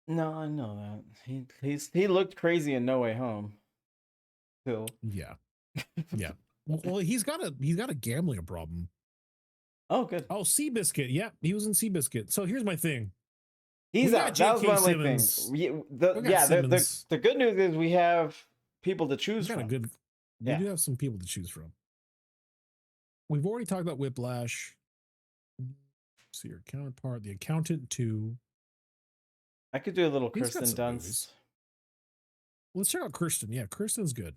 No, I know that. He looked crazy in No Way Home. Still. Yeah. Yeah. Well, he's got a gambling problem. Oh, good. Oh, Seabiscuit. Yeah, he was in Seabiscuit. So here's my thing. He's We out. got That was J.K. my only thing. Simmons. Yeah, We got Simmons. the good news is we have people to choose We got a from. good. We Yeah. do have some people to choose from. We've already talked about Whiplash. See your counterpart, The Accountant 2. I could do a little He's got Kirsten some Dunst. movies. Let's check out Kirsten. Yeah, Kirsten's good.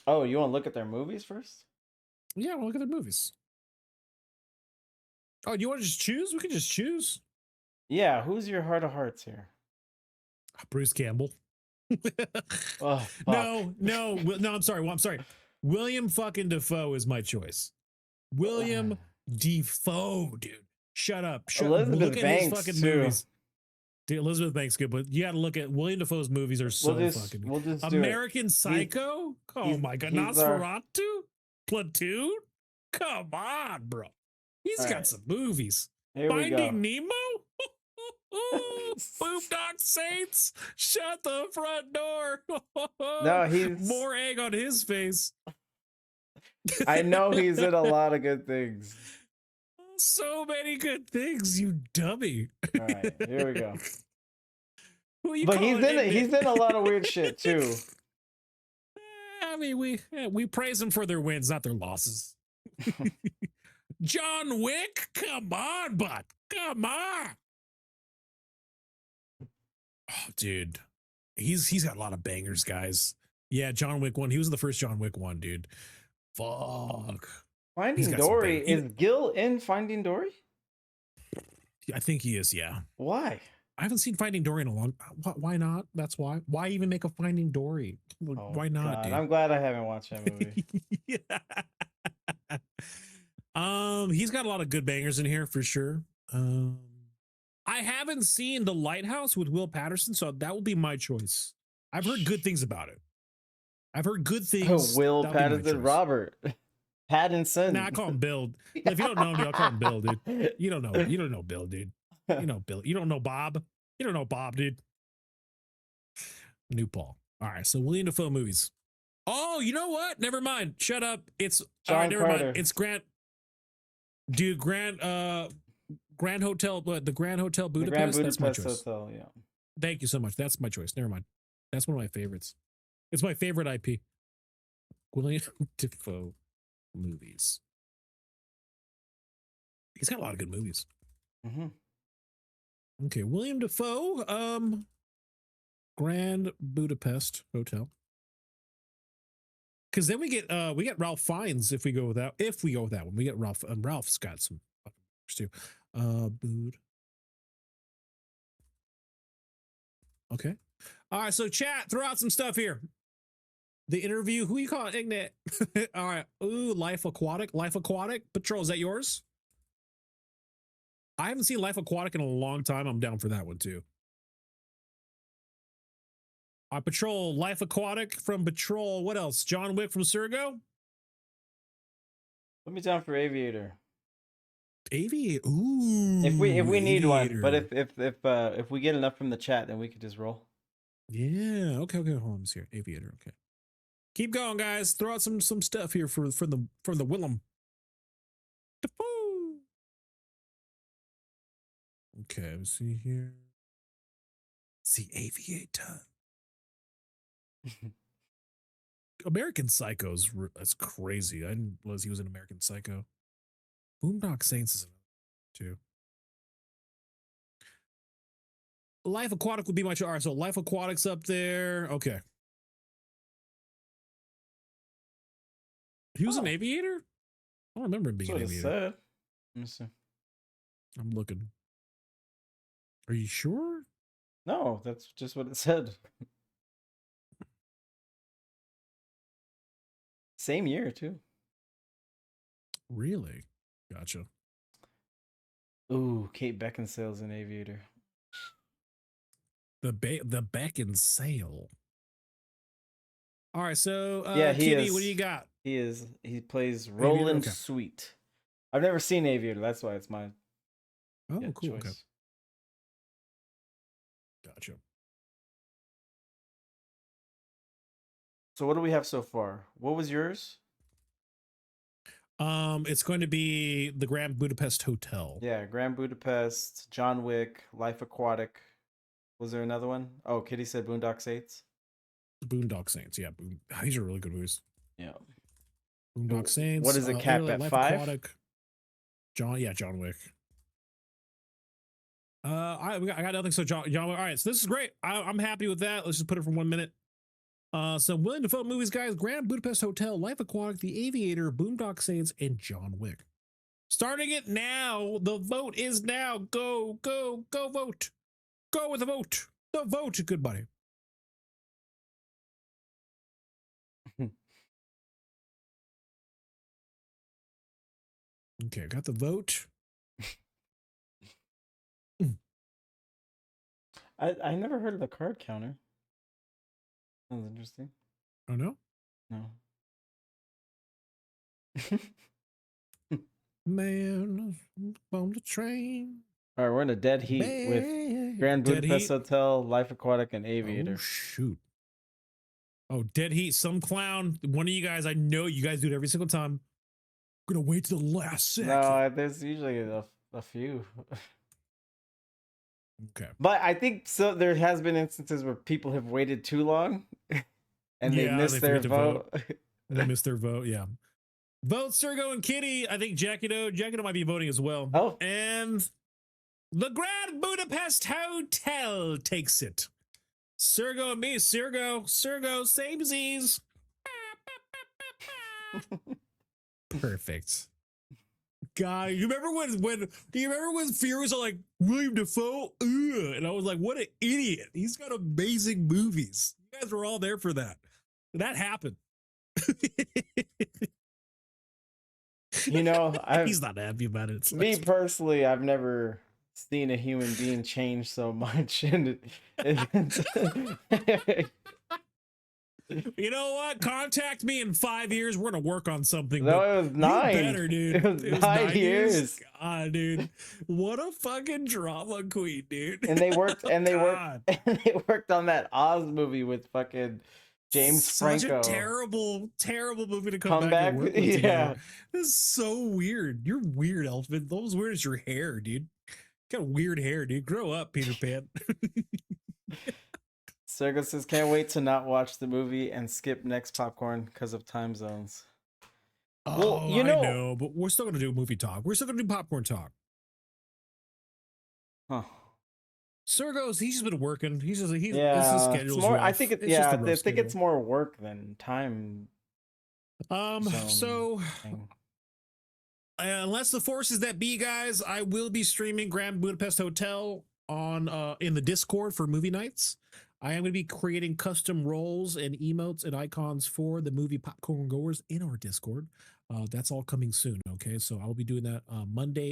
Oh, you want to look at their movies first? Yeah, well, look at their movies. Oh, you want to just choose? We can just choose. Yeah, who's your heart of hearts here? Bruce Campbell. Oh, fuck. No, I'm sorry. I'm sorry. William fucking Defoe is my choice. William Defoe, dude. Shut up. Elizabeth Look at Banks, his fucking too. movies. Dude, Elizabeth Banks good, but you got to look at William Defoe's movies are so fucking We'll just do American Psycho. Oh my god, he's our- Nosferatu, Platoon. Come on, bro. He's All got right. some movies. Here we go. Finding Nemo. Boomdock Saints. Shut the front door. No, he's- more egg on his face. I know he's in a lot of good things. So many good things, you dummy. All right, here we go. Who you But calling he's in a lot of weird shit too. I mean, we praise them for their wins, not their losses. John Wick, come on, bud, come on. Oh, dude, he's got a lot of bangers, guys. Yeah, John Wick 1. He was the first John Wick 1, dude. Fuck. Finding got some Dory. bangers. Is Gil in Finding Dory? I think he is. Yeah. Why? I haven't seen Finding Dory in a long. Why not? That's why. Why even make a Finding Dory? Why not? God, Dude? I'm glad I haven't watched that movie. He's got a lot of good bangers in here for sure. I haven't seen The Lighthouse with Will Patterson, so that will be my choice. I've heard good things about it. I've heard good things. Will That'll be my Patterson, choice. Robert Pattinson. Nah, I call him Bill. If you don't know me, I'll call him Bill, dude. You don't know. You don't know Bill, dude. You know Bill. You don't know Bob. You don't know Bob, dude. New Paul. All right, so William Dafoe movies. Oh, you know what? Never mind. Shut up. It's all John right. Never Carter. mind. It's Grant. Dude, Grand Hotel, the Grand Hotel The Budapest. Grand That's my Budapest choice. Hotel. Yeah. Thank you so much. That's my choice. Never mind. That's one of my favorites. It's my favorite IP. William Dafoe movies. He's got a lot of good movies. Mm-hmm. Okay, William Dafoe, Grand Budapest Hotel. Because then we get Ralph Fiennes if we go with that. If we go with that one, we get Ralph. Ralph's got some fucking too. Bud. Okay. All right. So chat, throw out some stuff here. The Interview. Who you calling Ignat? All right. Ooh, Life Aquatic. Life Aquatic. Patrol. Is that yours? I haven't seen Life Aquatic in a long time. I'm down for that one too. Patrol, Life Aquatic from Patrol. What else? John Wick from Surgo. Put me down for Aviator. Aviator. Ooh. If we need one, Aviator. but if we get enough from the chat, then we could just roll. Yeah. Okay. Hold on. Let's hear Aviator. Okay. Keep going, guys. Throw out some stuff here for the Willem. Dafoe. Okay. Let's see here. See Aviator. American Psycho's that's crazy. I didn't realize he was an American Psycho. Boondock Saints is another too. Life Aquatic would be my choice. All right, so Life Aquatic's up there. Okay. He was an aviator? I don't remember him being That's an what it aviator. said. Let me see. I'm looking. Are you sure? No, that's just what it said. Same year too. Really? Gotcha. Ooh, Kate Beckinsale's an Aviator. The Beck and Sail. All right, so Yeah, he Kitty, is. what do you got? He is. He plays Roland Okay. Sweet. I've never seen Aviator. That's why it's my Oh, cool. choice. Okay. Gotcha. So what do we have so far? What was yours? It's going to be the Grand Budapest Hotel. Yeah, Grand Budapest, John Wick, Life Aquatic. Was there another one? Oh, Kitty said Boondock Saints. Boondock Saints, yeah. These are really good movies. Yeah. Boondock Saints. What is it capped at, 5? John Wick. I got nothing. So John Wick. All right, so this is great. I'm happy with that. Let's just put it for 1 minute. So willing to vote movies, guys. Grand Budapest Hotel, Life Aquatic, The Aviator, Boondock Saints, and John Wick. Starting it now. The vote is now. Go vote. Go with the vote. The vote, good buddy. Okay, got the vote. I never heard of the card counter. Sounds interesting. Oh no? No. Man on the train. All right, we're in a dead heat with Grand Budapest Hotel, Life Aquatic, and Aviator. Oh, shoot. Oh, dead heat. Some clown. One of you guys, I know you guys do it every single time. I'm going to wait till the last second. No, there's usually a few. Okay. But I think so. There has been instances where people have waited too long and they missed their vote. They missed their vote, yeah. Vote Sergo and Kitty. I think Jackie might be voting as well. Oh. And the Grand Budapest Hotel takes it. Sergo and me. Sergo, samesies. Perfect. God, you remember when Fear was like William Dafoe? Ugh. And I was like, what an idiot. He's got amazing movies. You guys were all there for that. That happened. You know, he's not happy about it. Me personally, I've never seen a human being change so much. And you know what? Contact me in 5 years. We're gonna work on something. No, it was 9. Better, dude. It was 9 years. God, dude, what a fucking drama queen, dude. And they worked on that Oz movie with fucking James Franco. Such a terrible movie to come back and work with. Yeah, this is so weird. You're weird, Elfman. Those weird as your hair, dude. You got weird hair, dude. Grow up, Peter Pan. Sergo says, can't wait to not watch the movie and skip next popcorn because of time zones. Oh, well, I know, but we're still going to do movie talk. We're still going to do popcorn talk. Huh. Sergo's, he's just been working. His schedule's more, rough. I think it's more work than time. So unless the forces that be, guys, I will be streaming Grand Budapest Hotel on in the Discord for movie nights. I am going to be creating custom roles and emotes and icons for the movie popcorn goers in our Discord. That's all coming soon. Okay, so I will be doing that Monday